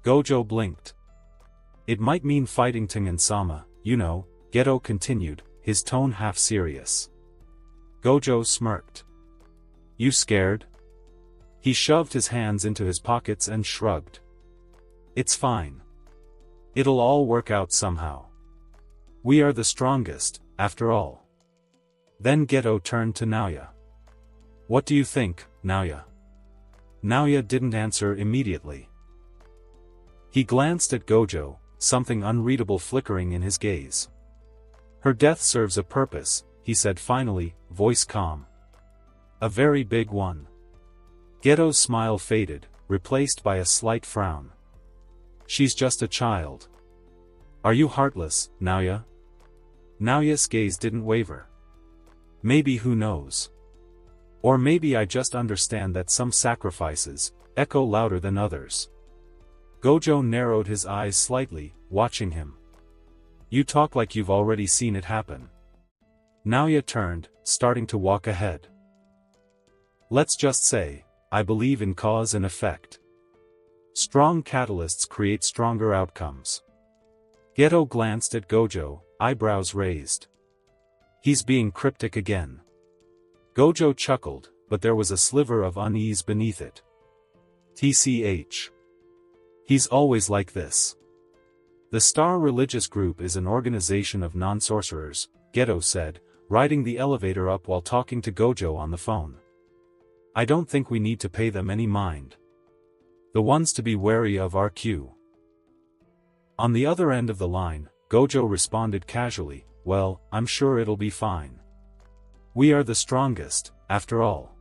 Gojo blinked. It might mean fighting Tengen-sama, you know, Geto continued, his tone half serious. Gojo smirked. You scared? He shoved his hands into his pockets and shrugged. It's fine. It'll all work out somehow. We are the strongest, after all. Then Geto turned to Naoya. What do you think, Naoya? Naoya didn't answer immediately. He glanced at Gojo, something unreadable flickering in his gaze. Her death serves a purpose, he said finally, voice calm. A very big one. Geto's smile faded, replaced by a slight frown. She's just a child. Are you heartless, Naoya? Naoya's gaze didn't waver. Maybe, who knows? Or maybe I just understand that some sacrifices echo louder than others. Gojo narrowed his eyes slightly, watching him. You talk like you've already seen it happen. Naoya turned, starting to walk ahead. Let's just say, I believe in cause and effect. Strong catalysts create stronger outcomes. Geto glanced at Gojo, eyebrows raised. He's being cryptic again. Gojo chuckled, but there was a sliver of unease beneath it. TCH. He's always like this. The Star Religious Group is an organization of non-sorcerers, Geto said, riding the elevator up while talking to Gojo on the phone. I don't think we need to pay them any mind. The ones to be wary of are Q. On the other end of the line, Gojo responded casually, well, I'm sure it'll be fine. We are the strongest, after all.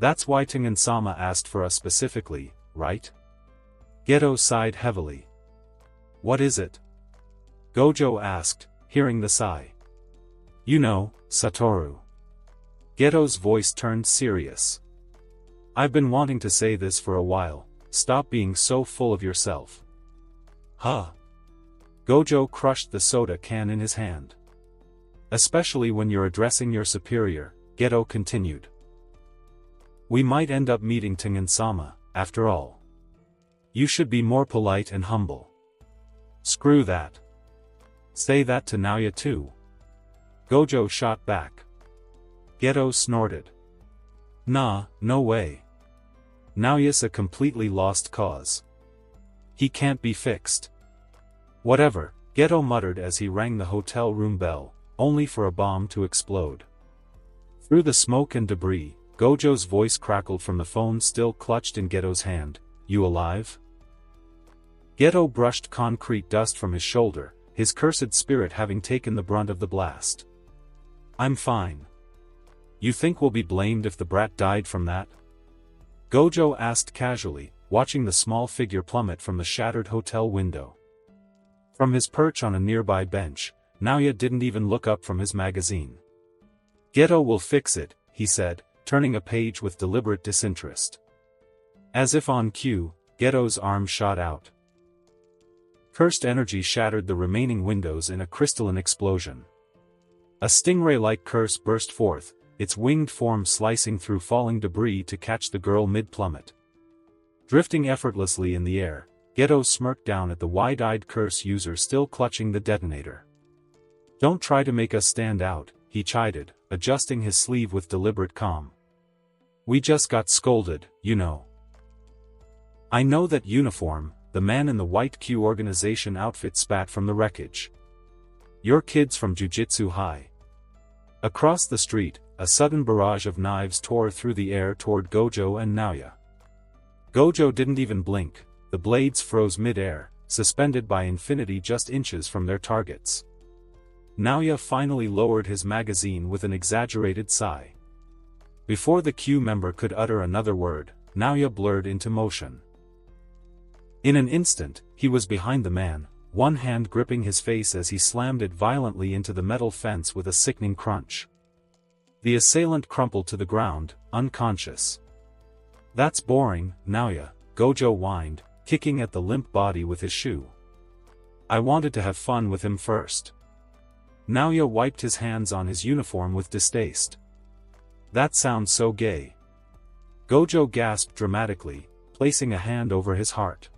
That's why Tengen-sama asked for us specifically, right? Geto sighed heavily. What is it? Gojo asked, hearing the sigh. You know, Satoru. Geto's voice turned serious. I've been wanting to say this for a while, stop being so full of yourself. Huh? Gojo crushed the soda can in his hand. Especially when you're addressing your superior, Geto continued. We might end up meeting Tengen-sama, after all. You should be more polite and humble. Screw that. Say that to Naoya too. Gojo shot back. Geto snorted. Nah, no way. Naoya's a completely lost cause. He can't be fixed. Whatever, Geto muttered as he rang the hotel room bell, only for a bomb to explode. Through the smoke and debris, Gojo's voice crackled from the phone still clutched in Geto's hand. You alive? Geto brushed concrete dust from his shoulder, his cursed spirit having taken the brunt of the blast. I'm fine. You think we'll be blamed if the brat died from that? Gojo asked casually, watching the small figure plummet from the shattered hotel window. From his perch on a nearby bench, Naoya didn't even look up from his magazine. Geto will fix it, he said, turning a page with deliberate disinterest. As if on cue, Geto's arm shot out. Cursed energy shattered the remaining windows in a crystalline explosion. A stingray-like curse burst forth, its winged form slicing through falling debris to catch the girl mid-plummet. Drifting effortlessly in the air, Geto smirked down at the wide-eyed curse user still clutching the detonator. Don't try to make us stand out, he chided, adjusting his sleeve with deliberate calm. We just got scolded, you know. I know that uniform, the man in the white Q organization outfit spat from the wreckage. You're kids from Jujutsu High. Across the street, a sudden barrage of knives tore through the air toward Gojo and Naoya. Gojo didn't even blink, the blades froze mid-air, suspended by infinity just inches from their targets. Naoya finally lowered his magazine with an exaggerated sigh. Before the Q member could utter another word, Naoya blurred into motion. In an instant, he was behind the man, one hand gripping his face as he slammed it violently into the metal fence with a sickening crunch. The assailant crumpled to the ground, unconscious. "That's boring, Naoya," Gojo whined, kicking at the limp body with his shoe. "I wanted to have fun with him first." Naoya wiped his hands on his uniform with distaste. "That sounds so gay." Gojo gasped dramatically, placing a hand over his heart.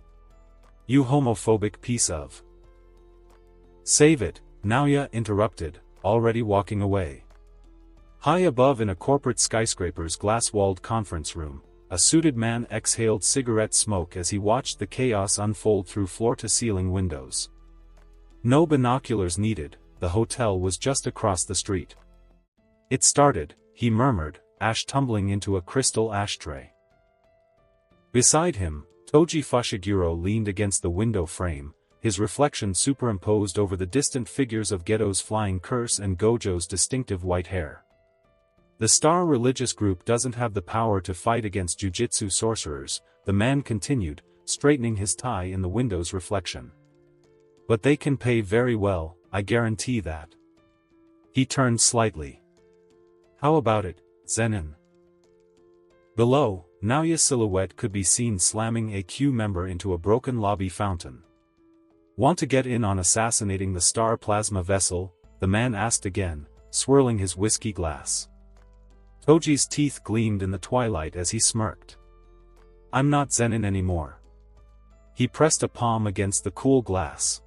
"You homophobic piece of—" "Save it," Naoya interrupted, already walking away. High above in a corporate skyscraper's glass-walled conference room, a suited man exhaled cigarette smoke as he watched the chaos unfold through floor-to-ceiling windows. No binoculars needed, the hotel was just across the street. "It started," he murmured, ash tumbling into a crystal ashtray. Beside him, Toji Fushiguro leaned against the window frame, his reflection superimposed over the distant figures of Geto's flying curse and Gojo's distinctive white hair. "The Star religious group doesn't have the power to fight against Jujutsu sorcerers," the man continued, straightening his tie in the window's reflection. "But they can pay very well, I guarantee that." He turned slightly. "How about it, Zenin?" Below, Naoya's silhouette could be seen slamming a Q member into a broken lobby fountain. "Want to get in on assassinating the Star plasma vessel?" the man asked again, swirling his whiskey glass. Toji's teeth gleamed in the twilight as he smirked. "I'm not Zenin anymore." He pressed a palm against the cool glass.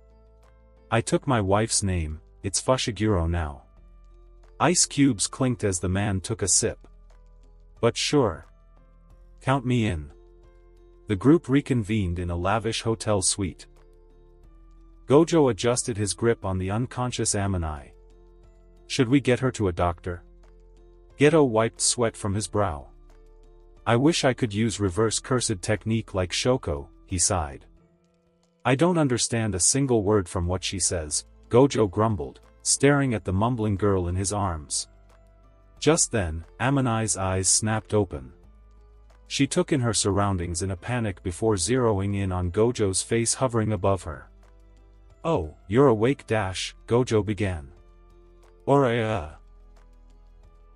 "I took my wife's name, it's Fushiguro now." Ice cubes clinked as the man took a sip. "But sure. Count me in." The group reconvened in a lavish hotel suite. Gojo adjusted his grip on the unconscious Amani. "Should we get her to a doctor?" Geto wiped sweat from his brow. "I wish I could use reverse cursed technique like Shoko," he sighed. "I don't understand a single word from what she says," Gojo grumbled, staring at the mumbling girl in his arms. Just then, Amani's eyes snapped open. She took in her surroundings in a panic before zeroing in on Gojo's face hovering above her. "Oh, you're awake, Gojo began.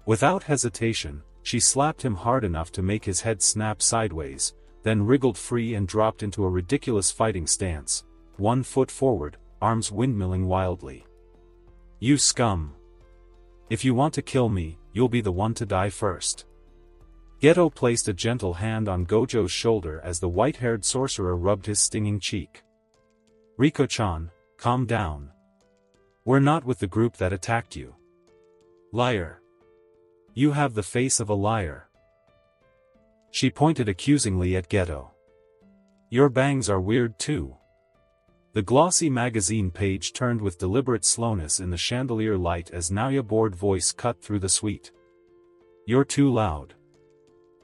Without hesitation, she slapped him hard enough to make his head snap sideways, then wriggled free and dropped into a ridiculous fighting stance, 1 foot forward, arms windmilling wildly. "You scum! If you want to kill me, you'll be the one to die first." Geto placed a gentle hand on Gojo's shoulder as the white-haired sorcerer rubbed his stinging cheek. "Riko-chan, calm down. We're not with the group that attacked you." "Liar. You have the face of a liar." She pointed accusingly at Geto. "Your bangs are weird too." The glossy magazine page turned with deliberate slowness in the chandelier light as Naoya's bored voice cut through the suite. "You're too loud.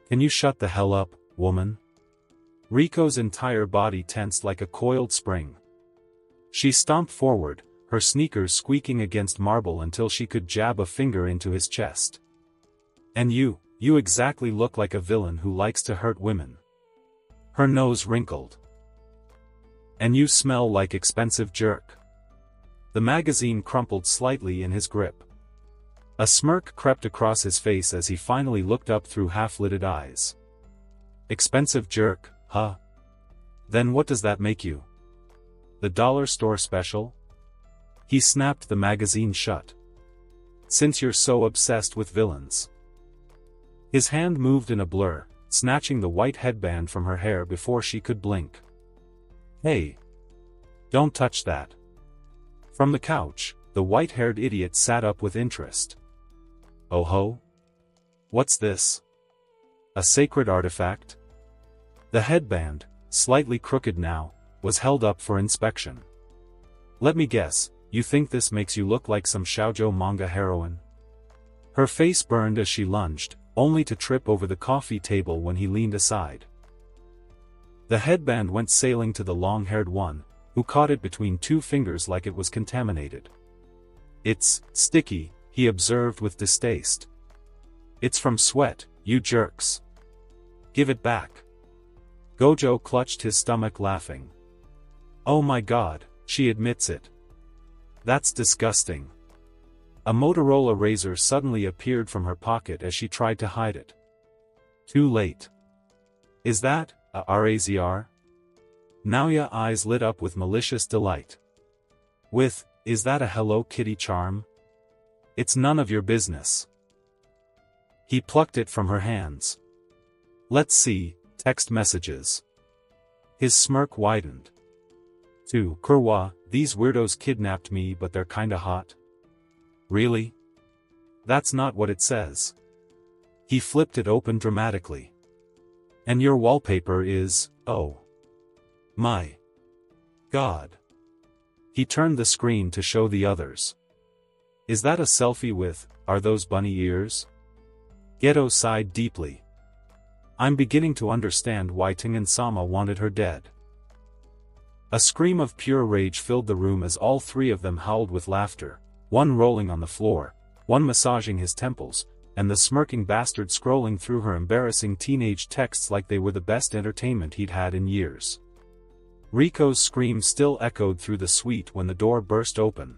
Can you shut the hell up, woman?" Riko's entire body tensed like a coiled spring. She stomped forward, her sneakers squeaking against marble until she could jab a finger into his chest. "And you exactly look like a villain who likes to hurt women." Her nose wrinkled. "And you smell like expensive jerk." The magazine crumpled slightly in his grip. A smirk crept across his face as he finally looked up through half-lidded eyes. "Expensive jerk, huh? Then what does that make you? The dollar store special?" He snapped the magazine shut. "Since you're so obsessed with villains." His hand moved in a blur, snatching the white headband from her hair before she could blink. "Hey! Don't touch that." From the couch, the white-haired idiot sat up with interest. "Oh ho? What's this? A sacred artifact?" The headband, slightly crooked now, was held up for inspection. "Let me guess, you think this makes you look like some shoujo manga heroine?" Her face burned as she lunged, only to trip over the coffee table when he leaned aside. The headband went sailing to the long-haired one, who caught it between 2 fingers like it was contaminated. "It's sticky," he observed with distaste. "It's from sweat, you jerks. Give it back." Gojo clutched his stomach laughing. "Oh my god, she admits it. That's disgusting. A Motorola razor suddenly appeared from her pocket as she tried to hide it. Too late. Is that a razor? Naoya's eyes lit up with malicious delight. Is that a Hello Kitty charm? It's none of your business. He plucked it from her hands. Let's see, text messages. His smirk widened. To Kurwa, these weirdos kidnapped me but they're kinda hot. Really? That's not what it says. He flipped it open dramatically. And your wallpaper is, oh. My. God. He turned the screen to show the others. Is that a selfie with, are those bunny ears? Geto sighed deeply. I'm beginning to understand why Tengen-sama wanted her dead. A scream of pure rage filled the room as all three of them howled with laughter, one rolling on the floor, one massaging his temples, and the smirking bastard scrolling through her embarrassing teenage texts like they were the best entertainment he'd had in years. Riko's scream still echoed through the suite when the door burst open.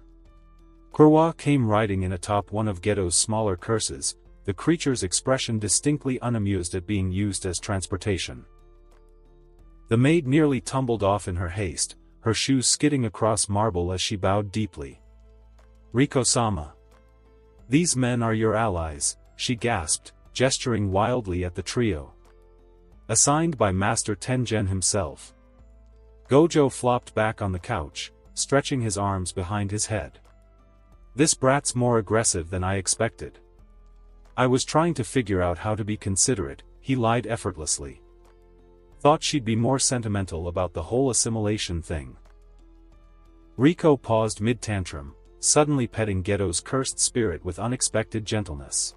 Kurwa came riding in atop one of Geto's smaller curses, the creature's expression distinctly unamused at being used as transportation. The maid nearly tumbled off in her haste, her shoes skidding across marble as she bowed deeply. Riko-sama. These men are your allies, she gasped, gesturing wildly at the trio. Assigned by Master Tengen himself. Gojo flopped back on the couch, stretching his arms behind his head. This brat's more aggressive than I expected. I was trying to figure out how to be considerate, he lied effortlessly. Thought she'd be more sentimental about the whole assimilation thing. Riko paused mid-tantrum, suddenly petting Geto's cursed spirit with unexpected gentleness.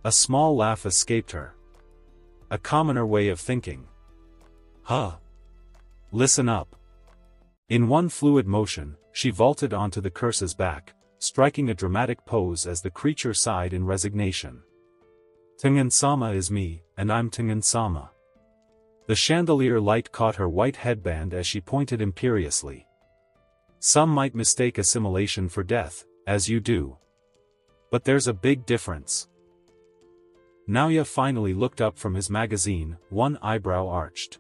A small laugh escaped her. A commoner way of thinking. Huh. Listen up. In one fluid motion, she vaulted onto the curse's back, striking a dramatic pose as the creature sighed in resignation. Tengen-sama is me, and I'm Tengen-sama. The chandelier light caught her white headband as she pointed imperiously. Some might mistake assimilation for death, as you do. But there's a big difference. Naoya finally looked up from his magazine, one eyebrow arched.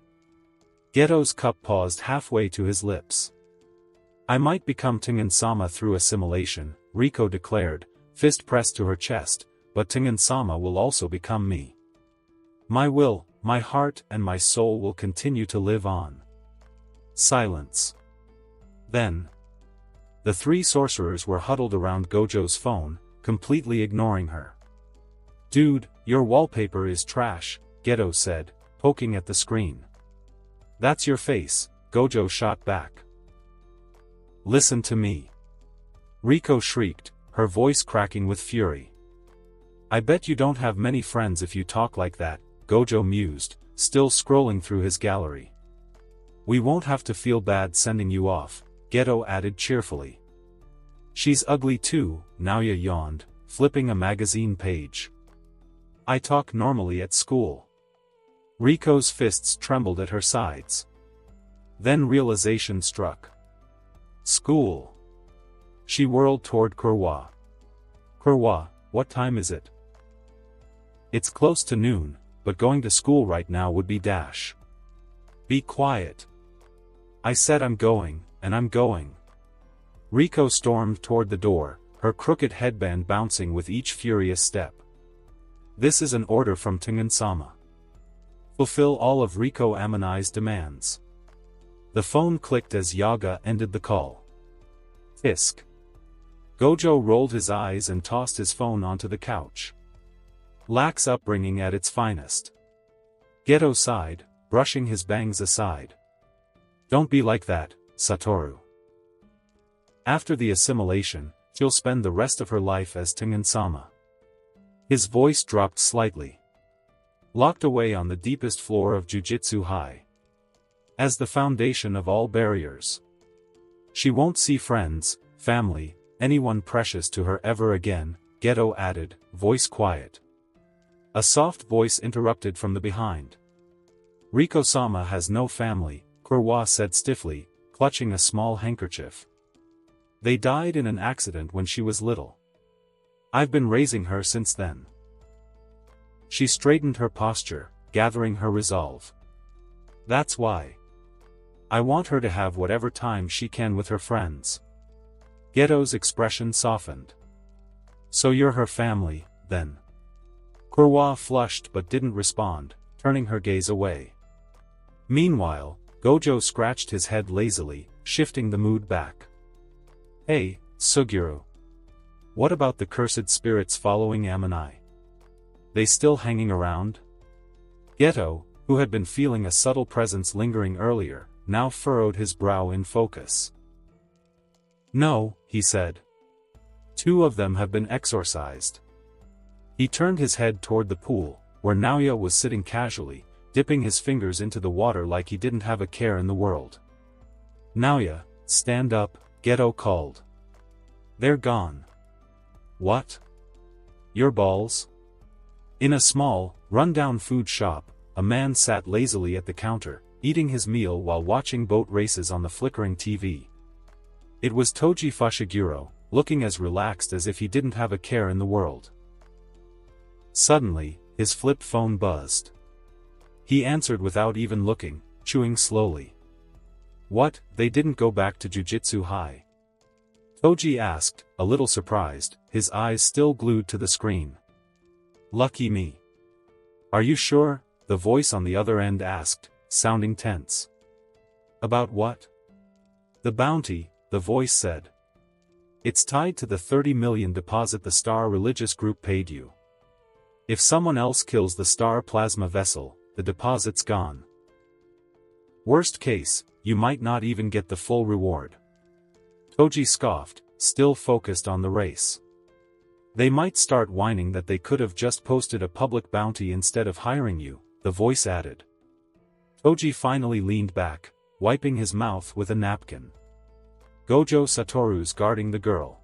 Geto's cup paused halfway to his lips. I might become Tengen-sama through assimilation, Riko declared, fist pressed to her chest, but Tengen-sama will also become me. My will, my heart and my soul will continue to live on. Silence. Then. The three sorcerers were huddled around Gojo's phone, completely ignoring her. Dude, your wallpaper is trash, Geto said, poking at the screen. That's your face, Gojo shot back. Listen to me. Riko shrieked, her voice cracking with fury. I bet you don't have many friends if you talk like that, Gojo mused, still scrolling through his gallery. We won't have to feel bad sending you off, Geto added cheerfully. She's ugly too, Naoya yawned, flipping a magazine page. I talk normally at school. Riko's fists trembled at her sides. Then realization struck. School. She whirled toward Kurwa. Kurwa, what time is it? It's close to noon, but going to school right now would be dash. Be quiet. I said I'm going, and I'm going. Riko stormed toward the door, her crooked headband bouncing with each furious step. This is an order from Tengen-sama. Fulfill all of Riko Amanai's demands. The phone clicked as Yaga ended the call. Fisk. Gojo rolled his eyes and tossed his phone onto the couch. Lax upbringing at its finest. Geto sighed, brushing his bangs aside. Don't be like that, Satoru. After the assimilation, she'll spend the rest of her life as Tengen-sama. His voice dropped slightly. Locked away on the deepest floor of Jujutsu High. As the foundation of all barriers. She won't see friends, family, anyone precious to her ever again, Geto added, voice quiet. A soft voice interrupted from the behind. Riko-sama has no family, Kurwa said stiffly, clutching a small handkerchief. They died in an accident when she was little. I've been raising her since then. She straightened her posture, gathering her resolve. That's why. I want her to have whatever time she can with her friends. Geto's expression softened. So you're her family, then? Kurwa flushed but didn't respond, turning her gaze away. Meanwhile, Gojo scratched his head lazily, shifting the mood back. Hey, Suguru. What about the cursed spirits following Amanai? They still hanging around? Geto, who had been feeling a subtle presence lingering earlier, now furrowed his brow in focus. No, he said. 2 of them have been exorcised. He turned his head toward the pool, where Naoya was sitting casually, dipping his fingers into the water like he didn't have a care in the world. Naoya, stand up, Geto called. They're gone. What? Your balls? In a small, run-down food shop, a man sat lazily at the counter, eating his meal while watching boat races on the flickering TV. It was Toji Fushiguro, looking as relaxed as if he didn't have a care in the world. Suddenly, his flip phone buzzed. He answered without even looking, chewing slowly. What, they didn't go back to Jujutsu High? Toji asked, a little surprised, his eyes still glued to the screen. Lucky me. Are you sure? The voice on the other end asked, sounding tense. About what? The bounty, the voice said. It's tied to the 30 million deposit the Star Religious Group paid you. If someone else kills the Star Plasma Vessel, the deposit's gone. Worst case, you might not even get the full reward. Toji scoffed, still focused on the race. They might start whining that they could have just posted a public bounty instead of hiring you, the voice added. Toji finally leaned back, wiping his mouth with a napkin. Gojo Satoru's guarding the girl.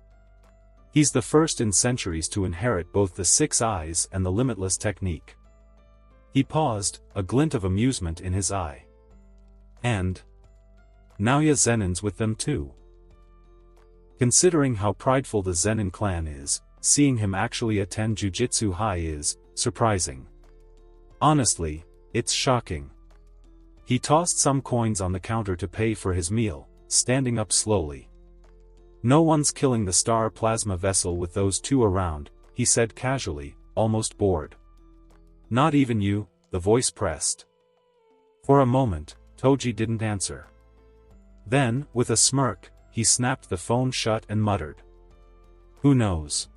He's the first in centuries to inherit both the 6 eyes and the limitless technique. He paused, a glint of amusement in his eye. And Naoya Zenin's with them too. Considering how prideful the Zenin clan is, seeing him actually attend Jujutsu High is surprising. Honestly, it's shocking. He tossed some coins on the counter to pay for his meal, standing up slowly. No one's killing the Star Plasma Vessel with those 2 around, he said casually, almost bored. Not even you, the voice pressed. For a moment, Toji didn't answer. Then, with a smirk, he snapped the phone shut and muttered. Who knows?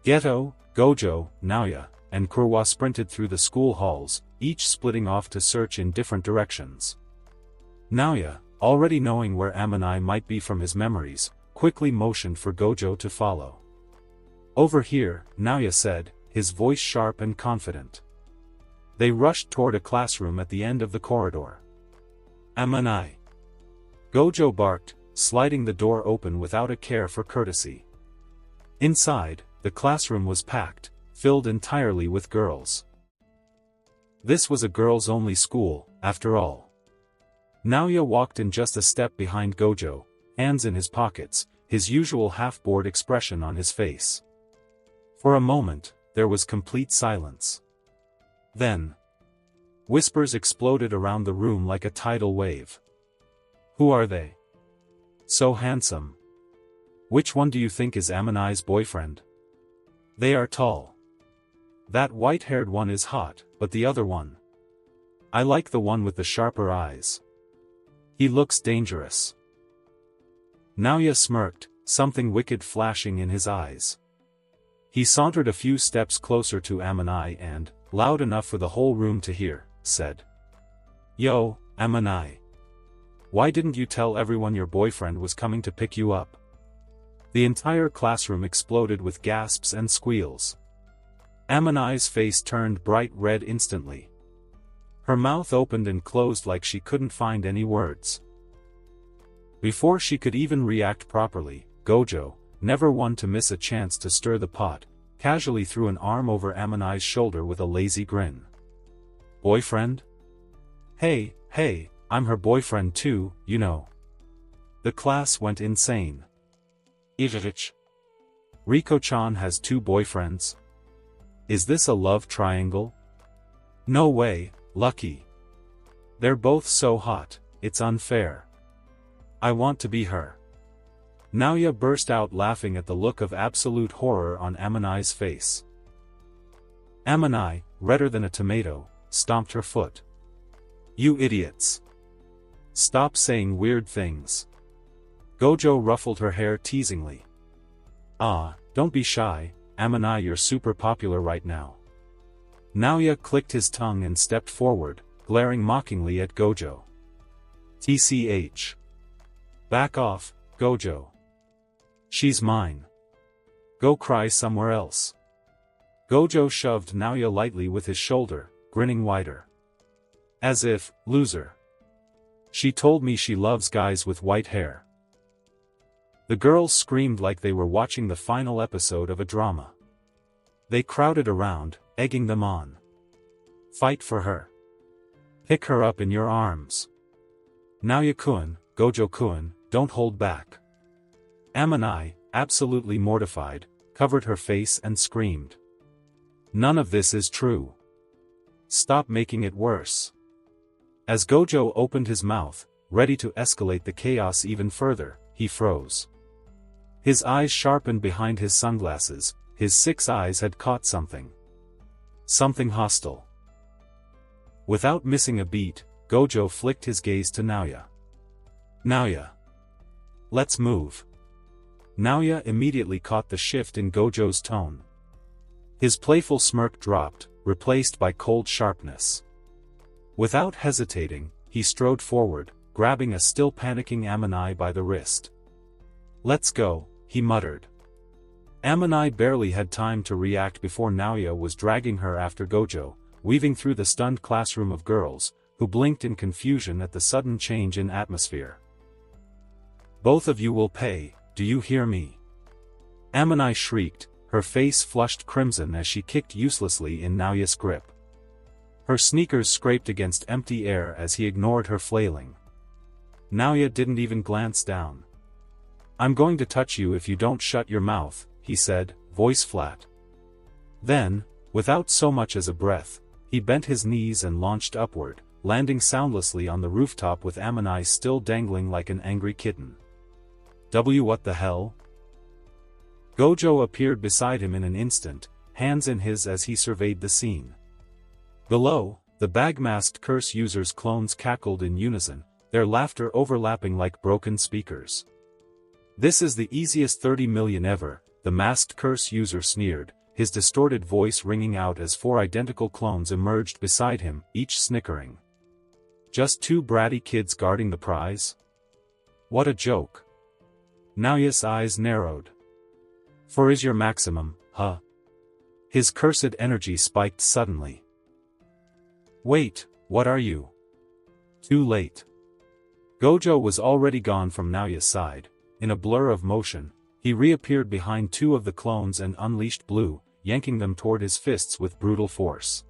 Geto, Gojo, Naoya, and Kurwa sprinted through the school halls, each splitting off to search in different directions. Naoya, already knowing where Amanai might be from his memories, quickly motioned for Gojo to follow. Over here, Naoya said, his voice sharp and confident. They rushed toward a classroom at the end of the corridor. Amanai. Gojo barked, sliding the door open without a care for courtesy. Inside, the classroom was packed, filled entirely with girls. This was a girls-only school, after all. Naoya walked in just a step behind Gojo, hands in his pockets, his usual half-bored expression on his face. For a moment, there was complete silence. Then, whispers exploded around the room like a tidal wave. Who are they? So handsome. Which one do you think is Amanai's boyfriend? They are tall. That white-haired one is hot, but the other one? I like the one with the sharper eyes. He looks dangerous. Naoya smirked, something wicked flashing in his eyes. He sauntered a few steps closer to Amanai and, loud enough for the whole room to hear, said. Yo, Amanai. Why didn't you tell everyone your boyfriend was coming to pick you up? The entire classroom exploded with gasps and squeals. Amanai's face turned bright red instantly. Her mouth opened and closed like she couldn't find any words. Before she could even react properly, Gojo, never one to miss a chance to stir the pot, casually threw an arm over Amanai's shoulder with a lazy grin. Boyfriend? Hey, I'm her boyfriend too, you know. The class went insane. Ivich. Riko-chan has 2 boyfriends? Is this a love triangle? No way, Lucky. They're both so hot, it's unfair. I want to be her. Naoya burst out laughing at the look of absolute horror on Amanai's face. Amanai, redder than a tomato, stomped her foot. You idiots. Stop saying weird things. Gojo ruffled her hair teasingly. Ah, don't be shy, Amanai, you're super popular right now. Naoya clicked his tongue and stepped forward, glaring mockingly at Gojo. TCH. Back off, Gojo. She's mine. Go cry somewhere else. Gojo shoved Naoya lightly with his shoulder, grinning wider. As if, loser. She told me she loves guys with white hair. The girls screamed like they were watching the final episode of a drama. They crowded around, egging them on. Fight for her. Pick her up in your arms. Naoya-kun, Gojo-kun, don't hold back. Amanai, absolutely mortified, covered her face and screamed. None of this is true. Stop making it worse. As Gojo opened his mouth, ready to escalate the chaos even further, he froze. His eyes sharpened behind his sunglasses, his 6 eyes had caught something. Something hostile. Without missing a beat, Gojo flicked his gaze to Naoya. Naoya. Let's move. Naoya immediately caught the shift in Gojo's tone. His playful smirk dropped, replaced by cold sharpness. Without hesitating, he strode forward, grabbing a still panicking Amanai by the wrist. Let's go, he muttered. Amanai barely had time to react before Naoya was dragging her after Gojo, weaving through the stunned classroom of girls, who blinked in confusion at the sudden change in atmosphere. Both of you will pay, do you hear me? Amanai shrieked, her face flushed crimson as she kicked uselessly in Naoya's grip. Her sneakers scraped against empty air as he ignored her flailing. Naoya didn't even glance down. I'm going to touch you if you don't shut your mouth, he said, voice flat. Then, without so much as a breath, he bent his knees and launched upward, landing soundlessly on the rooftop with Amanai still dangling like an angry kitten. What the hell? Gojo appeared beside him in an instant, hands in his as he surveyed the scene. Below, the bag-masked curse users' clones cackled in unison, their laughter overlapping like broken speakers. This is the easiest 30 million ever, the masked curse user sneered, his distorted voice ringing out as 4 identical clones emerged beside him, each snickering. Just 2 bratty kids guarding the prize? What a joke. Naoya's eyes narrowed. For is your maximum, huh? His cursed energy spiked suddenly. Wait, what are you? Too late. Gojo was already gone from Naoya's side. In a blur of motion, he reappeared behind 2 of the clones and unleashed blue, yanking them toward his fists with brutal force.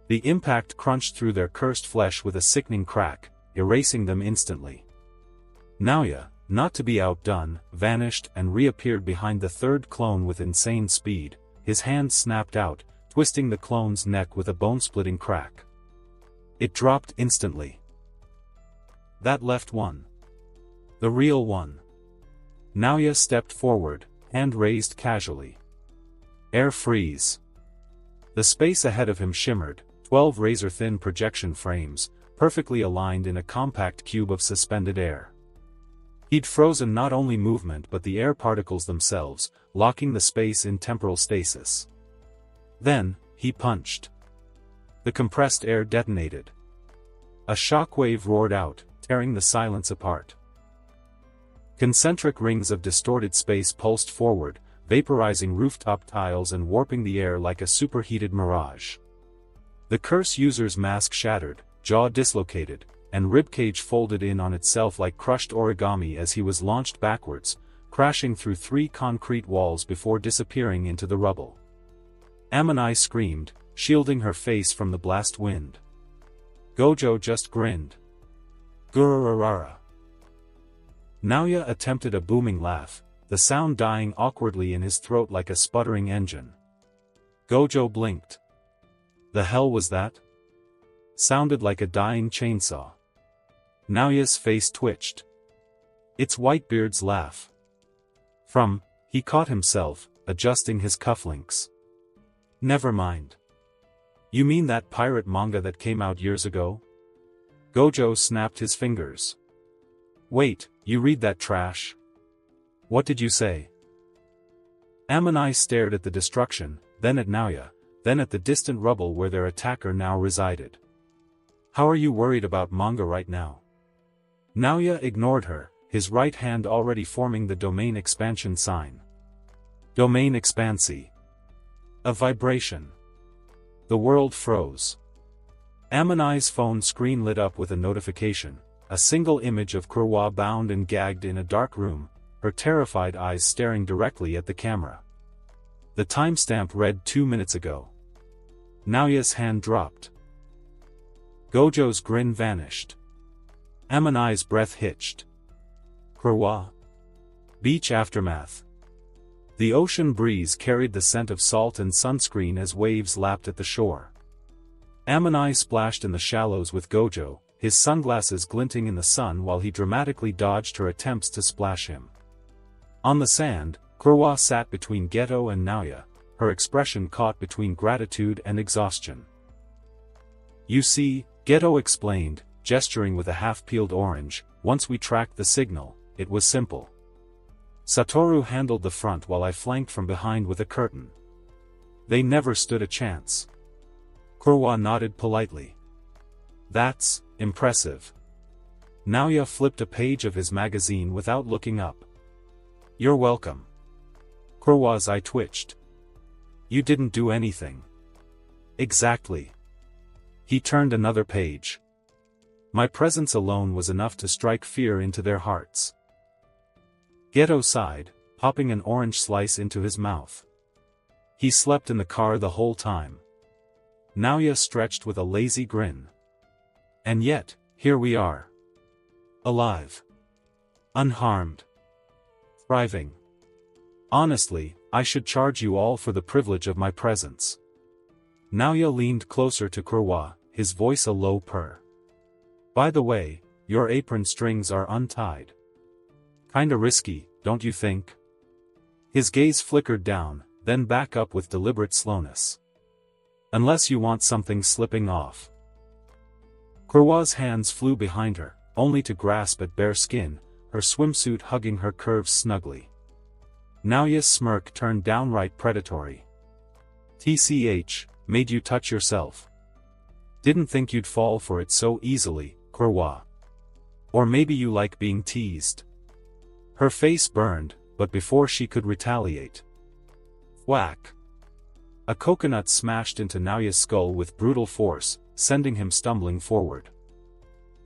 The impact crunched through their cursed flesh with a sickening crack, erasing them instantly. Naoya, not to be outdone, vanished and reappeared behind the 3rd clone with insane speed, his hand snapped out, twisting the clone's neck with a bone-splitting crack. It dropped instantly. That left one. The real one. Naoya stepped forward, hand raised casually. Air freeze. The space ahead of him shimmered, 12 razor-thin projection frames, perfectly aligned in a compact cube of suspended air. He'd frozen not only movement but the air particles themselves, locking the space in temporal stasis. Then, he punched. The compressed air detonated. A shockwave roared out, tearing the silence apart. Concentric rings of distorted space pulsed forward, vaporizing rooftop tiles and warping the air like a superheated mirage. The curse user's mask shattered, jaw dislocated, and ribcage folded in on itself like crushed origami as he was launched backwards, crashing through 3 concrete walls before disappearing into the rubble. Amanai screamed, shielding her face from the blast wind. Gojo just grinned. Gururara. Naoya attempted a booming laugh, the sound dying awkwardly in his throat like a sputtering engine. Gojo blinked. The hell was that? Sounded like a dying chainsaw. Naoya's face twitched. It's Whitebeard's laugh. He caught himself, adjusting his cufflinks. Never mind. You mean that pirate manga that came out years ago? Gojo snapped his fingers. Wait, you read that trash? What did you say? Amanai stared at the destruction, then at Naoya, then at the distant rubble where their attacker now resided. How are you worried about manga right now? Naoya ignored her, his right hand already forming the domain expansion sign. Domain expansi. A vibration. The world froze. Amanai's phone screen lit up with a notification, a single image of Kurwa bound and gagged in a dark room, her terrified eyes staring directly at the camera. The timestamp read 2 minutes ago. Naoya's hand dropped. Gojo's grin vanished. Amanai's breath hitched. Kurwa. Beach aftermath. The ocean breeze carried the scent of salt and sunscreen as waves lapped at the shore. Amanai splashed in the shallows with Gojo, his sunglasses glinting in the sun while he dramatically dodged her attempts to splash him. On the sand, Kurwa sat between Geto and Naoya, her expression caught between gratitude and exhaustion. You see, Geto explained, gesturing with a half-peeled orange, once we tracked the signal, it was simple. Satoru handled the front while I flanked from behind with a curtain. They never stood a chance. Kurwa nodded politely. That's impressive. Naoya flipped a page of his magazine without looking up. You're welcome. Kurwa's eye twitched. You didn't do anything. Exactly. He turned another page. My presence alone was enough to strike fear into their hearts. Geto sighed, popping an orange slice into his mouth. He slept in the car the whole time. Naoya stretched with a lazy grin. And yet, here we are. Alive. Unharmed. Thriving. Honestly, I should charge you all for the privilege of my presence. Naoya leaned closer to Kurwa, his voice a low purr. By the way, your apron strings are untied. Kinda risky, don't you think? His gaze flickered down, then back up with deliberate slowness. Unless you want something slipping off. Kurwa's hands flew behind her, only to grasp at bare skin, her swimsuit hugging her curves snugly. Naoya's smirk turned downright predatory. TCH, made you touch yourself. Didn't think you'd fall for it so easily, Kurwa. Or maybe you like being teased. Her face burned, but before she could retaliate. Whack. A coconut smashed into Naoya's skull with brutal force, sending him stumbling forward.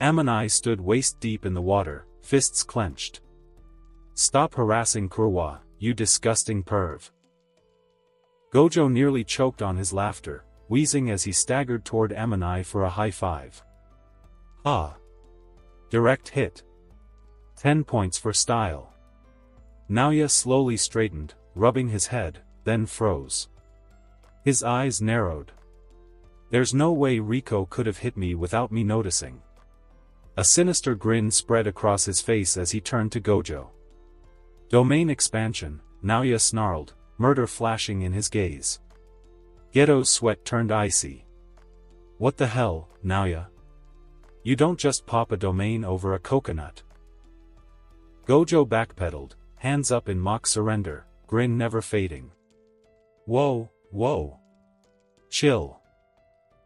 Amanai stood waist-deep in the water, fists clenched. Stop harassing Kurwa, you disgusting perv. Gojo nearly choked on his laughter, wheezing as he staggered toward Amanai for a high five. Ah. Direct hit. 10 points for style. Naoya slowly straightened, rubbing his head, then froze. His eyes narrowed. There's no way Rico could have hit me without me noticing. A sinister grin spread across his face as he turned to Gojo. Domain expansion, Naoya snarled, murder flashing in his gaze. Geto's sweat turned icy. What the hell, Naoya? You don't just pop a domain over a coconut. Gojo backpedaled, hands up in mock surrender, grin never fading. Whoa, whoa. Chill.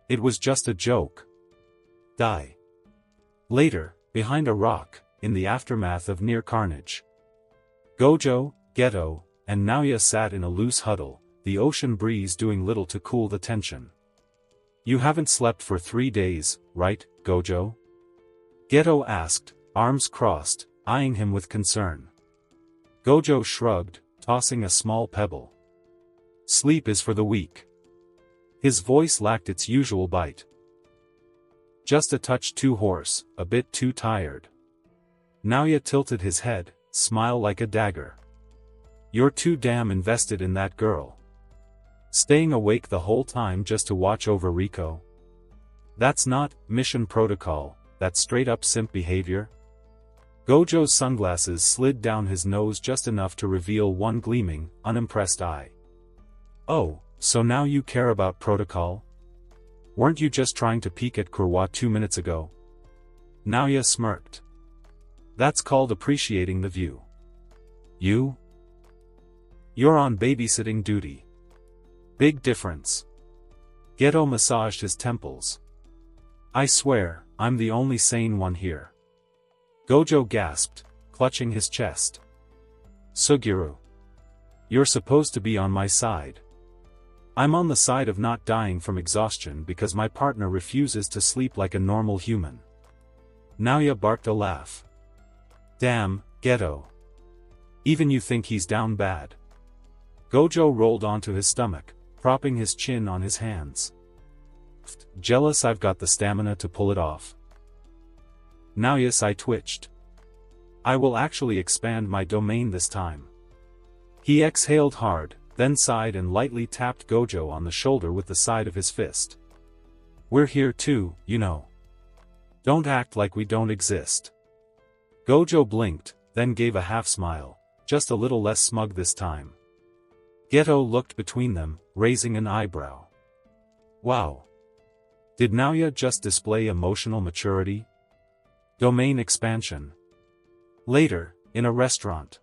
It was just a joke. Die. Later, behind a rock, in the aftermath of near carnage. Gojo, Geto, and Naoya sat in a loose huddle, the ocean breeze doing little to cool the tension. You haven't slept for 3 days, right, Gojo? Geto asked, arms crossed, eyeing him with concern. Gojo shrugged, tossing a small pebble. Sleep is for the weak. His voice lacked its usual bite. Just a touch too hoarse, a bit too tired. Naoya tilted his head, smile like a dagger. You're too damn invested in that girl. Staying awake the whole time just to watch over Riko? That's not mission protocol, that's straight up simp behavior. Gojo's sunglasses slid down his nose just enough to reveal one gleaming, unimpressed eye. Oh, so now you care about protocol? Weren't you just trying to peek at Kurwa 2 minutes ago? Naoya smirked. That's called appreciating the view. You're on babysitting duty. Big difference. Geto massaged his temples. I swear, I'm the only sane one here. Gojo gasped, clutching his chest. Suguru. You're supposed to be on my side. I'm on the side of not dying from exhaustion because my partner refuses to sleep like a normal human. Naoya barked a laugh. Damn, Geto. Even you think he's down bad. Gojo rolled onto his stomach, propping his chin on his hands. Jealous I've got the stamina to pull it off. Naoya's eye twitched. I will actually expand my domain this time. He exhaled hard, then sighed and lightly tapped Gojo on the shoulder with the side of his fist. We're here too, you know. Don't act like we don't exist. Gojo blinked, then gave a half smile, just a little less smug this time. Geto looked between them, raising an eyebrow. Wow. Did Naoya just display emotional maturity? Domain expansion. Later, in a restaurant.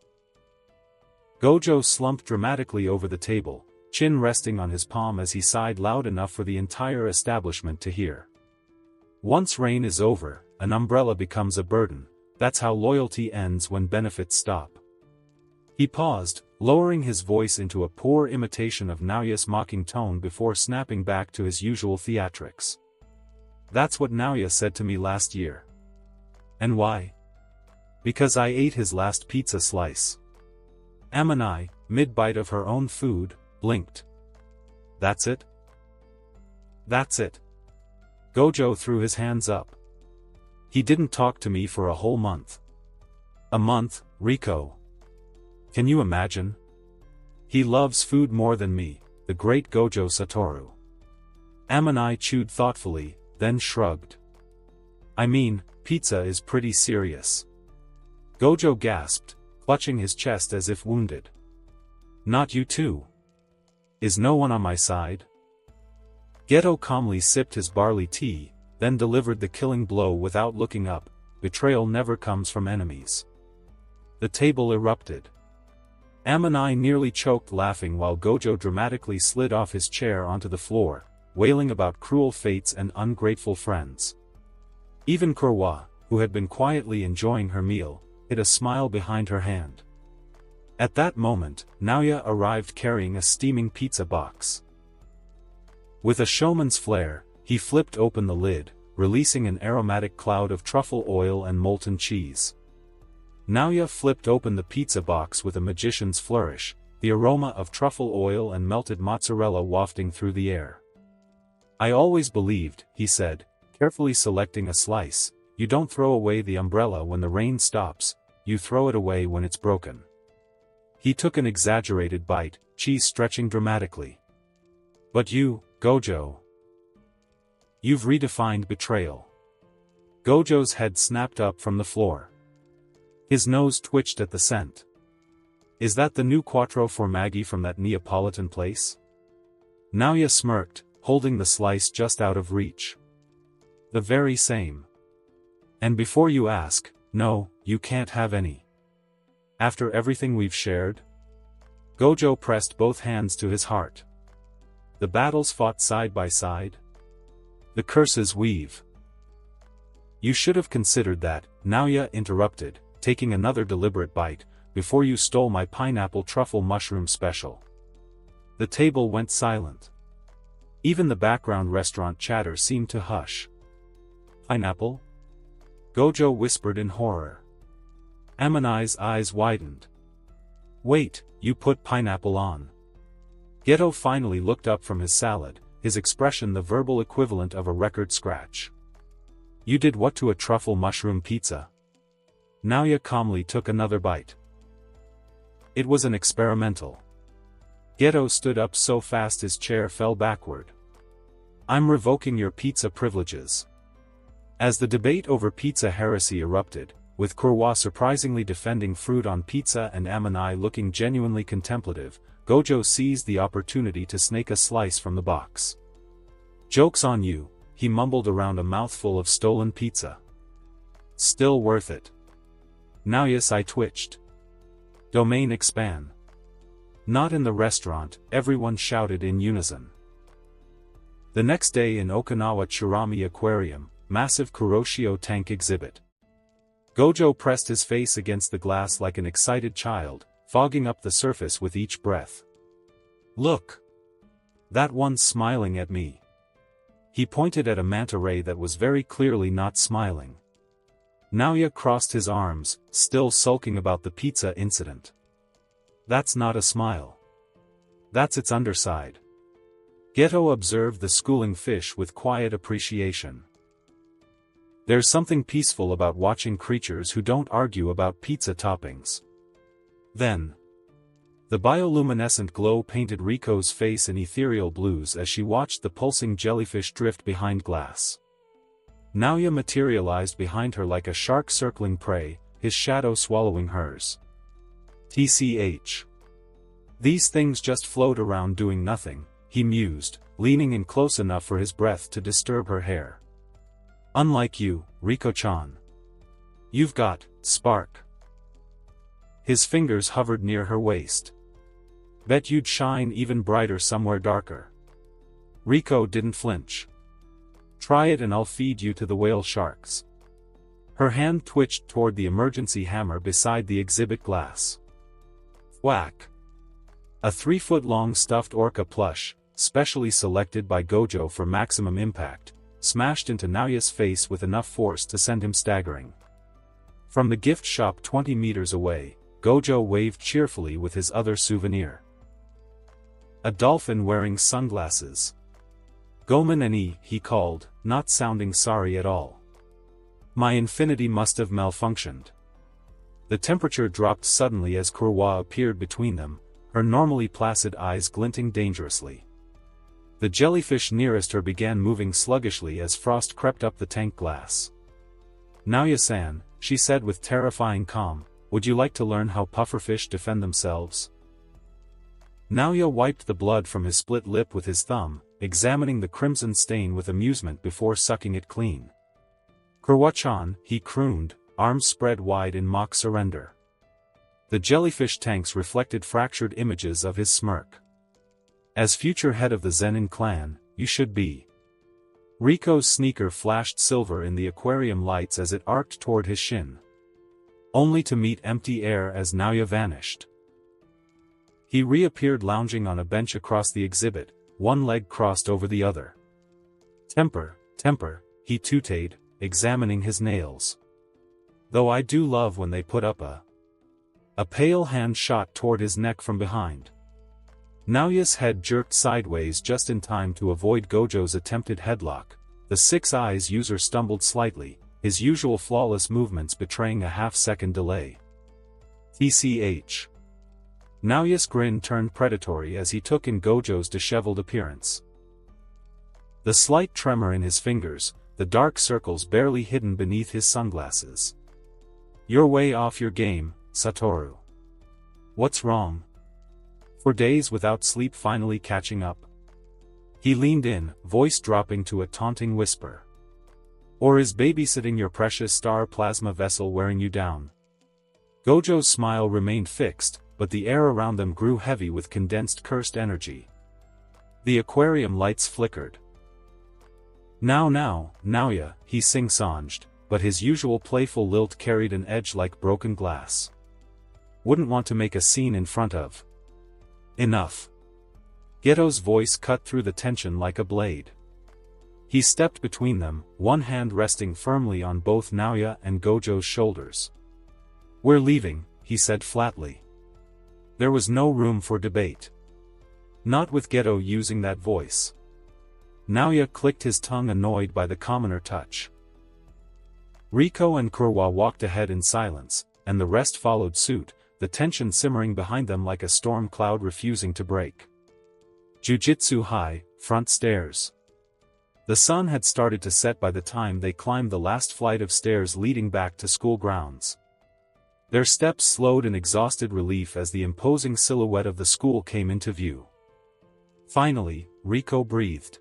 Gojo slumped dramatically over the table, chin resting on his palm as he sighed loud enough for the entire establishment to hear. Once rain is over, an umbrella becomes a burden. That's how loyalty ends when benefits stop. He paused, lowering his voice into a poor imitation of Naoya's mocking tone before snapping back to his usual theatrics. That's what Naoya said to me last year. And why? Because I ate his last pizza slice. Amanai, mid-bite of her own food, blinked. That's it? That's it. Gojo threw his hands up. He didn't talk to me for a whole month. A month, Riko. Can you imagine? He loves food more than me, the great Gojo Satoru. Amanai chewed thoughtfully, then shrugged. I mean, pizza is pretty serious. Gojo gasped, clutching his chest as if wounded. Not you too. Is no one on my side? Geto calmly sipped his barley tea, then delivered the killing blow without looking up. Betrayal never comes from enemies. The table erupted. Amanai nearly choked laughing while Gojo dramatically slid off his chair onto the floor, wailing about cruel fates and ungrateful friends. Even Kurwa, who had been quietly enjoying her meal, hid a smile behind her hand. At that moment, Naoya arrived carrying a steaming pizza box. With a showman's flair, he flipped open the lid, releasing an aromatic cloud of truffle oil and molten cheese. Naoya flipped open the pizza box with a magician's flourish, the aroma of truffle oil and melted mozzarella wafting through the air. I always believed, he said, carefully selecting a slice, you don't throw away the umbrella when the rain stops, you throw it away when it's broken. He took an exaggerated bite, cheese stretching dramatically. But you, Gojo. You've redefined betrayal. Gojo's head snapped up from the floor. His nose twitched at the scent. Is that the new quattro formaggi from that Neapolitan place? Naoya smirked, holding the slice just out of reach. The very same. And before you ask, no, you can't have any. After everything we've shared? Gojo pressed both hands to his heart. The battles fought side by side? The curses weave. You should have considered that, Naoya interrupted, taking another deliberate bite, before you stole my pineapple truffle mushroom special. The table went silent. Even the background restaurant chatter seemed to hush. Pineapple? Gojo whispered in horror. Amanai's eyes widened. Wait, you put pineapple on. Geto finally looked up from his salad, his expression the verbal equivalent of a record scratch. You did what to a truffle mushroom pizza? Naoya calmly took another bite. It was an experimental. Geto stood up so fast his chair fell backward. I'm revoking your pizza privileges. As the debate over pizza heresy erupted, with Kurwa surprisingly defending fruit on pizza and Amanai looking genuinely contemplative, Gojo seized the opportunity to snake a slice from the box. Joke's on you, he mumbled around a mouthful of stolen pizza. Still worth it. Naoya's eye twitched. Domain expand. Not in the restaurant, everyone shouted in unison. The next day in Okinawa Churami Aquarium, massive Kuroshio tank exhibit. Gojo pressed his face against the glass like an excited child, fogging up the surface with each breath. Look! That one's smiling at me. He pointed at a manta ray that was very clearly not smiling. Naoya crossed his arms, still sulking about the pizza incident. That's not a smile. That's its underside. Geto observed the schooling fish with quiet appreciation. There's something peaceful about watching creatures who don't argue about pizza toppings. Then, the bioluminescent glow painted Riko's face in ethereal blues as she watched the pulsing jellyfish drift behind glass. Naoya materialized behind her like a shark circling prey, his shadow swallowing hers. TCH. These things just float around doing nothing, he mused, leaning in close enough for his breath to disturb her hair. Unlike you, Riko-chan. You've got spark. His fingers hovered near her waist. Bet you'd shine even brighter somewhere darker. Riko didn't flinch. Try it and I'll feed you to the whale sharks. Her hand twitched toward the emergency hammer beside the exhibit glass. Whack. A 3-foot-long stuffed orca plush, specially selected by Gojo for maximum impact, smashed into Naoya's face with enough force to send him staggering. From the gift shop 20 meters away, Gojo waved cheerfully with his other souvenir. A dolphin wearing sunglasses. Gomen and he called, not sounding sorry at all. My infinity must have malfunctioned. The temperature dropped suddenly as Kurwa appeared between them, her normally placid eyes glinting dangerously. The jellyfish nearest her began moving sluggishly as frost crept up the tank glass. Naoya-san, she said with terrifying calm, would you like to learn how pufferfish defend themselves? Naoya wiped the blood from his split lip with his thumb, examining the crimson stain with amusement before sucking it clean. Kurwa-chan, he crooned, arms spread wide in mock surrender. The jellyfish tanks reflected fractured images of his smirk. As future head of the Zenin clan, you should be. Riko's sneaker flashed silver in the aquarium lights as it arced toward his shin. Only to meet empty air as Naoya vanished. He reappeared lounging on a bench across the exhibit, one leg crossed over the other. Temper, he tooted, examining his nails. Though I do love when they put up a pale hand shot toward his neck from behind. Naoya's head jerked sideways just in time to avoid Gojo's attempted headlock. The six eyes user stumbled slightly, his usual flawless movements betraying a half-second delay. TCH. Naoya's grin turned predatory as he took in Gojo's disheveled appearance. The slight tremor in his fingers, the dark circles barely hidden beneath his sunglasses. You're way off your game, Satoru. What's wrong? For days without sleep finally catching up. He leaned in, voice dropping to a taunting whisper. Or is babysitting your precious star plasma vessel wearing you down? Gojo's smile remained fixed, but the air around them grew heavy with condensed cursed energy. The aquarium lights flickered. Now, Naoya, he sing-songed, but his usual playful lilt carried an edge like broken glass. Wouldn't want to make a scene in front of. Enough. Geto's voice cut through the tension like a blade. He stepped between them, one hand resting firmly on both Naoya and Gojo's shoulders. We're leaving, he said flatly. There was no room for debate. Not with Geto using that voice. Naoya clicked his tongue, annoyed by the commoner touch. Riko and Kurwa walked ahead in silence, and the rest followed suit, the tension simmering behind them like a storm cloud refusing to break. Jujutsu High, front stairs. The sun had started to set by the time they climbed the last flight of stairs leading back to school grounds. Their steps slowed in exhausted relief as the imposing silhouette of the school came into view. Finally, Riko breathed.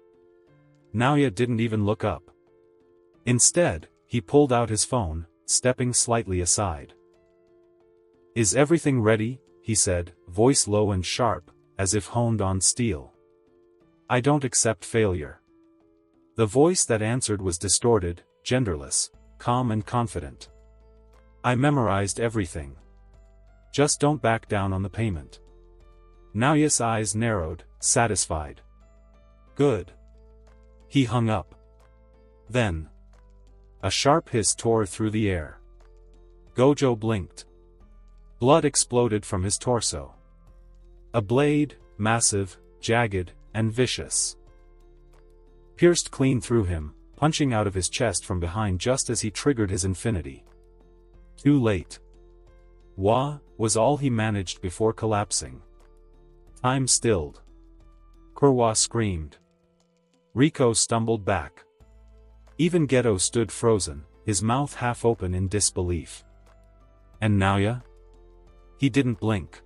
Naoya didn't even look up. Instead, he pulled out his phone, stepping slightly aside. "Is everything ready?" he said, voice low and sharp, as if honed on steel. "I don't accept failure." The voice that answered was distorted, genderless, calm and confident. "I memorized everything. Just don't back down on the payment." Naoya's eyes narrowed, satisfied. "Good." He hung up. Then, a sharp hiss tore through the air. Gojo blinked. Blood exploded from his torso. A blade, massive, jagged, and vicious, pierced clean through him, punching out of his chest from behind just as he triggered his infinity. Too late. "Wah," was all he managed before collapsing. Time stilled. Kurwa screamed. Riko stumbled back. Even Geto stood frozen, his mouth half open in disbelief. And Naoya? He didn't blink.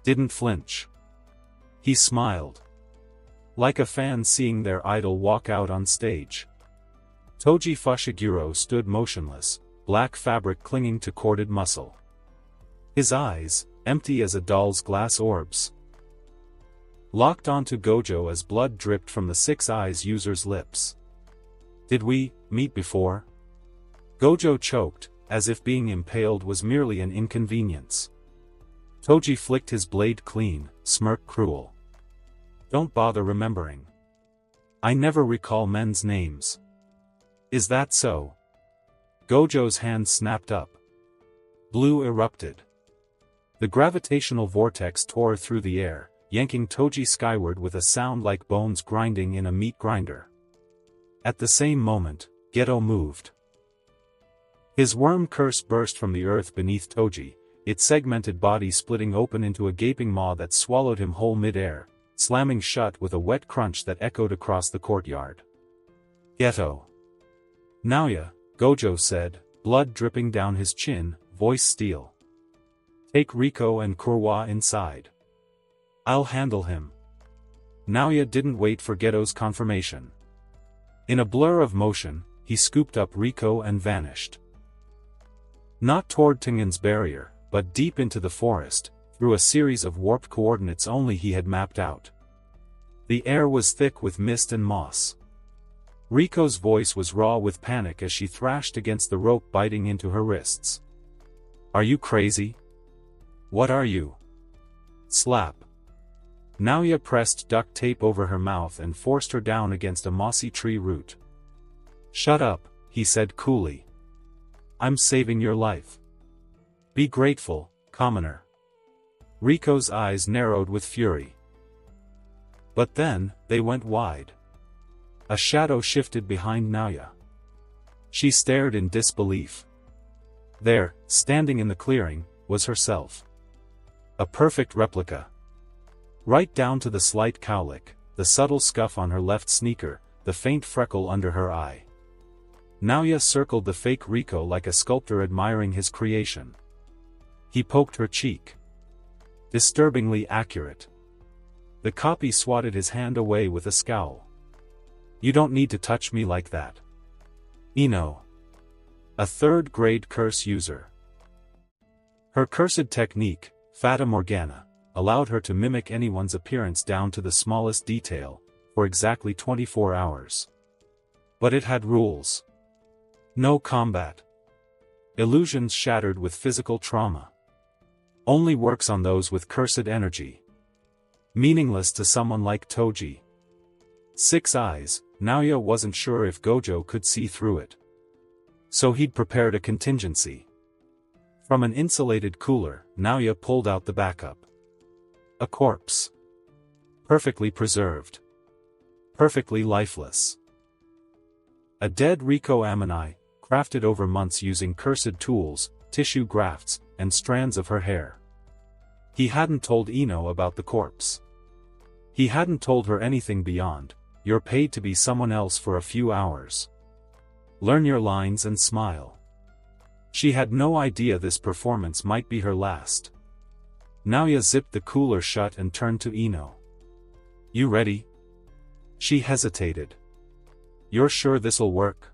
Didn't flinch. He smiled. Like a fan seeing their idol walk out on stage. Toji Fushiguro stood motionless, black fabric clinging to corded muscle. His eyes, empty as a doll's glass orbs, locked onto Gojo as blood dripped from the Six Eyes user's lips. "Did we meet before?" Gojo choked, as if being impaled was merely an inconvenience. Toji flicked his blade clean, smirked cruel. "Don't bother remembering. I never recall men's names." "Is that so?" Gojo's hand snapped up. Blue erupted. The gravitational vortex tore through the air, yanking Toji skyward with a sound like bones grinding in a meat grinder. At the same moment, Geto moved. His worm curse burst from the earth beneath Toji, its segmented body splitting open into a gaping maw that swallowed him whole mid-air, slamming shut with a wet crunch that echoed across the courtyard. "Geto." "Naoya," Gojo said, blood dripping down his chin, voice steel. "Take Riko and Kurwa inside. I'll handle him." Naoya didn't wait for Geto's confirmation. In a blur of motion, he scooped up Riko and vanished. Not toward Tengen's barrier, but deep into the forest, through a series of warped coordinates only he had mapped out. The air was thick with mist and moss. Riko's voice was raw with panic as she thrashed against the rope biting into her wrists. "Are you crazy? What are you?" Slap. Naoya pressed duct tape over her mouth and forced her down against a mossy tree root. "Shut up," he said coolly. "I'm saving your life. Be grateful, commoner." Riko's eyes narrowed with fury. But then, they went wide. A shadow shifted behind Naoya. She stared in disbelief. There, standing in the clearing, was herself. A perfect replica. Right down to the slight cowlick, the subtle scuff on her left sneaker, the faint freckle under her eye. Naoya circled the fake Riko like a sculptor admiring his creation. He poked her cheek. Disturbingly accurate. The copy swatted his hand away with a scowl. "You don't need to touch me like that. Ino. A third-grade curse user." Her cursed technique, Fata Morgana, allowed her to mimic anyone's appearance down to the smallest detail, for exactly 24 hours. But it had rules. No combat. Illusions shattered with physical trauma. Only works on those with cursed energy. Meaningless to someone like Toji. Six Eyes, Naoya wasn't sure if Gojo could see through it. So he'd prepared a contingency. From an insulated cooler, Naoya pulled out the backup. A corpse. Perfectly preserved. Perfectly lifeless. A dead Riko Amanai, crafted over months using cursed tools, tissue grafts, and strands of her hair. He hadn't told Ino about the corpse. He hadn't told her anything beyond, "You're paid to be someone else for a few hours. Learn your lines and smile." She had no idea this performance might be her last. Naoya zipped the cooler shut and turned to Ino. "You ready?" She hesitated. "You're sure this'll work?"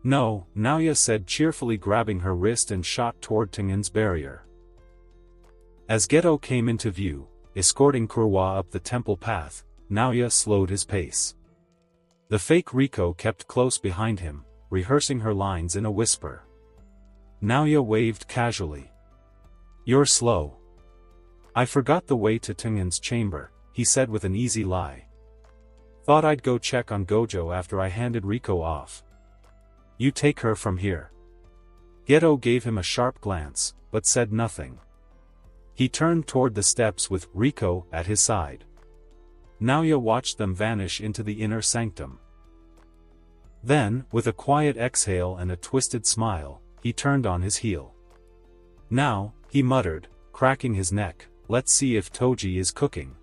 "No," Naoya said cheerfully, grabbing her wrist and shot toward Tengen's barrier. As Geto came into view, escorting Kurwa up the temple path, Naoya slowed his pace. The fake Riko kept close behind him, rehearsing her lines in a whisper. Naoya waved casually. "You're slow." "I forgot the way to Tengen's chamber," he said with an easy lie. "Thought I'd go check on Gojo after I handed Riko off." "You take her from here." Geto gave him a sharp glance, but said nothing. He turned toward the steps with Riko at his side. Naoya watched them vanish into the inner sanctum. Then, with a quiet exhale and a twisted smile, he turned on his heel. "Now," he muttered, cracking his neck, "let's see if Toji is cooking."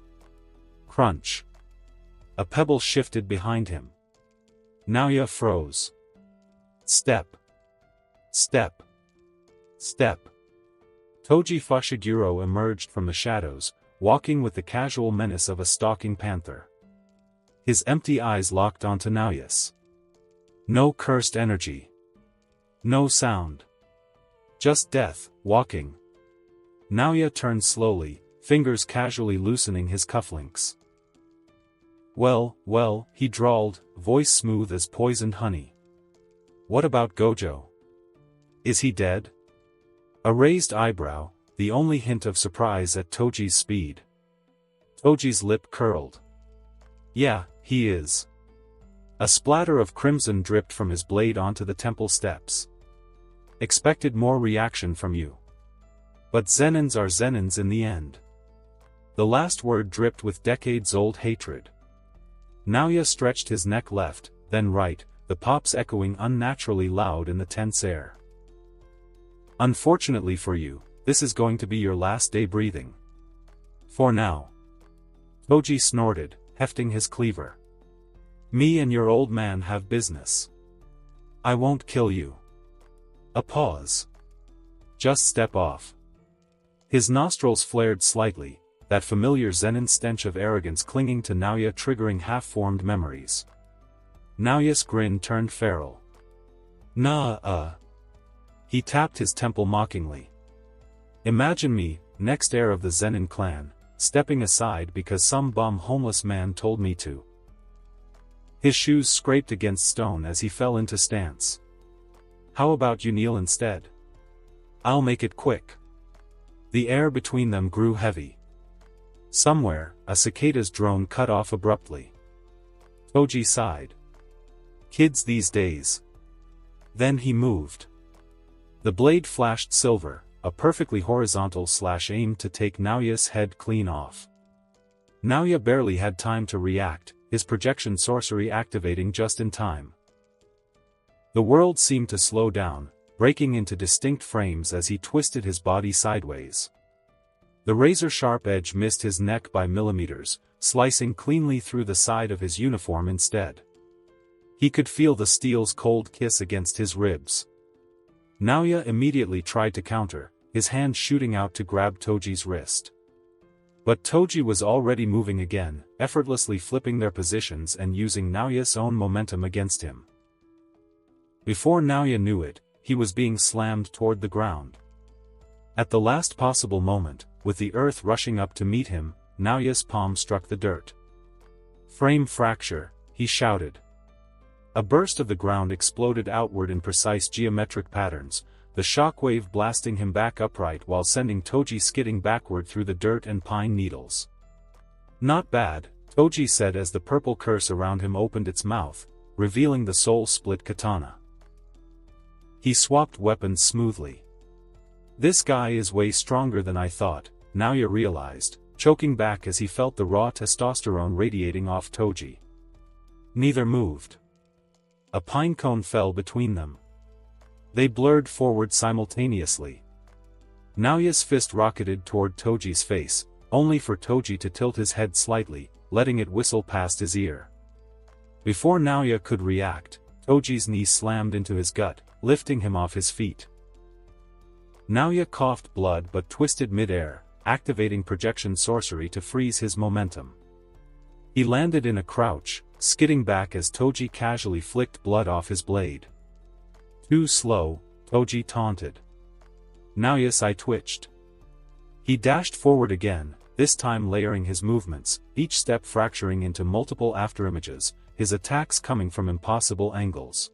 Crunch. A pebble shifted behind him. Naoya froze. Step. Step. Step. Toji Fushiguro emerged from the shadows, walking with the casual menace of a stalking panther. His empty eyes locked onto Naoya's. No cursed energy. No sound. Just death, walking. Naoya turned slowly, fingers casually loosening his cufflinks. Well, he drawled, voice smooth as poisoned honey. "What about Gojo? Is he dead?" A raised eyebrow, the only hint of surprise at Toji's speed. Toji's lip curled. "Yeah, he is." A splatter of crimson dripped from his blade onto the temple steps. "Expected more reaction from you. But Zenins are Zenins in the end." The last word dripped with decades-old hatred. Naoya stretched his neck left, then right, the pops echoing unnaturally loud in the tense air. "Unfortunately for you, this is going to be your last day breathing. For now." Toji snorted, hefting his cleaver. "Me and your old man have business. I won't kill you." A pause. "Just step off." His nostrils flared slightly, that familiar Zenin stench of arrogance clinging to Naoya, triggering half-formed memories. Naoya's grin turned feral. "Nah, He tapped his temple mockingly. "Imagine me, next heir of the Zenin clan, stepping aside because some bum homeless man told me to." His shoes scraped against stone as he fell into stance. "How about you kneel instead? I'll make it quick." The air between them grew heavy. Somewhere, a cicada's drone cut off abruptly. Toji sighed. "Kids these days." Then he moved. The blade flashed silver, a perfectly horizontal slash aimed to take Naoya's head clean off. Naoya barely had time to react, his projection sorcery activating just in time. The world seemed to slow down, breaking into distinct frames as he twisted his body sideways. The razor-sharp edge missed his neck by millimeters, slicing cleanly through the side of his uniform instead. He could feel the steel's cold kiss against his ribs. Naoya immediately tried to counter, his hand shooting out to grab Toji's wrist. But Toji was already moving again, effortlessly flipping their positions and using Naoya's own momentum against him. Before Naoya knew it, he was being slammed toward the ground. At the last possible moment, with the earth rushing up to meet him, Naoya's palm struck the dirt. "Frame fracture," he shouted. A burst of the ground exploded outward in precise geometric patterns, the shockwave blasting him back upright while sending Toji skidding backward through the dirt and pine needles. "Not bad," Toji said as the purple curse around him opened its mouth, revealing the soul-split katana. He swapped weapons smoothly. "This guy is way stronger than I thought," Naoya realized, choking back as he felt the raw testosterone radiating off Toji. Neither moved. A pinecone fell between them. They blurred forward simultaneously. Naoya's fist rocketed toward Toji's face, only for Toji to tilt his head slightly, letting it whistle past his ear. Before Naoya could react, Toji's knee slammed into his gut, lifting him off his feet. Naoya coughed blood but twisted mid-air, activating projection sorcery to freeze his momentum. He landed in a crouch, skidding back as Toji casually flicked blood off his blade. "Too slow," Toji taunted. Naoya's eye twitched. He dashed forward again, this time layering his movements, each step fracturing into multiple afterimages, his attacks coming from impossible angles.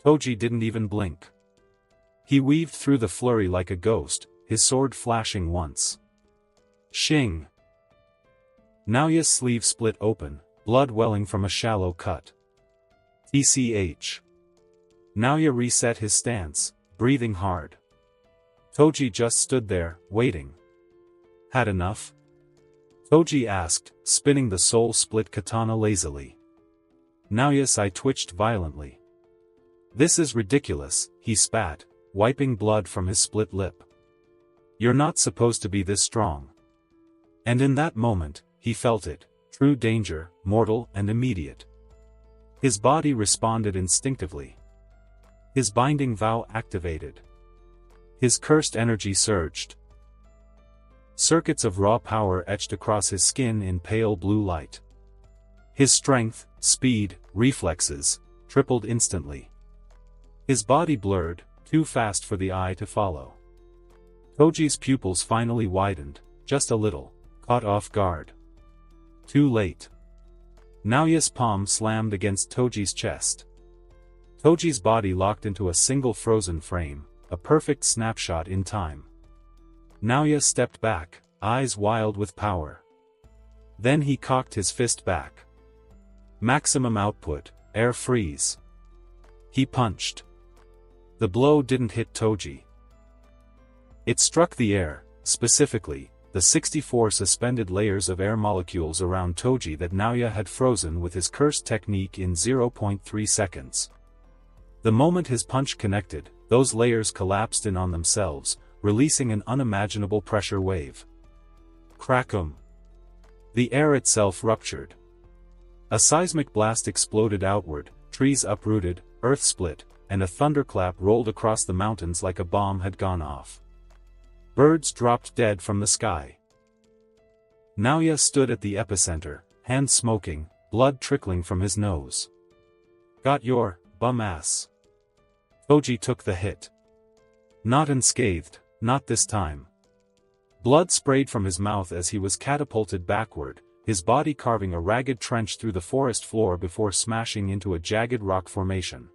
Toji didn't even blink. He weaved through the flurry like a ghost, his sword flashing once. Shing! Naoya's sleeve split open, blood welling from a shallow cut. TCH. Naoya reset his stance, breathing hard. Toji just stood there, waiting. Had enough? Toji asked, spinning the soul-split katana lazily. Naoya's eye twitched violently. "This is ridiculous," he spat, wiping blood from his split lip. "You're not supposed to be this strong." And in that moment, he felt it, true danger, mortal and immediate. His body responded instinctively. His binding vow activated. His cursed energy surged. Circuits of raw power etched across his skin in pale blue light. His strength, speed, reflexes, tripled instantly. His body blurred, too fast for the eye to follow. Toji's pupils finally widened, just a little, caught off guard. Too late. Naoya's palm slammed against Toji's chest. Toji's body locked into a single frozen frame, a perfect snapshot in time. Naoya stepped back, eyes wild with power. Then he cocked his fist back. Maximum output, air freeze. He punched. The blow didn't hit Toji. It struck the air, specifically, the 64 suspended layers of air molecules around Toji that Naoya had frozen with his cursed technique in 0.3 seconds. The moment his punch connected, those layers collapsed in on themselves, releasing an unimaginable pressure wave. Crack'em! The air itself ruptured. A seismic blast exploded outward, trees uprooted, earth split, and a thunderclap rolled across the mountains like a bomb had gone off. Birds dropped dead from the sky. Naoya stood at the epicenter, hands smoking, blood trickling from his nose. "Got your bum ass." Toji took the hit. Not unscathed, not this time. Blood sprayed from his mouth as he was catapulted backward, his body carving a ragged trench through the forest floor before smashing into a jagged rock formation.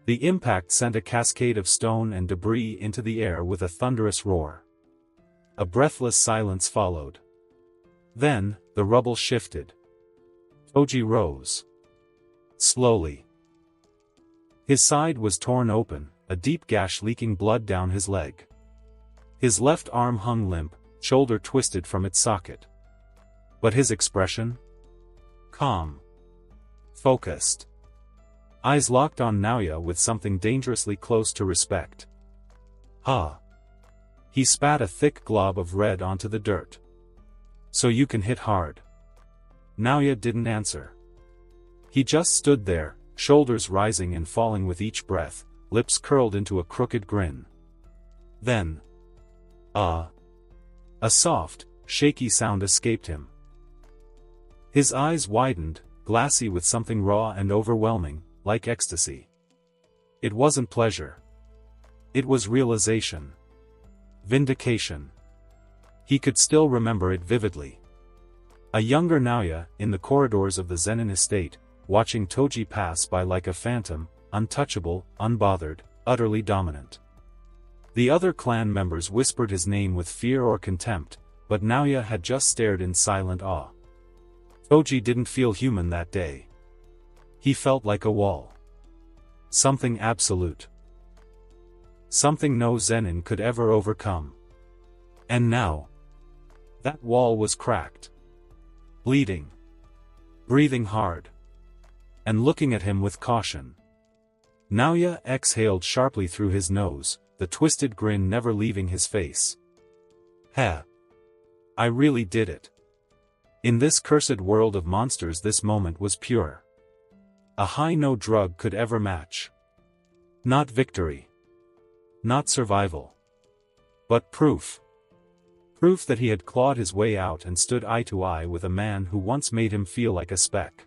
The impact sent a cascade of stone and debris into the air with a thunderous roar. A breathless silence followed. Then, the rubble shifted. Toji rose. Slowly. His side was torn open, a deep gash leaking blood down his leg. His left arm hung limp, shoulder twisted from its socket. But his expression? Calm. Focused. Eyes locked on Naoya with something dangerously close to respect. "Ha!" He spat a thick glob of red onto the dirt. "So you can hit hard." Naoya didn't answer. He just stood there, shoulders rising and falling with each breath, lips curled into a crooked grin. Then, a soft, shaky sound escaped him. His eyes widened, glassy with something raw and overwhelming, like ecstasy. It wasn't pleasure. It was realization. Vindication. He could still remember it vividly. A younger Naoya, in the corridors of the Zenin estate, watching Toji pass by like a phantom, untouchable, unbothered, utterly dominant. The other clan members whispered his name with fear or contempt, but Naoya had just stared in silent awe. Toji didn't feel human that day. He felt like a wall. Something absolute. Something no Zenin could ever overcome. And now, that wall was cracked. Bleeding. Breathing hard. And looking at him with caution. Naoya exhaled sharply through his nose, the twisted grin never leaving his face. Heh. I really did it. In this cursed world of monsters, this moment was pure. A high no drug could ever match. Not victory. Not survival. But proof. Proof that he had clawed his way out and stood eye to eye with a man who once made him feel like a speck.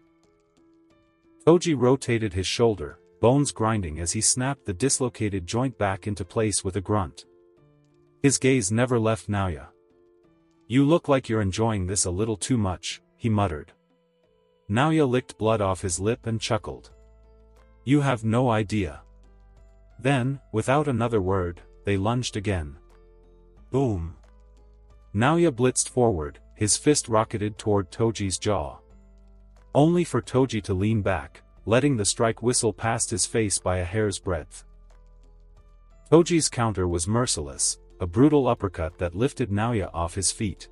Toji rotated his shoulder, bones grinding as he snapped the dislocated joint back into place with a grunt. His gaze never left Naoya. You look like you're enjoying this a little too much, he muttered. Naoya licked blood off his lip and chuckled. You have no idea. Then, without another word, they lunged again. Boom. Naoya blitzed forward, his fist rocketed toward Toji's jaw. Only for Toji to lean back, letting the strike whistle past his face by a hair's breadth. Toji's counter was merciless, a brutal uppercut that lifted Naoya off his feet.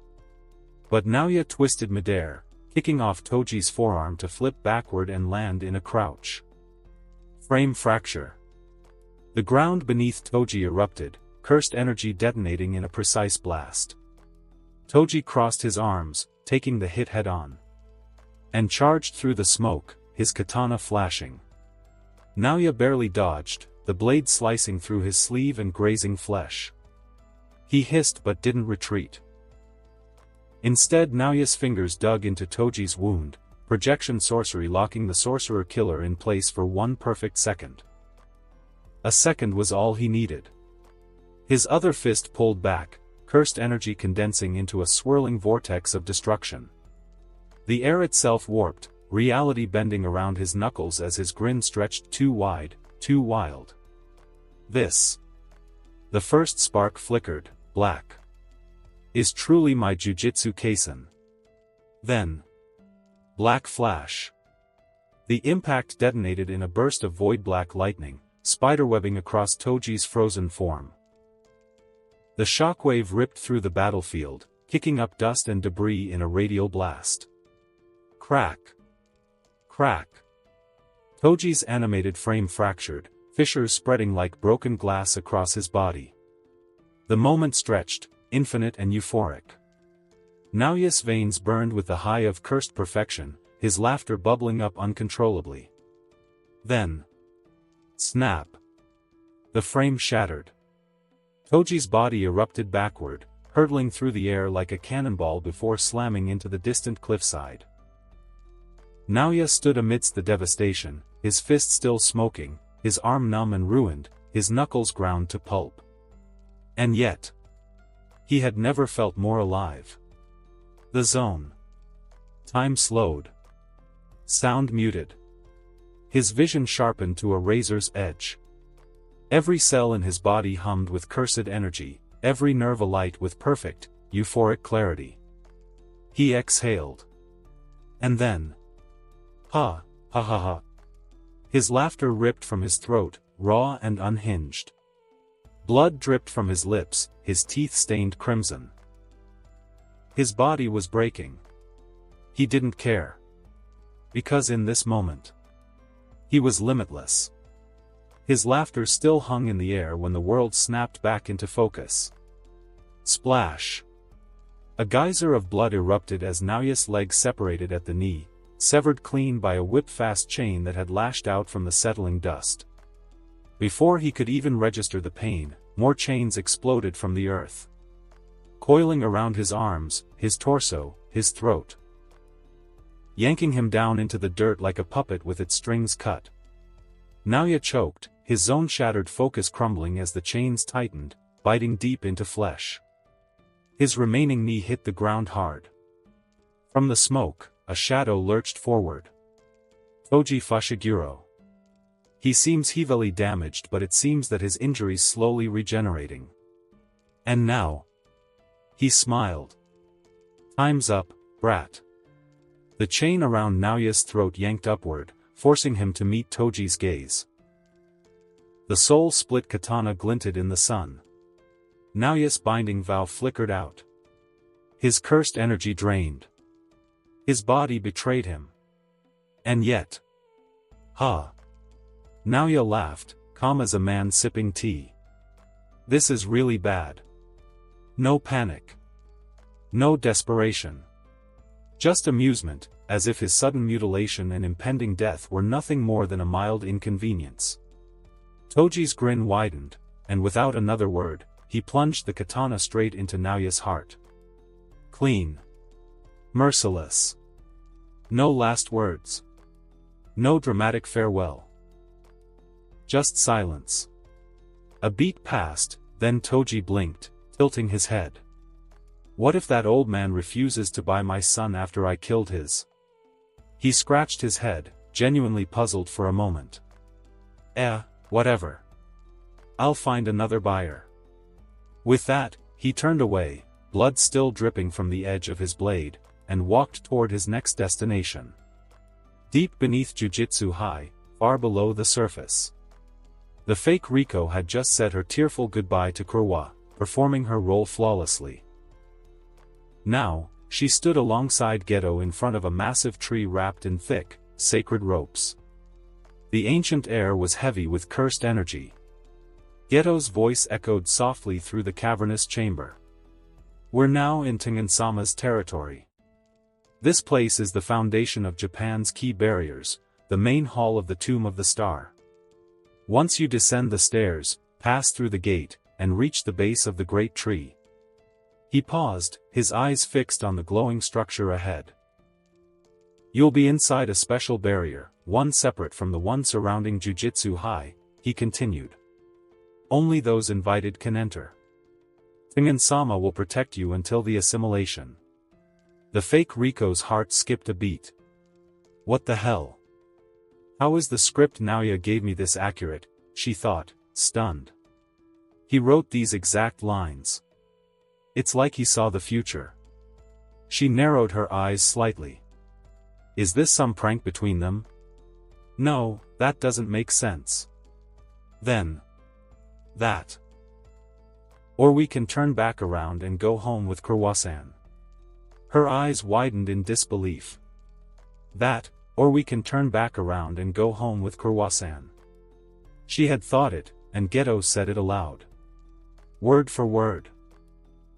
But Naoya twisted midair, kicking off Toji's forearm to flip backward and land in a crouch. Frame fracture. The ground beneath Toji erupted, cursed energy detonating in a precise blast. Toji crossed his arms, taking the hit head-on. And charged through the smoke, his katana flashing. Naoya barely dodged, the blade slicing through his sleeve and grazing flesh. He hissed but didn't retreat. Instead, Naoya's fingers dug into Toji's wound, projection sorcery locking the sorcerer killer in place for one perfect second. A second was all he needed. His other fist pulled back, cursed energy condensing into a swirling vortex of destruction. The air itself warped, reality bending around his knuckles as his grin stretched too wide, too wild. This. The first spark flickered, black. Is truly my Jujutsu Kaisen. Then. Black flash. The impact detonated in a burst of void black lightning, spiderwebbing across Toji's frozen form. The shockwave ripped through the battlefield, kicking up dust and debris in a radial blast. Crack. Crack. Toji's animated frame fractured, fissures spreading like broken glass across his body. The moment stretched, infinite and euphoric. Naoya's veins burned with the high of cursed perfection, his laughter bubbling up uncontrollably. Then. Snap. The frame shattered. Toji's body erupted backward, hurtling through the air like a cannonball before slamming into the distant cliffside. Naoya stood amidst the devastation, his fist still smoking, his arm numb and ruined, his knuckles ground to pulp. And yet. He had never felt more alive. The zone. Time slowed. Sound muted. His vision sharpened to a razor's edge. Every cell in his body hummed with cursed energy, every nerve alight with perfect, euphoric clarity. He exhaled. And then. Ha, ha ha ha. His laughter ripped from his throat, raw and unhinged. Blood dripped from his lips, his teeth stained crimson. His body was breaking. He didn't care. Because in this moment. He was limitless. His laughter still hung in the air when the world snapped back into focus. Splash. A geyser of blood erupted as Naoya's leg separated at the knee, severed clean by a whip-fast chain that had lashed out from the settling dust. Before he could even register the pain, more chains exploded from the earth. Coiling around his arms, his torso, his throat. Yanking him down into the dirt like a puppet with its strings cut. Naoya choked, his zone-shattered focus crumbling as the chains tightened, biting deep into flesh. His remaining knee hit the ground hard. From the smoke, a shadow lurched forward. Toji Fushiguro. He seems heavily damaged, but it seems that his injuries slowly regenerating. And now. He smiled. Time's up, brat. The chain around Naoya's throat yanked upward, forcing him to meet Toji's gaze. The soul-split katana glinted in the sun. Naoya's binding vow flickered out. His cursed energy drained. His body betrayed him. And yet. Ha! Naoya laughed, calm as a man sipping tea. This is really bad. No panic. No desperation. Just amusement, as if his sudden mutilation and impending death were nothing more than a mild inconvenience. Toji's grin widened, and without another word, he plunged the katana straight into Naoya's heart. Clean. Merciless. No last words. No dramatic farewell. Just silence. A beat passed, then Toji blinked, tilting his head. What if that old man refuses to buy my son after I killed his? He scratched his head, genuinely puzzled for a moment. Whatever. I'll find another buyer. With that, he turned away, blood still dripping from the edge of his blade, and walked toward his next destination. Deep beneath Jujutsu High, far below the surface. The fake Riko had just said her tearful goodbye to Kurwa, performing her role flawlessly. Now, she stood alongside Geto in front of a massive tree wrapped in thick, sacred ropes. The ancient air was heavy with cursed energy. Geto's voice echoed softly through the cavernous chamber. We're now in Tengen-sama's territory. This place is the foundation of Japan's key barriers, the main hall of the Tomb of the Star. Once you descend the stairs, pass through the gate, and reach the base of the great tree. He paused, his eyes fixed on the glowing structure ahead. You'll be inside a special barrier, one separate from the one surrounding Jujutsu High, he continued. Only those invited can enter. Tengen-sama will protect you until the assimilation. The fake Riko's heart skipped a beat. What the hell? How is the script Naoya gave me this accurate, she thought, stunned. He wrote these exact lines. It's like he saw the future. She narrowed her eyes slightly. Is this some prank between them? No, that doesn't make sense. Then. That. Or we can turn back around and go home with Kurwa-san. Her eyes widened in disbelief. That, or we can turn back around and go home with Kurwa-san. She had thought it, and Geto said it aloud. Word for word.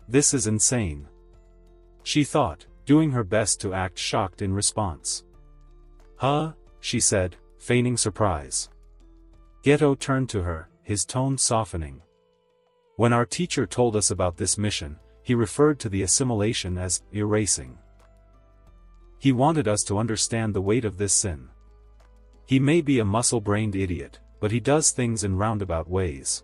This is insane. She thought, doing her best to act shocked in response. Huh? She said, feigning surprise. Geto turned to her, his tone softening. When our teacher told us about this mission, he referred to the assimilation as erasing. He wanted us to understand the weight of this sin. He may be a muscle-brained idiot, but he does things in roundabout ways.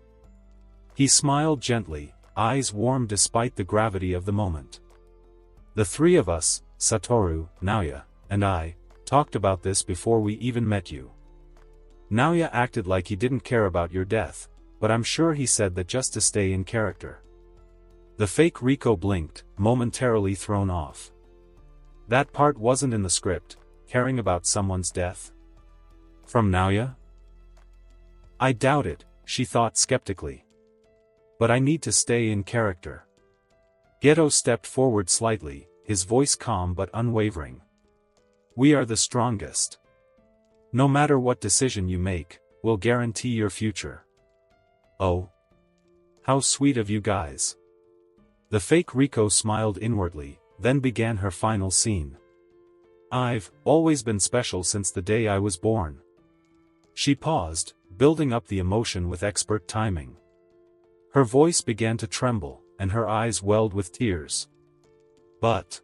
He smiled gently, eyes warm despite the gravity of the moment. The three of us, Satoru, Naoya, and I, talked about this before we even met you. Naoya acted like he didn't care about your death, but I'm sure he said that just to stay in character. The fake Riko blinked, momentarily thrown off. That part wasn't in the script, caring about someone's death? From Naoya? I doubt it, she thought skeptically. But I need to stay in character. Geto stepped forward slightly, his voice calm but unwavering. We are the strongest. No matter what decision you make, we'll guarantee your future. Oh. How sweet of you guys. The fake Riko smiled inwardly, then began her final scene. I've always been special since the day I was born. She paused, building up the emotion with expert timing. Her voice began to tremble, and her eyes welled with tears. But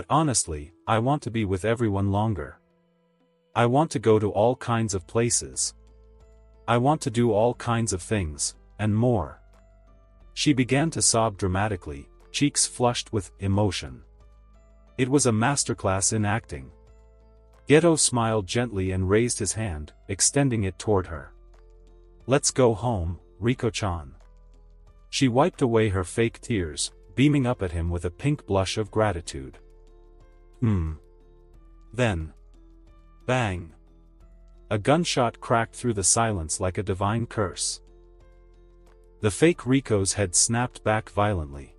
honestly, I want to be with everyone longer. I want to go to all kinds of places. I want to do all kinds of things, and more. She began to sob dramatically, cheeks flushed with emotion. It was a masterclass in acting. Geto smiled gently and raised his hand, extending it toward her. Let's go home, Riko-chan. She wiped away her fake tears, beaming up at him with a pink blush of gratitude. Then. Bang. A gunshot cracked through the silence like a divine curse. The fake Riko's head snapped back violently.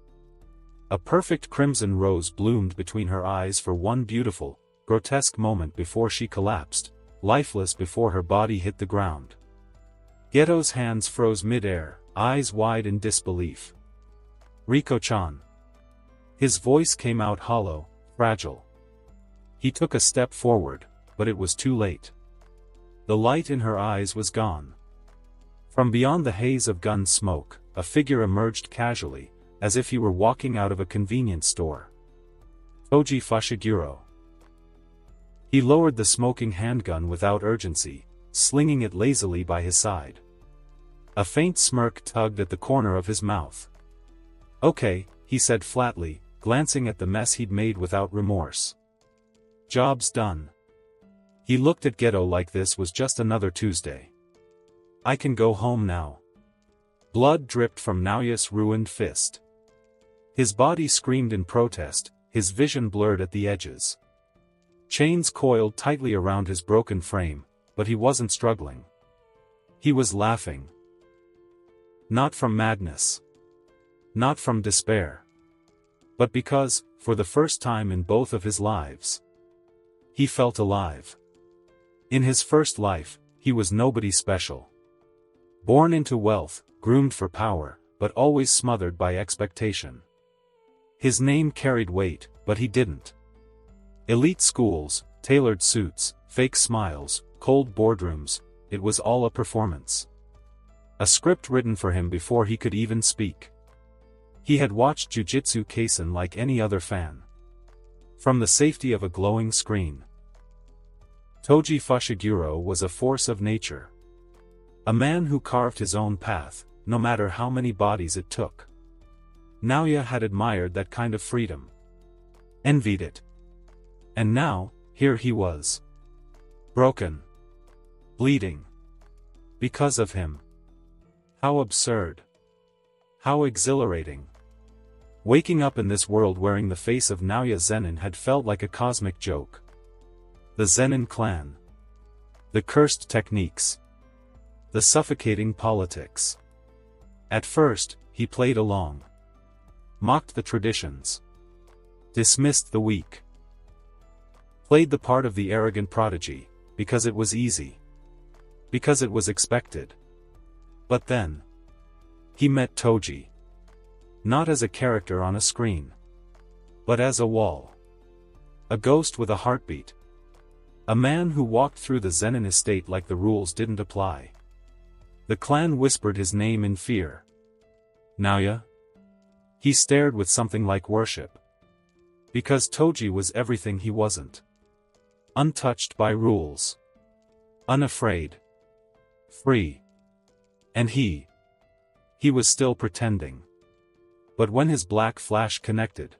A perfect crimson rose bloomed between her eyes for one beautiful, grotesque moment before she collapsed, lifeless before her body hit the ground. Geto's hands froze mid-air, eyes wide in disbelief. "Riko-chan." His voice came out hollow, fragile. He took a step forward, but it was too late. The light in her eyes was gone. From beyond the haze of gun smoke, a figure emerged casually, as if he were walking out of a convenience store. Toji Fushiguro. He lowered the smoking handgun without urgency, slinging it lazily by his side. A faint smirk tugged at the corner of his mouth. "Okay," he said flatly, glancing at the mess he'd made without remorse. "Job's done." He looked at Geto like this was just another Tuesday. "I can go home now." Blood dripped from Naoya's ruined fist. His body screamed in protest, his vision blurred at the edges. Chains coiled tightly around his broken frame, but he wasn't struggling. He was laughing. Not from madness. Not from despair. But because, for the first time in both of his lives, he felt alive. In his first life, he was nobody special. Born into wealth, groomed for power, but always smothered by expectation. His name carried weight, but he didn't. Elite schools, tailored suits, fake smiles, cold boardrooms, it was all a performance. A script written for him before he could even speak. He had watched Jujutsu Kaisen like any other fan. From the safety of a glowing screen. Toji Fushiguro was a force of nature. A man who carved his own path, no matter how many bodies it took. Naoya had admired that kind of freedom. Envied it. And now, here he was. Broken. Bleeding. Because of him. How absurd. How exhilarating. Waking up in this world wearing the face of NAOYA ZENIN had felt like a cosmic joke. The Zenin clan. The cursed techniques. The suffocating politics. At first, he played along. Mocked the traditions. Dismissed the weak. Played the part of the arrogant prodigy, because it was easy. Because it was expected. But then, he met Toji. Not as a character on a screen. But as a wall. A ghost with a heartbeat. A man who walked through the Zenin estate like the rules didn't apply. The clan whispered his name in fear. Naoya? He stared with something like worship. Because Toji was everything he wasn't. Untouched by rules. Unafraid. Free. And he was still pretending. But when his black flash connected.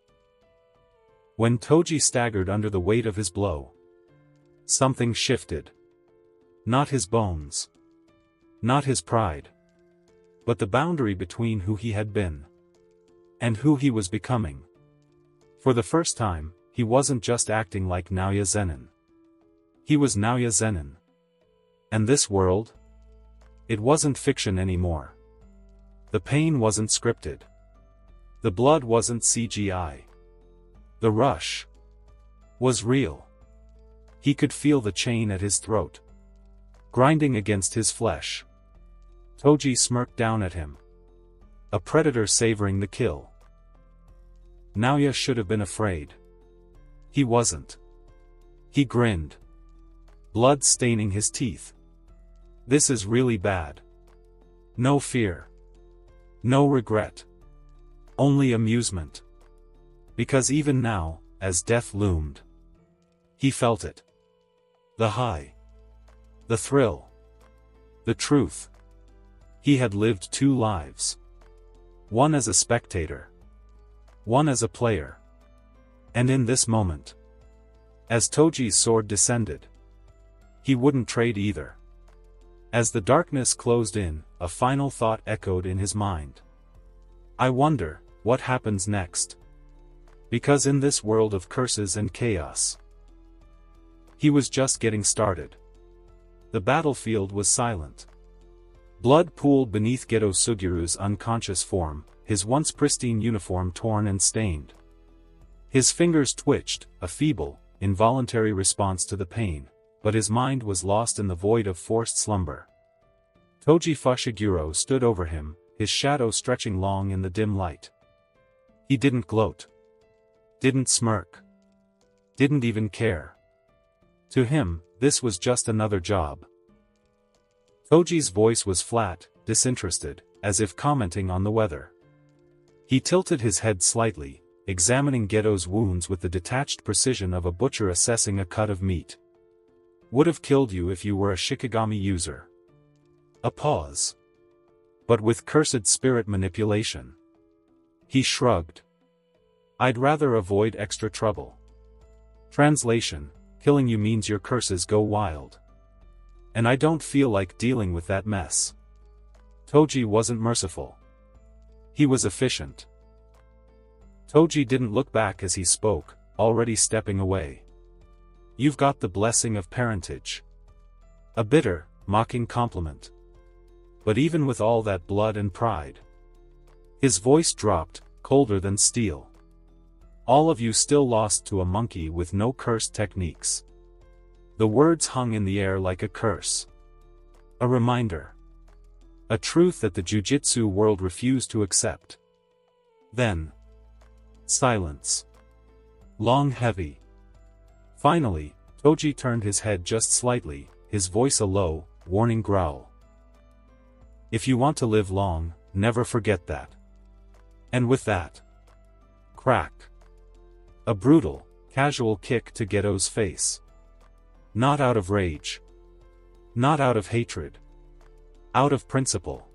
When Toji staggered under the weight of his blow. Something shifted. Not his bones. Not his pride. But the boundary between who he had been. And who he was becoming. For the first time, he wasn't just acting like NAOYA ZENIN. He was NAOYA ZENIN. And this world? It wasn't fiction anymore. The pain wasn't scripted. The blood wasn't CGI. The rush was real. He could feel the chain at his throat. Grinding against his flesh. Toji smirked down at him. A predator savoring the kill. Naoya should have been afraid. He wasn't. He grinned. Blood staining his teeth. This is really bad. No fear. No regret. Only amusement. Because even now, as death loomed, he felt it. The high. The thrill. The truth. He had lived two lives. One as a spectator. One as a player. And in this moment, as Toji's sword descended, he wouldn't trade either. As the darkness closed in, a final thought echoed in his mind. I wonder, what happens next? Because in this world of curses and chaos, he was just getting started. The battlefield was silent. Blood pooled beneath Geto Sugiru's unconscious form, his once pristine uniform torn and stained. His fingers twitched, a feeble, involuntary response to the pain, but his mind was lost in the void of forced slumber. Toji Fushiguro stood over him, his shadow stretching long in the dim light. He didn't gloat. Didn't smirk. Didn't even care. To him, this was just another job. Toji's voice was flat, disinterested, as if commenting on the weather. He tilted his head slightly, examining Geto's wounds with the detached precision of a butcher assessing a cut of meat. Would have killed you if you were a Shikigami user. A pause. But with cursed spirit manipulation. He shrugged. I'd rather avoid extra trouble. Translation, killing you means your curses go wild. And I don't feel like dealing with that mess. Toji wasn't merciful. He was efficient. Toji didn't look back as he spoke, already stepping away. You've got the blessing of parentage. A bitter, mocking compliment. But even with all that blood and pride. His voice dropped, colder than steel. All of you still lost to a monkey with no cursed techniques. The words hung in the air like a curse. A reminder. A truth that the Jujutsu world refused to accept. Then. Silence. Long, heavy. Finally, Toji turned his head just slightly, his voice a low, warning growl. If you want to live long, never forget that. And with that. Crack. A brutal, casual kick to Geto's face. Not out of rage. Not out of hatred. Out of principle.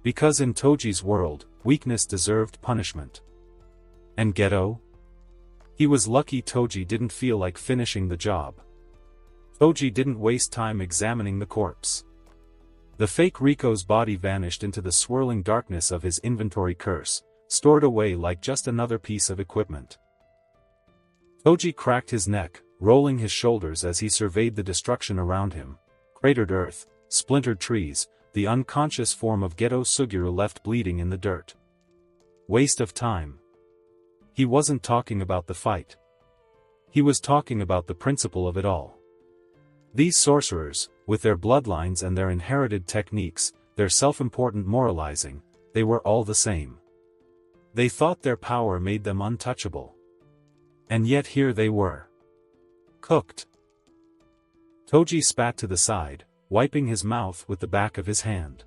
Because in Toji's world, weakness deserved punishment. And Geto? He was lucky Toji didn't feel like finishing the job. Toji didn't waste time examining the corpse. The fake Riko's body vanished into the swirling darkness of his inventory curse, stored away like just another piece of equipment. Toji cracked his neck, rolling his shoulders as he surveyed the destruction around him. Cratered earth, splintered trees, the unconscious form of Geto Suguru left bleeding in the dirt. Waste of time. He wasn't talking about the fight. He was talking about the principle of it all. These sorcerers, with their bloodlines and their inherited techniques, their self-important moralizing, they were all the same. They thought their power made them untouchable. And yet here they were. Cooked. Toji spat to the side, wiping his mouth with the back of his hand.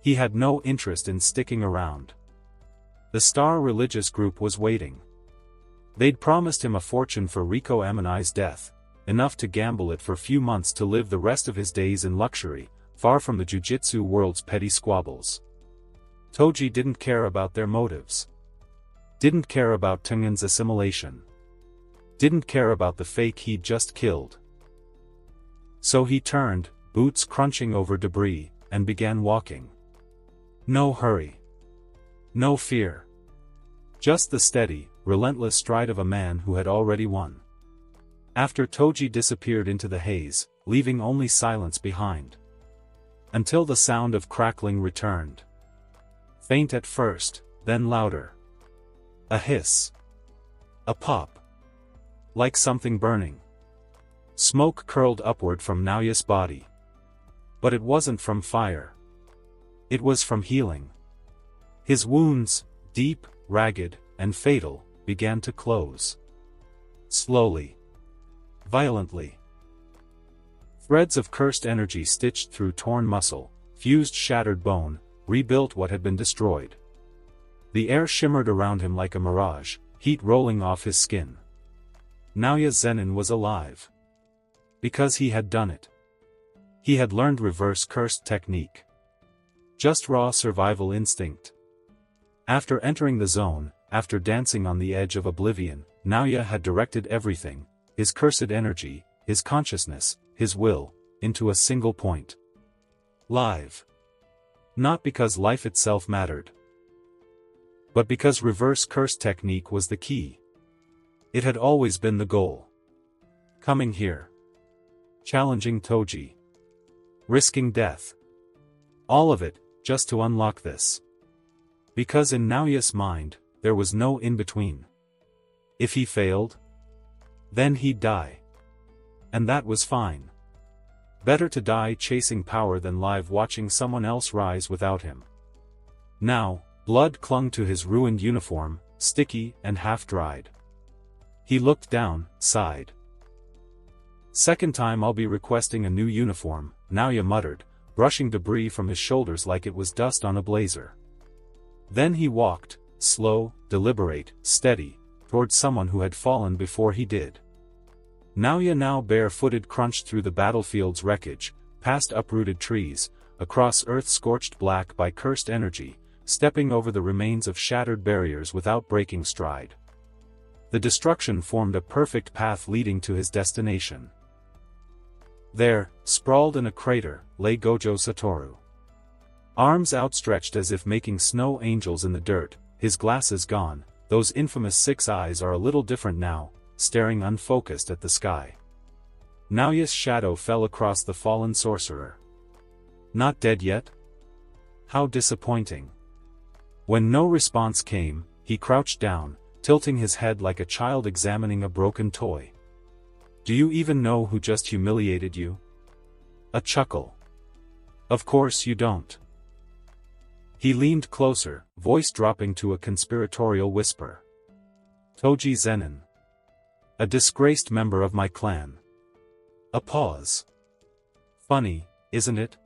He had no interest in sticking around. The Star religious group was waiting. They'd promised him a fortune for Riko Amanai's death, enough to gamble it for few months to live the rest of his days in luxury, far from the Jujutsu world's petty squabbles. Toji didn't care about their motives. Didn't care about Tengen's assimilation. Didn't care about the fake he'd just killed. So he turned, boots crunching over debris, and began walking. No hurry. No fear. Just the steady, relentless stride of a man who had already won. After Toji disappeared into the haze, leaving only silence behind. Until the sound of crackling returned. Faint at first, then louder. A hiss. A pop. Like something burning. Smoke curled upward from NAOYA's body. But it wasn't from fire. It was from healing. His wounds, deep, ragged, and fatal, began to close. Slowly. Violently. Threads of cursed energy stitched through torn muscle, fused shattered bone, rebuilt what had been destroyed. The air shimmered around him like a mirage, heat rolling off his skin. NAOYA ZENIN was alive. Because he had done it. He had learned reverse cursed technique. Just raw survival instinct. After entering the zone, after dancing on the edge of oblivion, NAOYA had directed everything, his cursed energy, his consciousness, his will, into a single point. Live. Not because life itself mattered. But because reverse curse technique was the key. It had always been the goal. Coming here. Challenging Toji. Risking death. All of it, just to unlock this. Because in NAOYA's mind, there was no in-between. If he failed, then he'd die. And that was fine. Better to die chasing power than live watching someone else rise without him. Now, blood clung to his ruined uniform, sticky and half-dried. He looked down, sighed. Second time I'll be requesting a new uniform, Naoya muttered, brushing debris from his shoulders like it was dust on a blazer. Then he walked, slow, deliberate, steady, towards someone who had fallen before he did. Naoya, now barefooted, crunched through the battlefield's wreckage, past uprooted trees, across earth scorched black by cursed energy, stepping over the remains of shattered barriers without breaking stride. The destruction formed a perfect path leading to his destination. There, sprawled in a crater, lay Gojo Satoru. Arms outstretched as if making snow angels in the dirt, his glasses gone, those infamous 6 eyes are a little different now, staring unfocused at the sky. Naoya's shadow fell across the fallen sorcerer. Not dead yet? How disappointing. When no response came, he crouched down, tilting his head like a child examining a broken toy. Do you even know who just humiliated you? A chuckle. Of course you don't. He leaned closer, voice dropping to a conspiratorial whisper. Toji Zenin. A disgraced member of my clan. A pause. Funny, isn't it?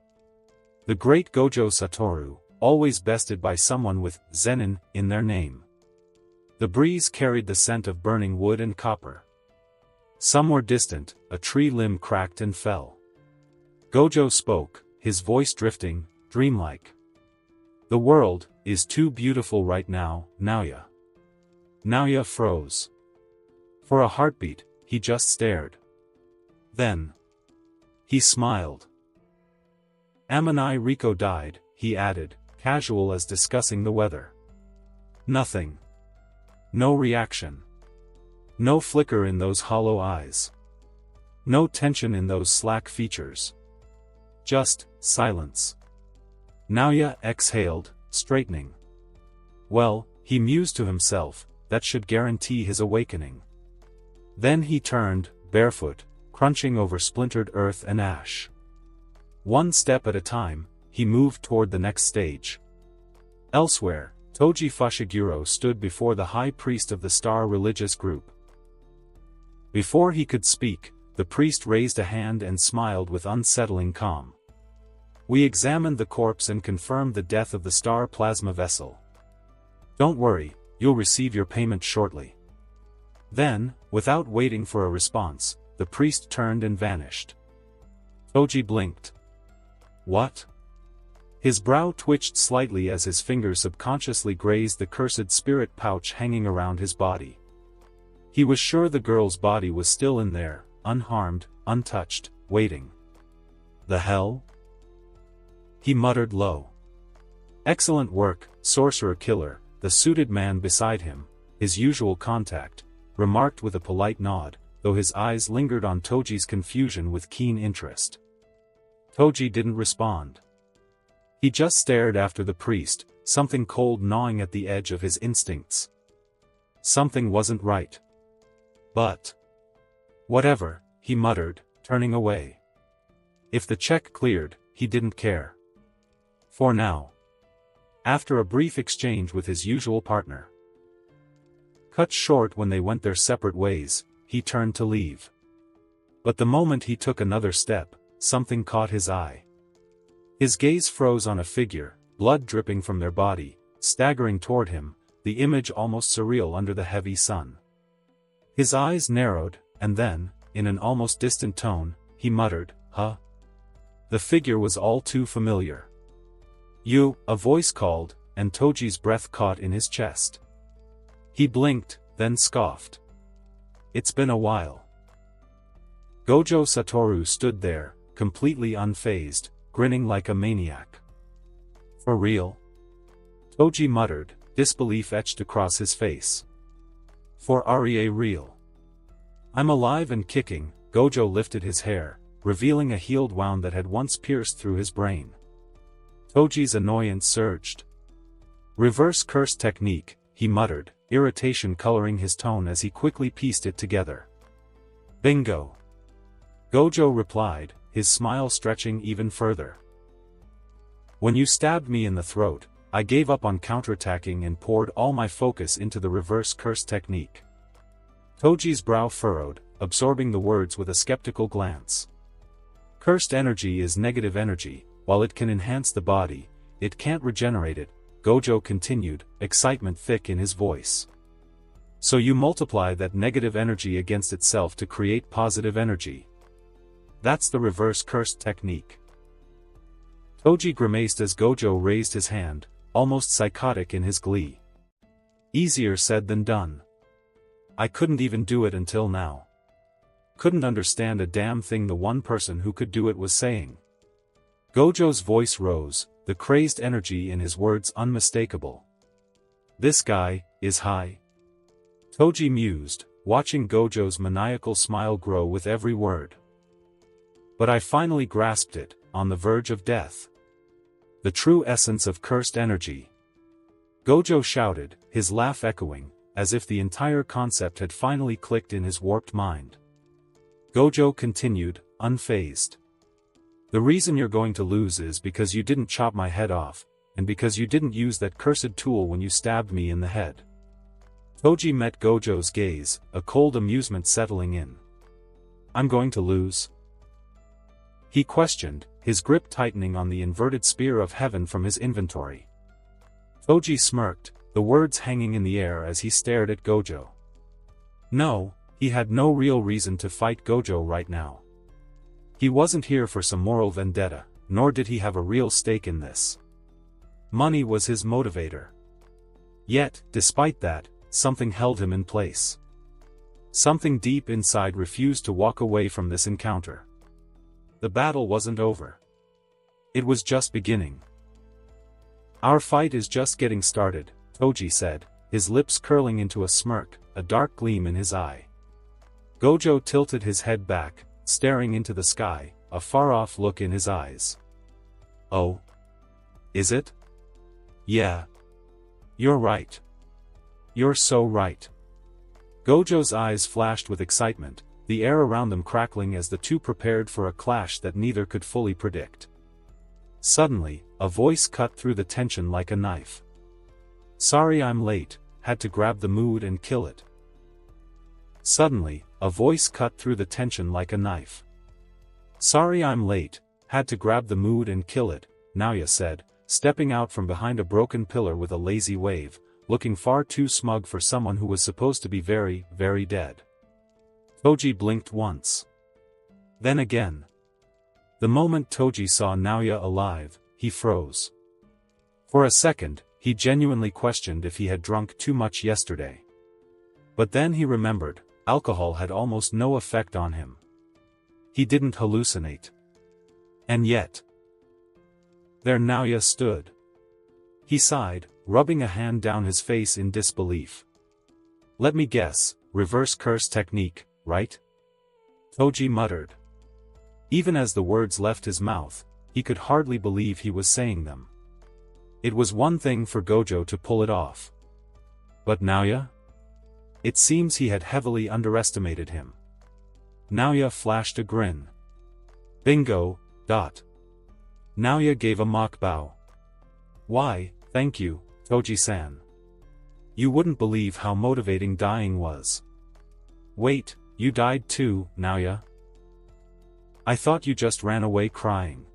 The great Gojo Satoru, always bested by someone with Zenin in their name. The breeze carried the scent of burning wood and copper. Somewhere distant, a tree limb cracked and fell. Gojo spoke, his voice drifting, dreamlike. The world is too beautiful right now, Naoya. Naoya froze. For a heartbeat, he just stared. Then he smiled. Amanai Riko died, he added, casual as discussing the weather. Nothing. No reaction. No flicker in those hollow eyes. No tension in those slack features. Just silence. Naoya exhaled, straightening. Well, he mused to himself, that should guarantee his awakening. Then he turned, barefoot, crunching over splintered earth and ash. One step at a time, he moved toward the next stage. Elsewhere, Toji Fushiguro stood before the high priest of the star religious group. Before he could speak, the priest raised a hand and smiled with unsettling calm. We examined the corpse and confirmed the death of the star plasma vessel. Don't worry, you'll receive your payment shortly. Then, without waiting for a response, the priest turned and vanished. Toji blinked. What? His brow twitched slightly as his fingers subconsciously grazed the cursed spirit pouch hanging around his body. He was sure the girl's body was still in there, unharmed, untouched, waiting. The hell? He muttered low. Excellent work, sorcerer killer, the suited man beside him, his usual contact, remarked with a polite nod, though his eyes lingered on Toji's confusion with keen interest. Toji didn't respond. He just stared after the priest, something cold gnawing at the edge of his instincts. Something wasn't right. But whatever, he muttered, turning away. If the check cleared, he didn't care. For now. After a brief exchange with his usual partner. Cut short when they went their separate ways, he turned to leave. But the moment he took another step, something caught his eye. His gaze froze on a figure, blood dripping from their body, staggering toward him, the image almost surreal under the heavy sun. His eyes narrowed, and then, in an almost distant tone, he muttered, "Huh?" The figure was all too familiar. "You," a voice called, and Toji's breath caught in his chest. He blinked, then scoffed. "It's been a while." Gojo Satoru stood there, completely unfazed, grinning like a maniac. "For real?" Toji muttered, disbelief etched across his face. "For real. I'm alive and kicking." Gojo lifted his hair, revealing a healed wound that had once pierced through his brain. Toji's annoyance surged. "Reverse curse technique," he muttered, irritation coloring his tone as he quickly pieced it together. "Bingo. Gojo replied, his smile stretching even further. When you stabbed me in the throat, I gave up on counterattacking and poured all my focus into the reverse curse technique. Toji's brow furrowed, absorbing the words with a skeptical glance. Cursed energy is negative energy, while it can enhance the body, it can't regenerate it, Gojo continued, excitement thick in his voice. So you multiply that negative energy against itself to create positive energy. That's the reverse curse technique. Toji grimaced as Gojo raised his hand, almost psychotic in his glee. Easier said than done. I couldn't even do it until now. Couldn't understand a damn thing the one person who could do it was saying. Gojo's voice rose, the crazed energy in his words unmistakable. This guy is high. Toji mused, watching Gojo's maniacal smile grow with every word. But I finally grasped it, on the verge of death. The true essence of cursed energy. Gojo shouted, his laugh echoing, as if the entire concept had finally clicked in his warped mind. Gojo continued, unfazed. The reason you're going to lose is because you didn't chop my head off, and because you didn't use that cursed tool when you stabbed me in the head. Toji met Gojo's gaze, a cold amusement settling in. I'm going to lose? He questioned, his grip tightening on the inverted spear of heaven from his inventory. Toji smirked, the words hanging in the air as he stared at Gojo. No, he had no real reason to fight Gojo right now. He wasn't here for some moral vendetta, nor did he have a real stake in this. Money was his motivator. Yet, despite that, something held him in place. Something deep inside refused to walk away from this encounter. The battle wasn't over. It was just beginning. Our fight is just getting started, Toji said, his lips curling into a smirk, a dark gleam in his eye. Gojo tilted his head back, staring into the sky, a far-off look in his eyes. Oh? Is it? Yeah. You're right. You're so right. Gojo's eyes flashed with excitement, the air around them crackling as the two prepared for a clash that neither could fully predict. Suddenly, a voice cut through the tension like a knife. Sorry I'm late, had to grab the mood and kill it. Suddenly, a voice cut through the tension like a knife. Sorry I'm late, had to grab the mood and kill it, Naoya said, stepping out from behind a broken pillar with a lazy wave, looking far too smug for someone who was supposed to be very, very dead. Toji blinked once. Then again. The moment Toji saw Naoya alive, he froze. For a second, he genuinely questioned if he had drunk too much yesterday. But then he remembered, alcohol had almost no effect on him. He didn't hallucinate. And yet. There Naoya stood. He sighed, rubbing a hand down his face in disbelief. Let me guess, reverse curse technique, right? Toji muttered. Even as the words left his mouth, he could hardly believe he was saying them. It was one thing for Gojo to pull it off. But Naoya? It seems he had heavily underestimated him. Naoya flashed a grin. Bingo, dot. Naoya gave a mock bow. Why, thank you, Toji-san. You wouldn't believe how motivating dying was. Wait, you died too, Naoya? I thought you just ran away crying.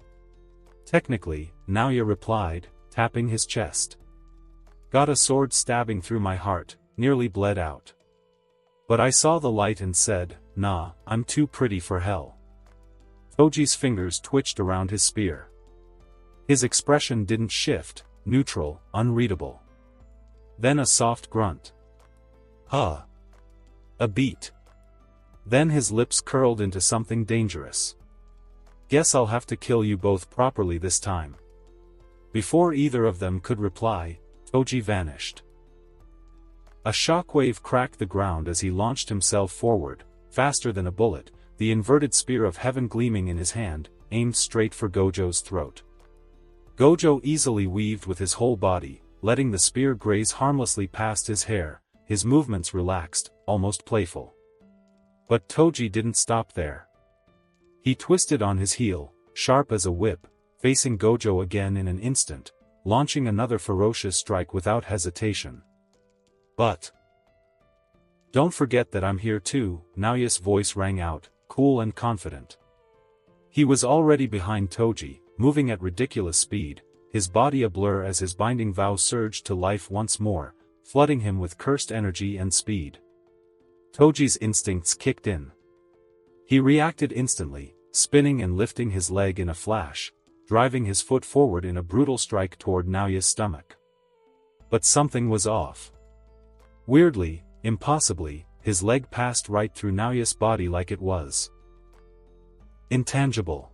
Technically, Naoya replied, tapping his chest. Got a sword stabbing through my heart, nearly bled out. But I saw the light and said, nah, I'm too pretty for hell. Toji's fingers twitched around his spear. His expression didn't shift, neutral, unreadable. Then a soft grunt. Huh. A beat. Then his lips curled into something dangerous. Guess I'll have to kill you both properly this time. Before either of them could reply, Toji vanished. A shockwave cracked the ground as he launched himself forward, faster than a bullet, the inverted spear of heaven gleaming in his hand, aimed straight for Gojo's throat. Gojo easily weaved with his whole body, letting the spear graze harmlessly past his hair, his movements relaxed, almost playful. But Toji didn't stop there. He twisted on his heel, sharp as a whip, facing Gojo again in an instant, launching another ferocious strike without hesitation. But don't forget that I'm here too, Naoya's voice rang out, cool and confident. He was already behind Toji, moving at ridiculous speed, his body a blur as his binding vow surged to life once more, flooding him with cursed energy and speed. Toji's instincts kicked in. He reacted instantly, spinning and lifting his leg in a flash, driving his foot forward in a brutal strike toward Naoya's stomach. But something was off. Weirdly, impossibly, his leg passed right through Naoya's body like it was intangible.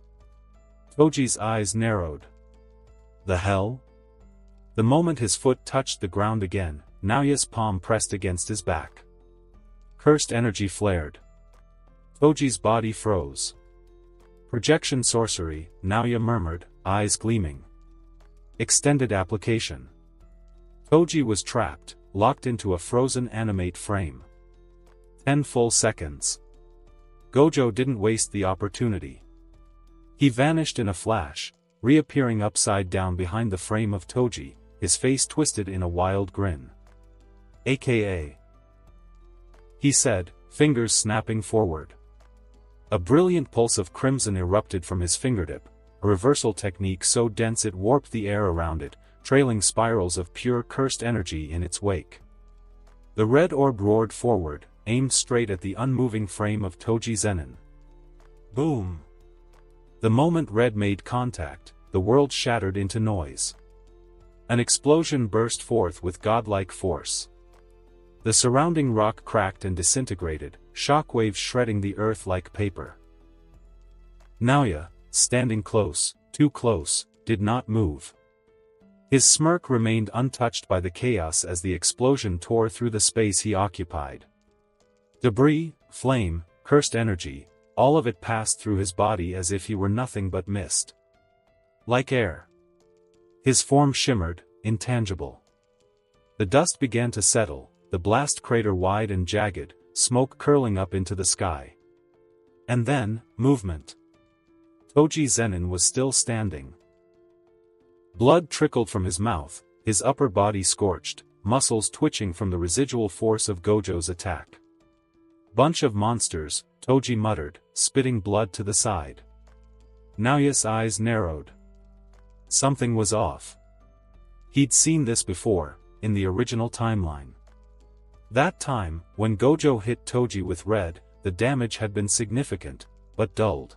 Toji's eyes narrowed. The hell? The moment his foot touched the ground again, Naoya's palm pressed against his back. Cursed energy flared. Toji's body froze. Projection sorcery, Naoya murmured, eyes gleaming. Extended application. Toji was trapped, locked into a frozen animate frame. 10 full seconds. Gojo didn't waste the opportunity. He vanished in a flash, reappearing upside down behind the frame of Toji, his face twisted in a wild grin. AKA. He said, fingers snapping forward. A brilliant pulse of crimson erupted from his fingertip, a reversal technique so dense it warped the air around it, trailing spirals of pure cursed energy in its wake. The red orb roared forward, aimed straight at the unmoving frame of Toji Zenin. Boom! The moment Red made contact, the world shattered into noise. An explosion burst forth with godlike force. The surrounding rock cracked and disintegrated, shockwaves shredding the earth like paper. Naoya, standing close, too close, did not move. His smirk remained untouched by the chaos as the explosion tore through the space he occupied. Debris, flame, cursed energy, all of it passed through his body as if he were nothing but mist. Like air. His form shimmered, intangible. The dust began to settle, the blast crater wide and jagged, smoke curling up into the sky. And then, movement. Toji Zenin was still standing. Blood trickled from his mouth, his upper body scorched, muscles twitching from the residual force of Gojo's attack. Bunch of monsters, Toji muttered, spitting blood to the side. Naoya's eyes narrowed. Something was off. He'd seen this before, in the original timeline. That time, when Gojo hit Toji with red, the damage had been significant, but dulled.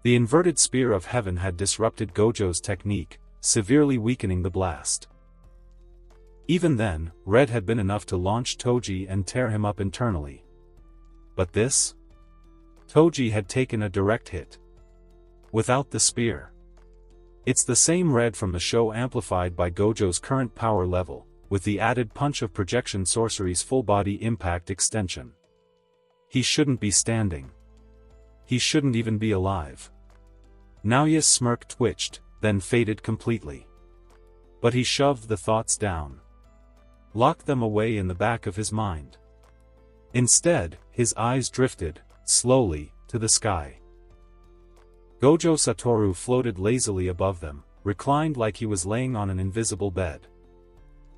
The inverted spear of heaven had disrupted Gojo's technique, severely weakening the blast. Even then, red had been enough to launch Toji and tear him up internally. But this? Toji had taken a direct hit. Without the spear. It's the same red from the show amplified by Gojo's current power level, with the added punch of projection sorcery's full-body impact extension. He shouldn't be standing. He shouldn't even be alive. Naoya's smirk twitched, then faded completely. But he shoved the thoughts down. Locked them away in the back of his mind. Instead, his eyes drifted, slowly, to the sky. Gojo Satoru floated lazily above them, reclined like he was laying on an invisible bed.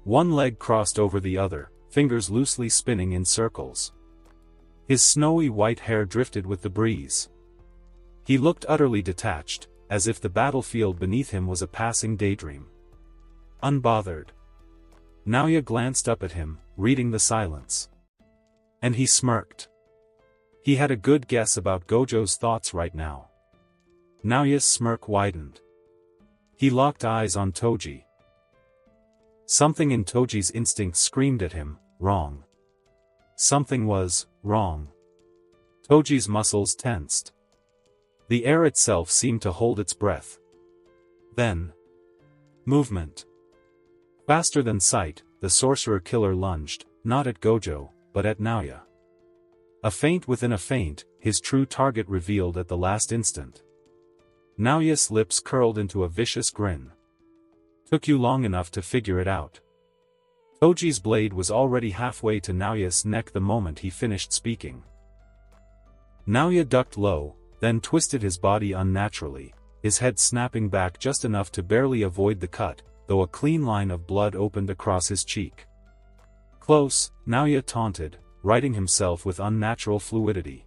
One leg crossed over the other, fingers loosely spinning in circles. His snowy white hair drifted with the breeze. He looked utterly detached, as if the battlefield beneath him was a passing daydream. Unbothered. Naoya glanced up at him, reading the silence. And he smirked. He had a good guess about Gojo's thoughts right now. Naoya's smirk widened. He locked eyes on Toji. Something in Toji's instinct screamed at him, wrong. Something was wrong. Toji's muscles tensed. The air itself seemed to hold its breath. Then, movement. Faster than sight, the sorcerer killer lunged, not at Gojo, but at Naoya. A feint within a feint, his true target revealed at the last instant. Naoya's lips curled into a vicious grin. Took you long enough to figure it out. Toji's blade was already halfway to Naoya's neck the moment he finished speaking. Naoya ducked low, then twisted his body unnaturally, his head snapping back just enough to barely avoid the cut, though a clean line of blood opened across his cheek. Close, Naoya taunted, righting himself with unnatural fluidity.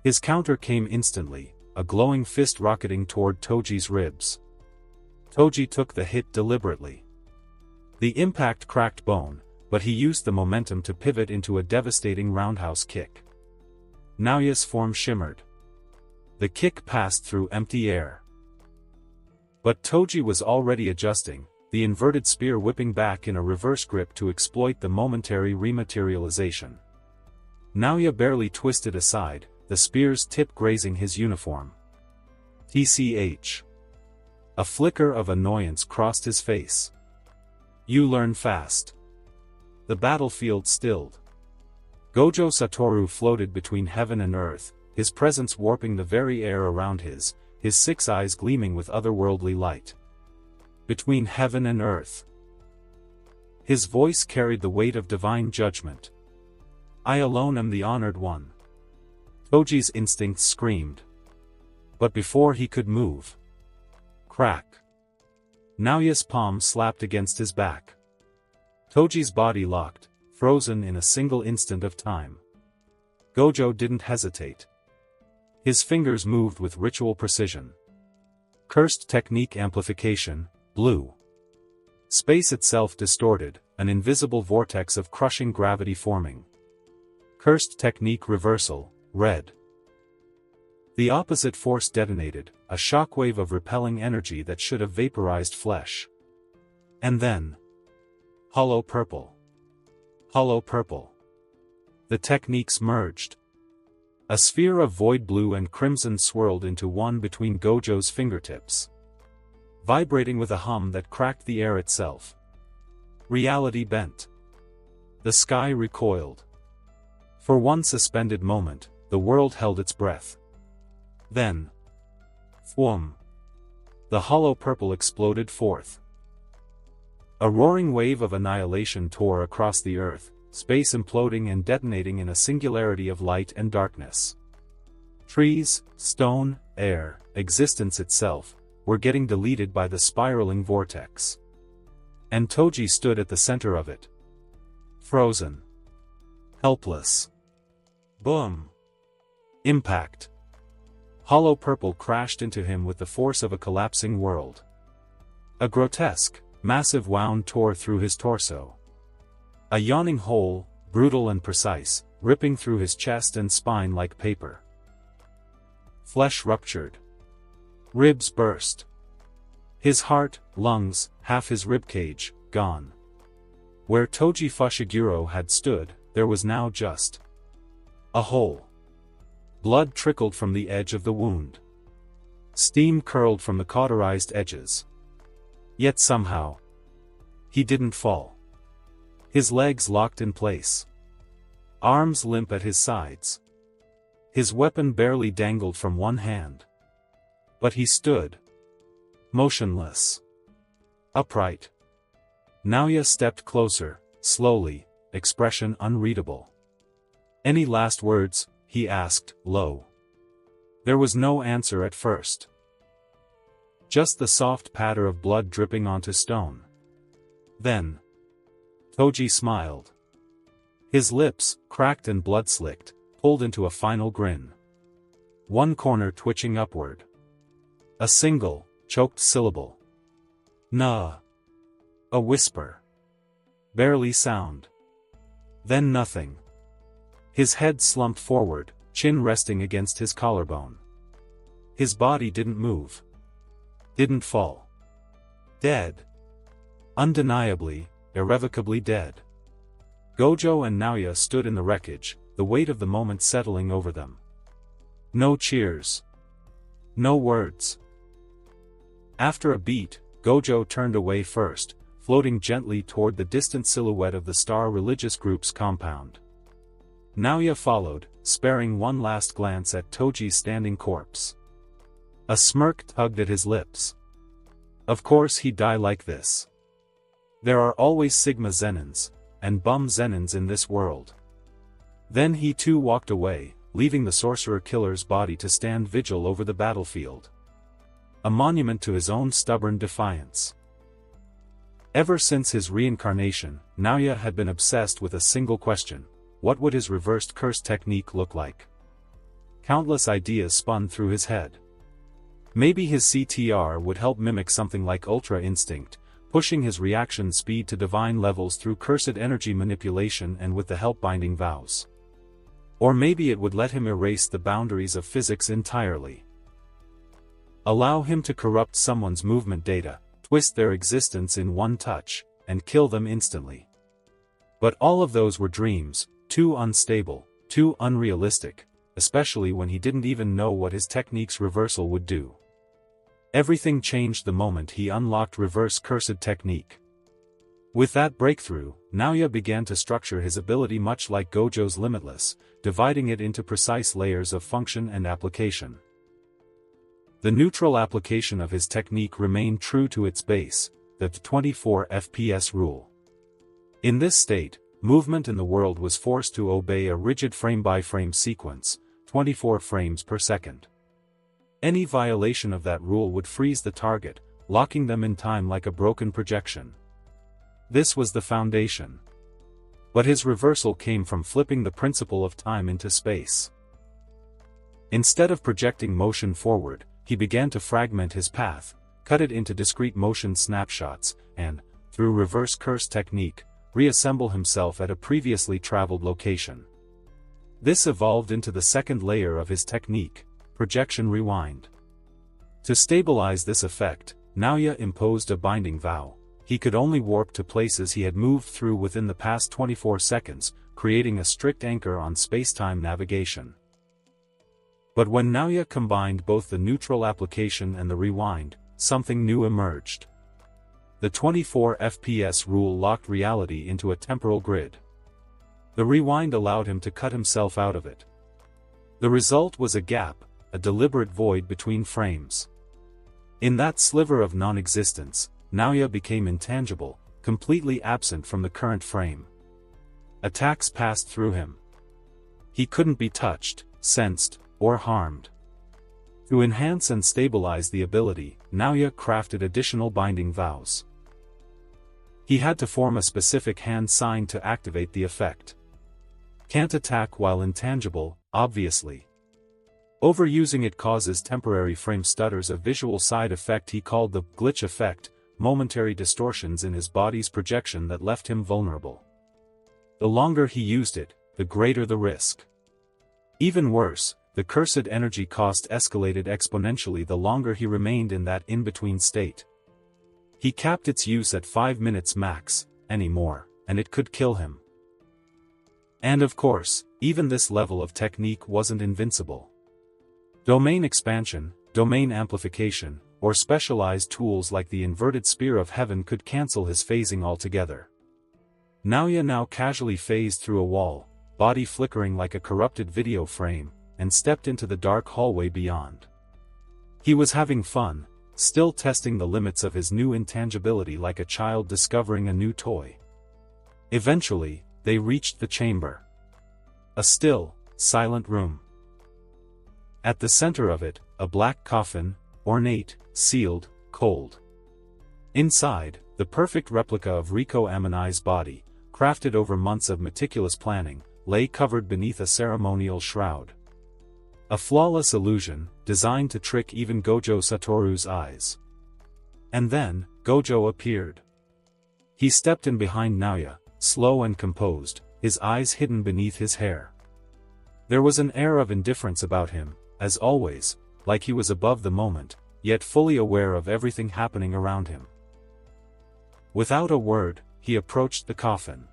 His counter came instantly, a glowing fist rocketing toward Toji's ribs. Toji took the hit deliberately. The impact cracked bone, but he used the momentum to pivot into a devastating roundhouse kick. Naoya's form shimmered. The kick passed through empty air. But Toji was already adjusting, the inverted spear whipping back in a reverse grip to exploit the momentary rematerialization. Naoya barely twisted aside, the spear's tip grazing his uniform. TCH. A flicker of annoyance crossed his face. You learn fast. The battlefield stilled. Gojo Satoru floated between heaven and earth, his presence warping the very air around his 6 eyes gleaming with otherworldly light. Between heaven and earth. His voice carried the weight of divine judgment. I alone am the honored one. Toji's instincts screamed. But before he could move. Crack. Naoya's palm slapped against his back. Toji's body locked, frozen in a single instant of time. Gojo didn't hesitate. His fingers moved with ritual precision. Cursed technique amplification, blue. Space itself distorted, an invisible vortex of crushing gravity forming. Cursed technique reversal, red. The opposite force detonated, a shockwave of repelling energy that should have vaporized flesh. And then... hollow purple. Hollow purple. The techniques merged. A sphere of void blue and crimson swirled into one between Gojo's fingertips. Vibrating with a hum that cracked the air itself. Reality bent. The sky recoiled. For one suspended moment, the world held its breath. Then... Thwum. The hollow purple exploded forth. A roaring wave of annihilation tore across the earth, space imploding and detonating in a singularity of light and darkness. Trees, stone, air, existence itself, were getting deleted by the spiraling vortex. And Toji stood at the center of it. Frozen. Helpless. Boom. Impact. Hollow purple crashed into him with the force of a collapsing world. A grotesque, massive wound tore through his torso. A yawning hole, brutal and precise, ripping through his chest and spine like paper. Flesh ruptured. Ribs burst. His heart, lungs, half his ribcage, gone. Where Toji Fushiguro had stood, there was now just a hole. Blood trickled from the edge of the wound. Steam curled from the cauterized edges. Yet somehow, he didn't fall. His legs locked in place. Arms limp at his sides. His weapon barely dangled from one hand. But he stood. Motionless. Upright. Naoya stepped closer, slowly, expression unreadable. Any last words? He asked, low. There was no answer at first. Just the soft patter of blood dripping onto stone. Then... Toji smiled. His lips, cracked and blood-slicked, pulled into a final grin. One corner twitching upward. A single, choked syllable. Nah. A whisper. Barely sound. Then nothing. His head slumped forward, chin resting against his collarbone. His body didn't move. Didn't fall. Dead. Undeniably, irrevocably dead. Gojo and Naoya stood in the wreckage, the weight of the moment settling over them. No cheers. No words. After a beat, Gojo turned away first, floating gently toward the distant silhouette of the Star Religious Group's compound. Naoya followed, sparing one last glance at Toji's standing corpse. A smirk tugged at his lips. Of course he'd die like this. There are always Sigma Zenins, and bum Zenins in this world. Then he too walked away, leaving the sorcerer killer's body to stand vigil over the battlefield. A monument to his own stubborn defiance. Ever since his reincarnation, Naoya had been obsessed with a single question: what would his reversed curse technique look like? Countless ideas spun through his head. Maybe his CTR would help mimic something like Ultra Instinct, pushing his reaction speed to divine levels through cursed energy manipulation and with the help binding vows. Or maybe it would let him erase the boundaries of physics entirely. Allow him to corrupt someone's movement data, twist their existence in one touch, and kill them instantly. But all of those were dreams, too unstable, too unrealistic, especially when he didn't even know what his technique's reversal would do. Everything changed the moment he unlocked Reverse Cursed Technique. With that breakthrough, Naoya began to structure his ability much like Gojo's Limitless, dividing it into precise layers of function and application. The neutral application of his technique remained true to its base, the 24 FPS rule. In this state, movement in the world was forced to obey a rigid frame-by-frame sequence, 24 frames per second. Any violation of that rule would freeze the target, locking them in time like a broken projection. This was the foundation. But his reversal came from flipping the principle of time into space. Instead of projecting motion forward, he began to fragment his path, cut it into discrete motion snapshots, and, through reverse curse technique, reassemble himself at a previously traveled location. This evolved into the second layer of his technique, Projection Rewind. To stabilize this effect, Naoya imposed a binding vow: he could only warp to places he had moved through within the past 24 seconds, creating a strict anchor on spacetime navigation. But when Naoya combined both the neutral application and the rewind, something new emerged. The 24 FPS rule locked reality into a temporal grid. The rewind allowed him to cut himself out of it. The result was a gap, a deliberate void between frames. In that sliver of non-existence, Naoya became intangible, completely absent from the current frame. Attacks passed through him. He couldn't be touched, sensed, or harmed. To enhance and stabilize the ability, Naoya crafted additional binding vows. He had to form a specific hand sign to activate the effect. Can't attack while intangible, obviously. Overusing it causes temporary frame stutters, a visual side effect he called the glitch effect, momentary distortions in his body's projection that left him vulnerable. The longer he used it, the greater the risk. Even worse, the cursed energy cost escalated exponentially the longer he remained in that in-between state. He capped its use at 5 minutes max, any more, and it could kill him. And of course, even this level of technique wasn't invincible. Domain expansion, domain amplification, or specialized tools like the inverted spear of heaven could cancel his phasing altogether. Naoya now casually phased through a wall, body flickering like a corrupted video frame, and stepped into the dark hallway beyond. He was having fun, still testing the limits of his new intangibility like a child discovering a new toy. Eventually, they reached the chamber. A still, silent room. At the center of it, a black coffin, ornate, sealed, cold. Inside, the perfect replica of Riko Amanai's body, crafted over months of meticulous planning, lay covered beneath a ceremonial shroud. A flawless illusion, designed to trick even Gojo Satoru's eyes. And then, Gojo appeared. He stepped in behind Naoya, slow and composed, his eyes hidden beneath his hair. There was an air of indifference about him, as always, like he was above the moment, yet fully aware of everything happening around him. Without a word, he approached the coffin.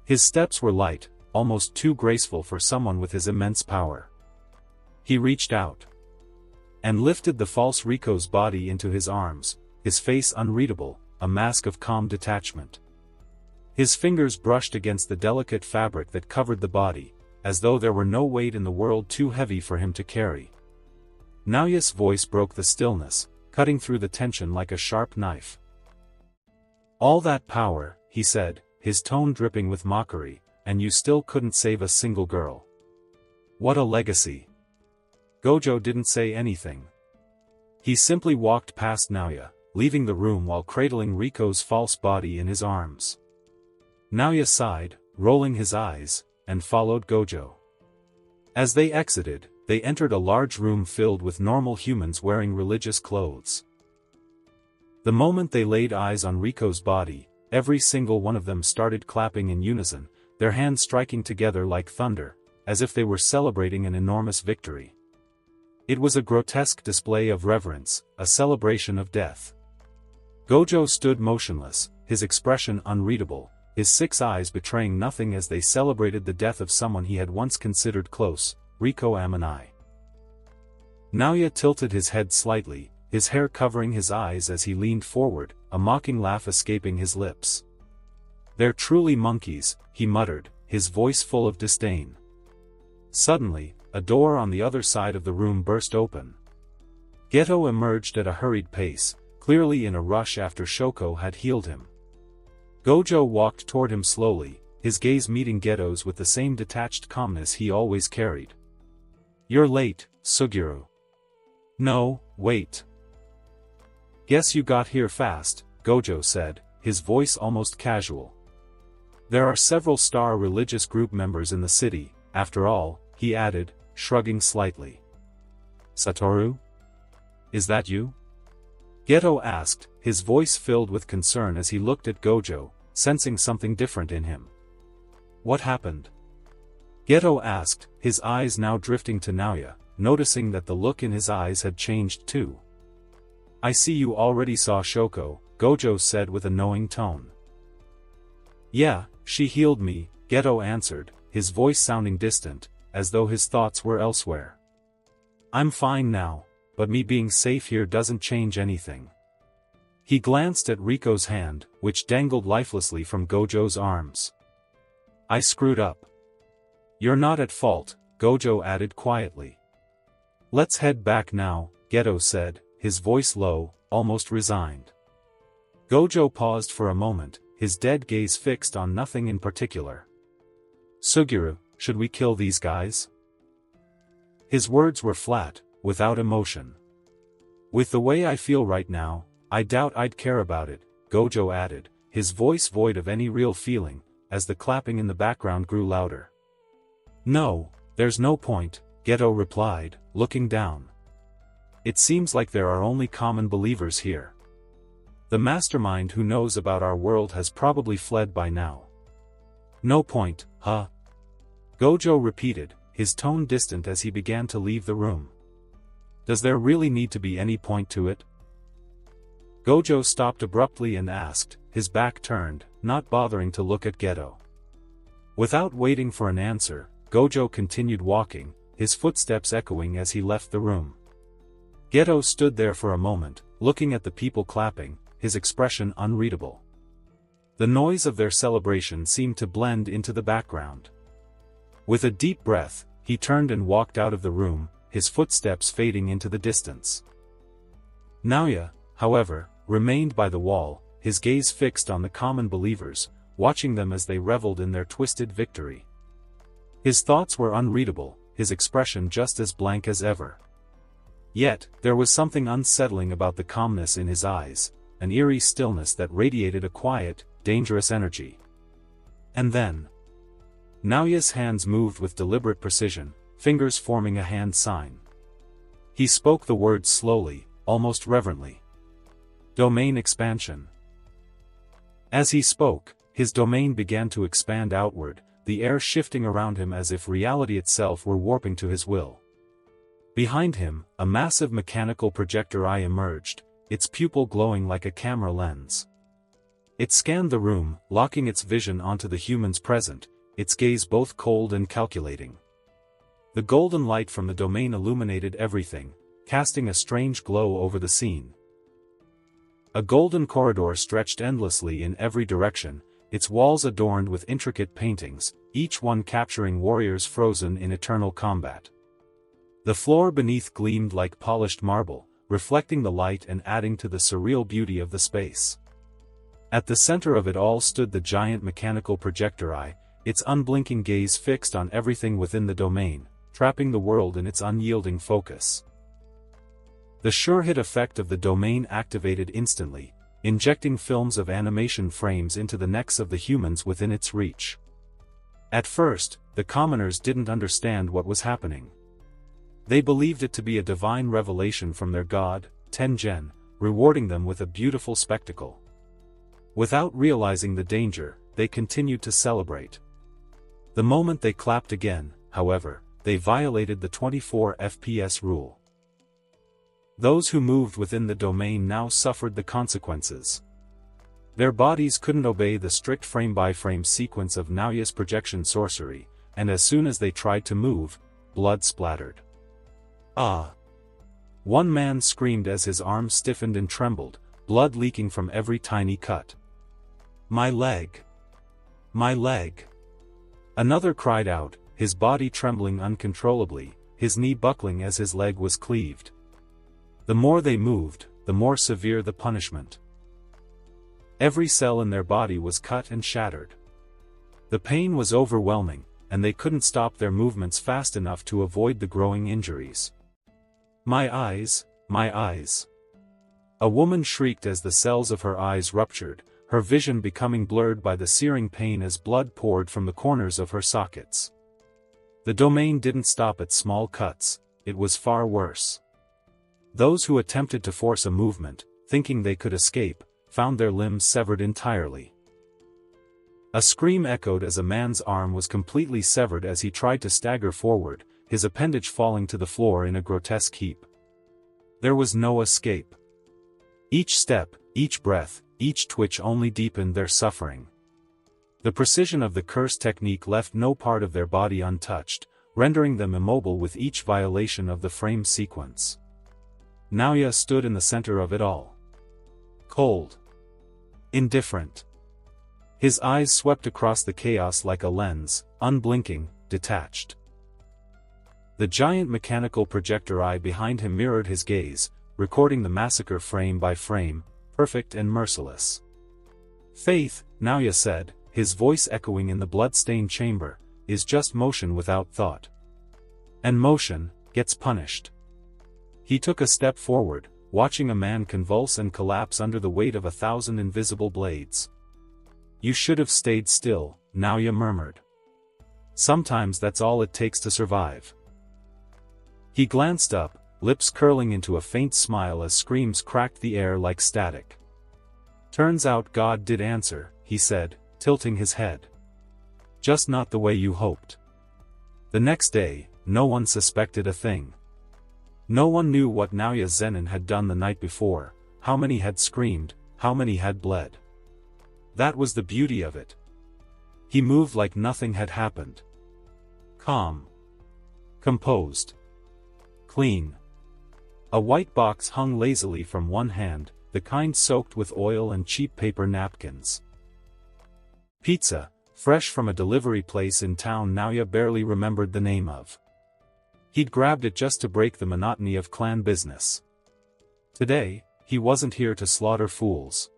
His steps were light, almost too graceful for someone with his immense power. He reached out and lifted the false Riko's body into his arms, his face unreadable, a mask of calm detachment. His fingers brushed against the delicate fabric that covered the body, as though there were no weight in the world too heavy for him to carry. Naoya's voice broke the stillness, cutting through the tension like a sharp knife. "All that power," he said, his tone dripping with mockery, "and you still couldn't save a single girl. What a legacy. Gojo didn't say anything. He simply walked past Naoya, leaving the room while cradling Riko's false body in his arms. Naoya sighed, rolling his eyes, and followed Gojo. As they exited, they entered a large room filled with normal humans wearing religious clothes. The moment they laid eyes on Riko's body, every single one of them started clapping in unison, their hands striking together like thunder, as if they were celebrating an enormous victory. It was a grotesque display of reverence, a celebration of death. Gojo stood motionless, his expression unreadable, his 6 eyes betraying nothing as they celebrated the death of someone he had once considered close, Riko Amanai. Naoya tilted his head slightly, his hair covering his eyes as he leaned forward, a mocking laugh escaping his lips. "They're truly monkeys," he muttered, his voice full of disdain. Suddenly, a door on the other side of the room burst open. Geto emerged at a hurried pace, clearly in a rush after Shoko had healed him. Gojo walked toward him slowly, his gaze meeting Geto's with the same detached calmness he always carried. "You're late, Suguru." "No, wait. Guess you got here fast," Gojo said, his voice almost casual. "There are several star religious group members in the city, after all," he added, shrugging slightly. "Satoru? Is that you?" Geto asked, his voice filled with concern as he looked at Gojo, sensing something different in him. "What happened?" Geto asked, his eyes now drifting to Naoya, noticing that the look in his eyes had changed too. "I see you already saw Shoko," Gojo said with a knowing tone. "Yeah, she healed me," Geto answered, his voice sounding distant, as though his thoughts were elsewhere. "I'm fine now, but me being safe here doesn't change anything." He glanced at Riko's hand, which dangled lifelessly from Gojo's arms. "I screwed up." "You're not at fault," Gojo added quietly. "Let's head back now," Geto said, his voice low, almost resigned. Gojo paused for a moment, his dead gaze fixed on nothing in particular. "Suguru, should we kill these guys?" His words were flat, without emotion. "With the way I feel right now, I doubt I'd care about it," Gojo added, his voice void of any real feeling, as the clapping in the background grew louder. "No, there's no point," Geto replied, looking down. "It seems like there are only common believers here. The mastermind who knows about our world has probably fled by now." "No point, huh?" Gojo repeated, his tone distant as he began to leave the room. "Does there really need to be any point to it?" Gojo stopped abruptly and asked, his back turned, not bothering to look at Geto. Without waiting for an answer, Gojo continued walking, his footsteps echoing as he left the room. Geto stood there for a moment, looking at the people clapping, his expression unreadable. The noise of their celebration seemed to blend into the background. With a deep breath, he turned and walked out of the room, his footsteps fading into the distance. Naoya, however, remained by the wall, his gaze fixed on the common believers, watching them as they reveled in their twisted victory. His thoughts were unreadable, his expression just as blank as ever. Yet, there was something unsettling about the calmness in his eyes, an eerie stillness that radiated a quiet, dangerous energy. And then, Naoya's hands moved with deliberate precision, fingers forming a hand sign. He spoke the words slowly, almost reverently. "Domain expansion." As he spoke, his domain began to expand outward, the air shifting around him as if reality itself were warping to his will. Behind him, a massive mechanical projector eye emerged, its pupil glowing like a camera lens. It scanned the room, locking its vision onto the humans present, its gaze both cold and calculating. The golden light from the domain illuminated everything, casting a strange glow over the scene. A golden corridor stretched endlessly in every direction, its walls adorned with intricate paintings, each one capturing warriors frozen in eternal combat. The floor beneath gleamed like polished marble, reflecting the light and adding to the surreal beauty of the space. At the center of it all stood the giant mechanical projector eye, its unblinking gaze fixed on everything within the domain, trapping the world in its unyielding focus. The sure-hit effect of the domain activated instantly, injecting films of animation frames into the necks of the humans within its reach. At first, the commoners didn't understand what was happening. They believed it to be a divine revelation from their god, Tengen, rewarding them with a beautiful spectacle. Without realizing the danger, they continued to celebrate. The moment they clapped again, however, they violated the 24 FPS rule. Those who moved within the domain now suffered the consequences. Their bodies couldn't obey the strict frame-by-frame sequence of NAOYA's projection sorcery, and as soon as they tried to move, blood splattered. Ah! One man screamed as his arms stiffened and trembled, blood leaking from every tiny cut. "My leg! My leg!" Another cried out, his body trembling uncontrollably, his knee buckling as his leg was cleaved. The more they moved, the more severe the punishment. Every cell in their body was cut and shattered. The pain was overwhelming, and they couldn't stop their movements fast enough to avoid the growing injuries. "My eyes, my eyes!" A woman shrieked as the cells of her eyes ruptured, her vision becoming blurred by the searing pain as blood poured from the corners of her sockets. The domain didn't stop at small cuts, it was far worse. Those who attempted to force a movement, thinking they could escape, found their limbs severed entirely. A scream echoed as a man's arm was completely severed as he tried to stagger forward, his appendage falling to the floor in a grotesque heap. There was no escape. Each step, each breath, each twitch only deepened their suffering. The precision of the curse technique left no part of their body untouched, rendering them immobile with each violation of the frame sequence. NAOYA stood in the center of it all. Cold. Indifferent. His eyes swept across the chaos like a lens, unblinking, detached. The giant mechanical projector eye behind him mirrored his gaze, recording the massacre frame by frame, perfect and merciless. "Faith," NAOYA said, his voice echoing in the blood-stained chamber, "is just motion without thought. And motion gets punished." He took a step forward, watching a man convulse and collapse under the weight of 1,000 invisible blades. "You should have stayed still," NAOYA murmured. "Sometimes that's all it takes to survive." He glanced up, lips curling into a faint smile as screams cracked the air like static. "Turns out God did answer," he said, tilting his head. "Just not the way you hoped." The next day, no one suspected a thing. No one knew what NAOYA ZENIN had done the night before, how many had screamed, how many had bled. That was the beauty of it. He moved like nothing had happened. Calm. Composed. Clean. A white box hung lazily from one hand, the kind soaked with oil and cheap paper napkins. Pizza, fresh from a delivery place in town NAOYA barely remembered the name of. He'd grabbed it just to break the monotony of clan business. Today, he wasn't here to slaughter fools.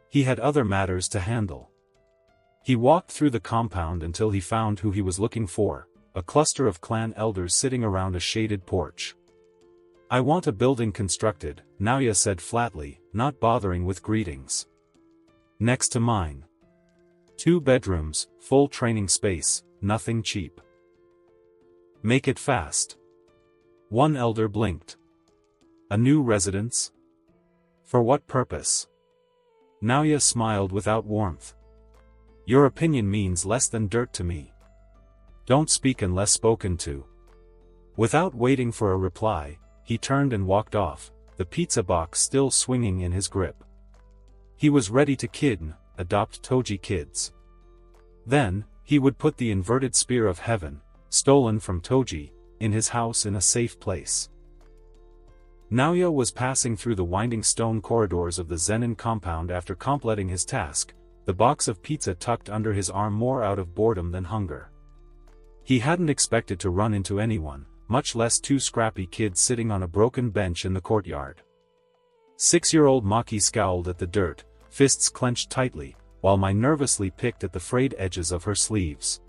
He had other matters to handle. He walked through the compound until he found who he was looking for, a cluster of clan elders sitting around a shaded porch. "I want a building constructed," NAOYA said flatly, not bothering with greetings. "Next to mine. 2 bedrooms, full training space, nothing cheap. Make it fast." One elder blinked. "A new residence? For what purpose?" NAOYA smiled without warmth. "Your opinion means less than dirt to me. Don't speak unless spoken to." Without waiting for a reply, he turned and walked off, the pizza box still swinging in his grip. He was ready to adopt Toji kids. Then, he would put the inverted spear of heaven, stolen from Toji, in his house in a safe place. NAOYA was passing through the winding stone corridors of the Zenin compound after completing his task, the box of pizza tucked under his arm more out of boredom than hunger. He hadn't expected to run into anyone, much less 2 scrappy kids sitting on a broken bench in the courtyard. 6-year-old Maki scowled at the dirt, fists clenched tightly, while Mai nervously picked at the frayed edges of her sleeves.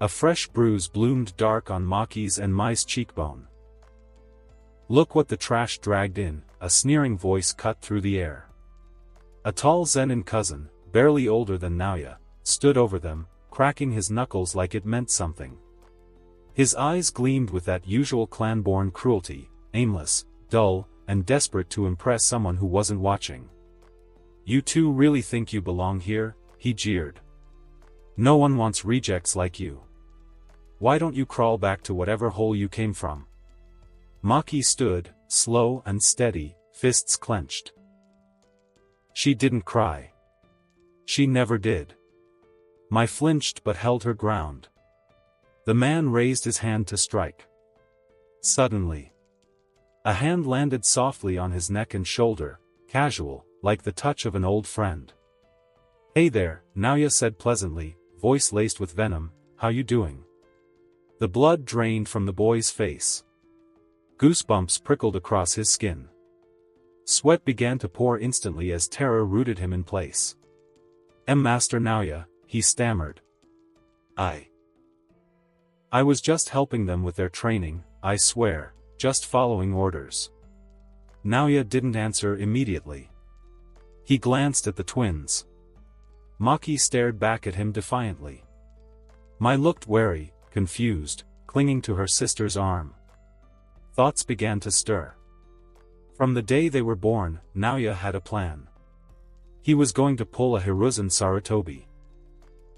A fresh bruise bloomed dark on Maki's and Mai's cheekbone. "Look what the trash dragged in," a sneering voice cut through the air. A tall Zenin cousin, barely older than Naoya, stood over them, cracking his knuckles like it meant something. His eyes gleamed with that usual clan-born cruelty, aimless, dull, and desperate to impress someone who wasn't watching. "You two really think you belong here?" he jeered. "No one wants rejects like you. Why don't you crawl back to whatever hole you came from?" Maki stood, slow and steady, fists clenched. She didn't cry. She never did. Mai flinched but held her ground. The man raised his hand to strike. Suddenly, a hand landed softly on his neck and shoulder, casual, like the touch of an old friend. "Hey there," Naoya said pleasantly, voice laced with venom, "how you doing?" The blood drained from the boy's face. Goosebumps prickled across his skin. Sweat began to pour instantly as terror rooted him in place. "Master Naoya," he stammered. I was just helping them with their training, I swear, just following orders." Naoya didn't answer immediately. He glanced at the twins. Maki stared back at him defiantly. Mai looked wary, confused, clinging to her sister's arm. Thoughts began to stir. From the day they were born, Naoya had a plan. He was going to pull a Hiruzen Sarutobi.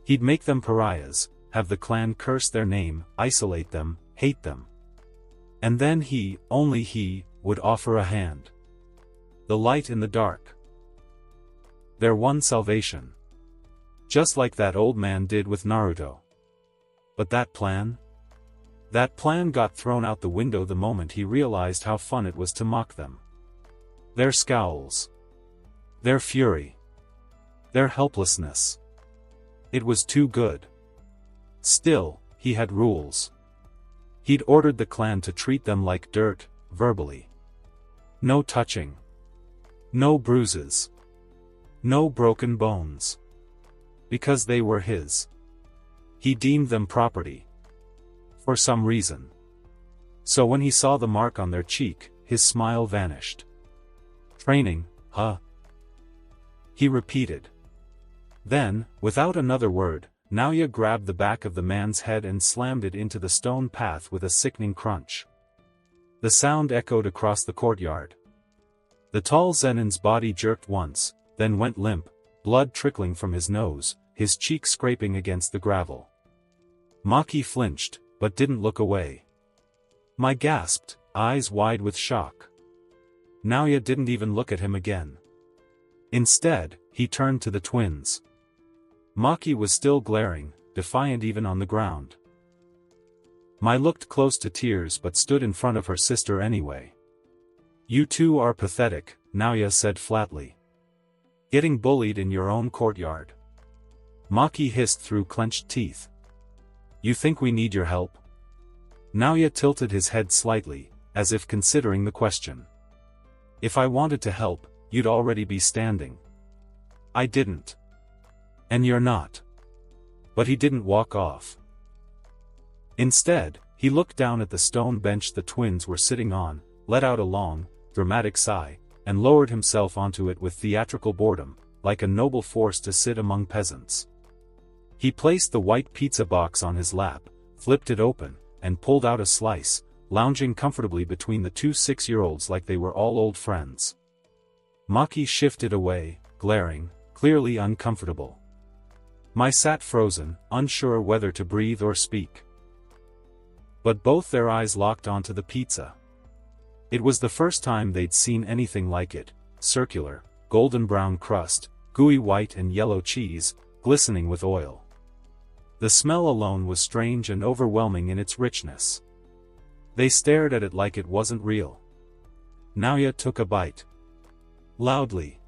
He'd make them pariahs, have the clan curse their name, isolate them, hate them. And then he, only he, would offer a hand. The light in the dark. Their one salvation. Just like that old man did with Naruto. But that plan? That plan got thrown out the window the moment he realized how fun it was to mock them. Their scowls. Their fury. Their helplessness. It was too good. Still, he had rules. He'd ordered the clan to treat them like dirt, verbally. No touching. No bruises. No broken bones. Because they were his. He deemed them property. For some reason. So when he saw the mark on their cheek, his smile vanished. "Training, huh?" he repeated. Then, without another word, Naoya grabbed the back of the man's head and slammed it into the stone path with a sickening crunch. The sound echoed across the courtyard. The tall Zenin's body jerked once, then went limp, blood trickling from his nose, his cheek scraping against the gravel. Maki flinched, but didn't look away. Mai gasped, eyes wide with shock. Naoya didn't even look at him again. Instead, he turned to the twins. Maki was still glaring, defiant even on the ground. Mai looked close to tears but stood in front of her sister anyway. "You two are pathetic," Naoya said flatly. "Getting bullied in your own courtyard." Maki hissed through clenched teeth. "You think we need your help?" Naoya tilted his head slightly, as if considering the question. "If I wanted to help, you'd already be standing." "I didn't. And you're not." But he didn't walk off. Instead, he looked down at the stone bench the twins were sitting on, let out a long, dramatic sigh, and lowered himself onto it with theatrical boredom, like a noble force to sit among peasants. He placed the white pizza box on his lap, flipped it open, and pulled out a slice, lounging comfortably between the two 6-year-olds like they were all old friends. Maki shifted away, glaring, clearly uncomfortable. Mai sat frozen, unsure whether to breathe or speak. But both their eyes locked onto the pizza. It was the first time they'd seen anything like it, circular, golden brown crust, gooey white and yellow cheese, glistening with oil. The smell alone was strange and overwhelming in its richness. They stared at it like it wasn't real. Naoya took a bite. Loudly.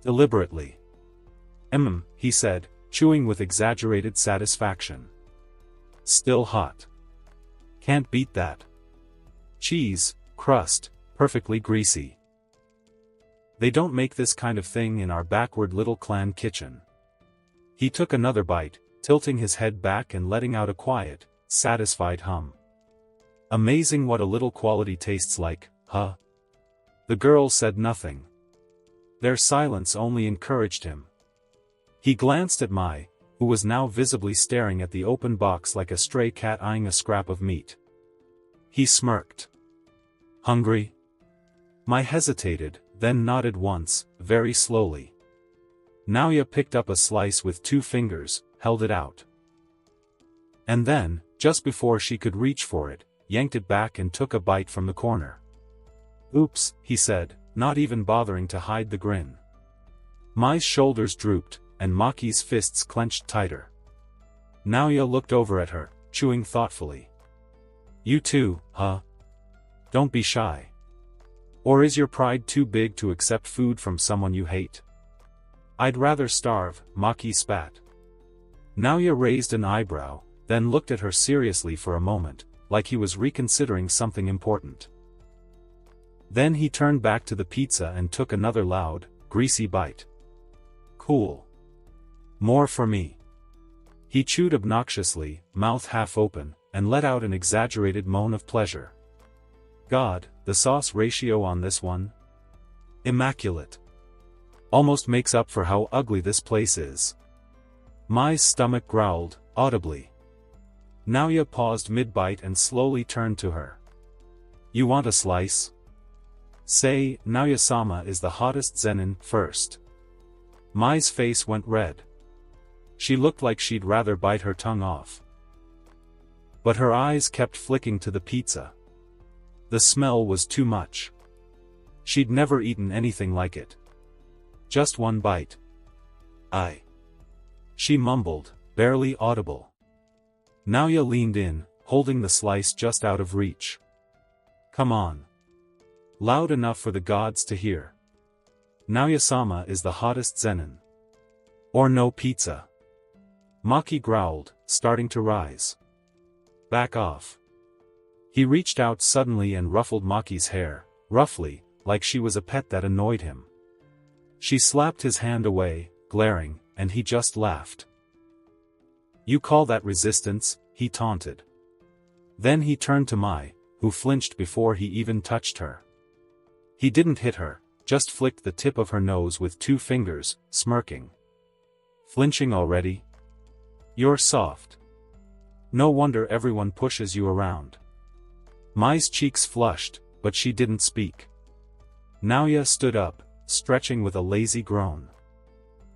Deliberately. He said, chewing with exaggerated satisfaction. "Still hot. Can't beat that. Cheese, crust, perfectly greasy. They don't make this kind of thing in our backward little clan kitchen." He took another bite, tilting his head back and letting out a quiet, satisfied hum. Amazing what a little quality tastes like, huh? The girl said nothing. Their silence only encouraged him. He glanced at Mai, who was now visibly staring at the open box like a stray cat eyeing a scrap of meat. He smirked. Hungry? Mai hesitated, then nodded once, very slowly. Naoya picked up a slice with 2 fingers, held it out. And then, just before she could reach for it, yanked it back and took a bite from the corner. Oops, he said, not even bothering to hide the grin. Mai's shoulders drooped, and Maki's fists clenched tighter. Naoya looked over at her, chewing thoughtfully. You too, huh? Don't be shy. Or is your pride too big to accept food from someone you hate? I'd rather starve, Maki spat. Naoya raised an eyebrow, then looked at her seriously for a moment, like he was reconsidering something important. Then he turned back to the pizza and took another loud, greasy bite. Cool. More for me. He chewed obnoxiously, mouth half open, and let out an exaggerated moan of pleasure. God, the sauce ratio on this one? Immaculate. Almost makes up for how ugly this place is. Mai's stomach growled, audibly. Naoya paused mid-bite and slowly turned to her. You want a slice? Say, Naoya-sama is the hottest zenin, first. Mai's face went red. She looked like she'd rather bite her tongue off. But her eyes kept flicking to the pizza. The smell was too much. She'd never eaten anything like it. Just one bite. She mumbled, barely audible. Naoya leaned in, holding the slice just out of reach. Come on. Loud enough for the gods to hear. Naoya-sama is the hottest zenin. Or no pizza. Maki growled, starting to rise. Back off. He reached out suddenly and ruffled Maki's hair, roughly, like she was a pet that annoyed him. She slapped his hand away, glaring, and he just laughed. You call that resistance? He taunted. Then he turned to Mai, who flinched before he even touched her. He didn't hit her, just flicked the tip of her nose with 2 fingers, smirking. Flinching already? You're soft. No wonder everyone pushes you around. Mai's cheeks flushed, but she didn't speak. Naoya stood up, stretching with a lazy groan.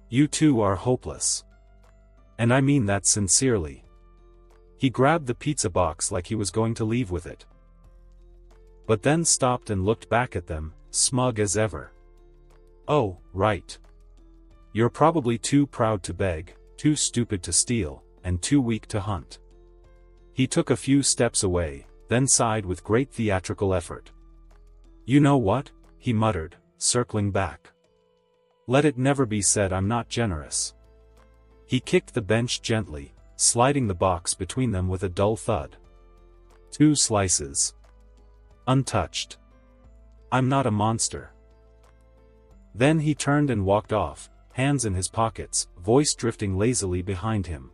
You two are hopeless. And I mean that sincerely. He grabbed the pizza box like he was going to leave with it. But then stopped and looked back at them, smug as ever. Oh, right. You're probably too proud to beg, too stupid to steal, and too weak to hunt. He took a few steps away, then sighed with great theatrical effort. You know what? He muttered, circling back. Let it never be said I'm not generous. He kicked the bench gently, sliding the box between them with a dull thud. 2 slices. Untouched. I'm not a monster. Then he turned and walked off, hands in his pockets, voice drifting lazily behind him.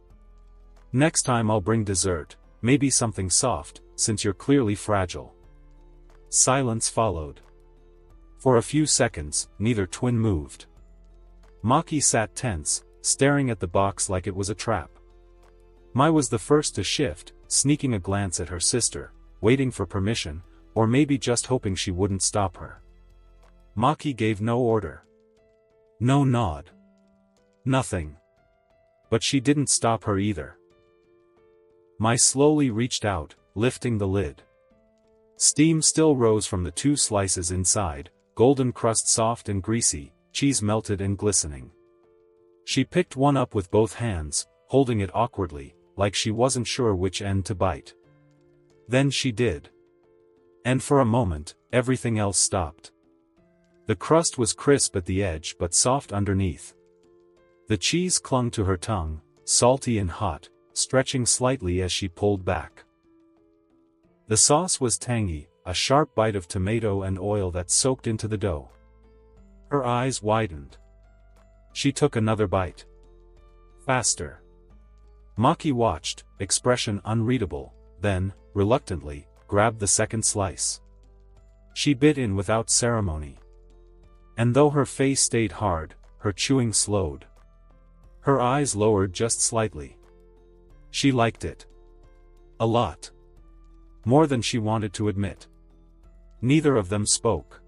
Next time I'll bring dessert, maybe something soft, since you're clearly fragile. Silence followed. For a few seconds, neither twin moved. Maki sat tense, staring at the box like it was a trap. Mai was the first to shift, sneaking a glance at her sister, waiting for permission, or maybe just hoping she wouldn't stop her. Maki gave no order. No nod. Nothing. But she didn't stop her either. Mai slowly reached out, lifting the lid. Steam still rose from the 2 slices inside, golden crust soft and greasy, cheese melted and glistening. She picked one up with both hands, holding it awkwardly, like she wasn't sure which end to bite. Then she did. And for a moment, everything else stopped. The crust was crisp at the edge but soft underneath. The cheese clung to her tongue, salty and hot, stretching slightly as she pulled back. The sauce was tangy, a sharp bite of tomato and oil that soaked into the dough. Her eyes widened. She took another bite. Faster. Maki watched, expression unreadable, then, reluctantly, grabbed the second slice. She bit in without ceremony. And though her face stayed hard, her chewing slowed. Her eyes lowered just slightly. She liked it. A lot. More than she wanted to admit. Neither of them spoke.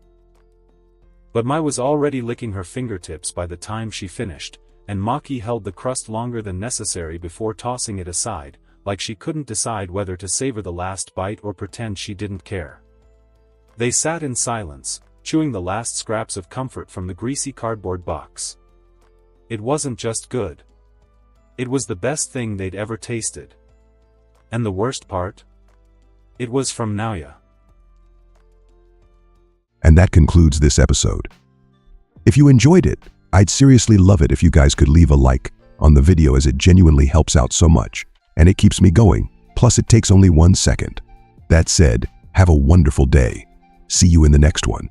But Mai was already licking her fingertips by the time she finished, and Maki held the crust longer than necessary before tossing it aside, like she couldn't decide whether to savor the last bite or pretend she didn't care. They sat in silence, chewing the last scraps of comfort from the greasy cardboard box. It wasn't just good. It was the best thing they'd ever tasted. And the worst part? It was from NAOYA. And that concludes this episode. If you enjoyed it, I'd seriously love it if you guys could leave a like on the video, as it genuinely helps out so much, and it keeps me going, plus it takes only 1 second. That said, have a wonderful day. See you in the next one.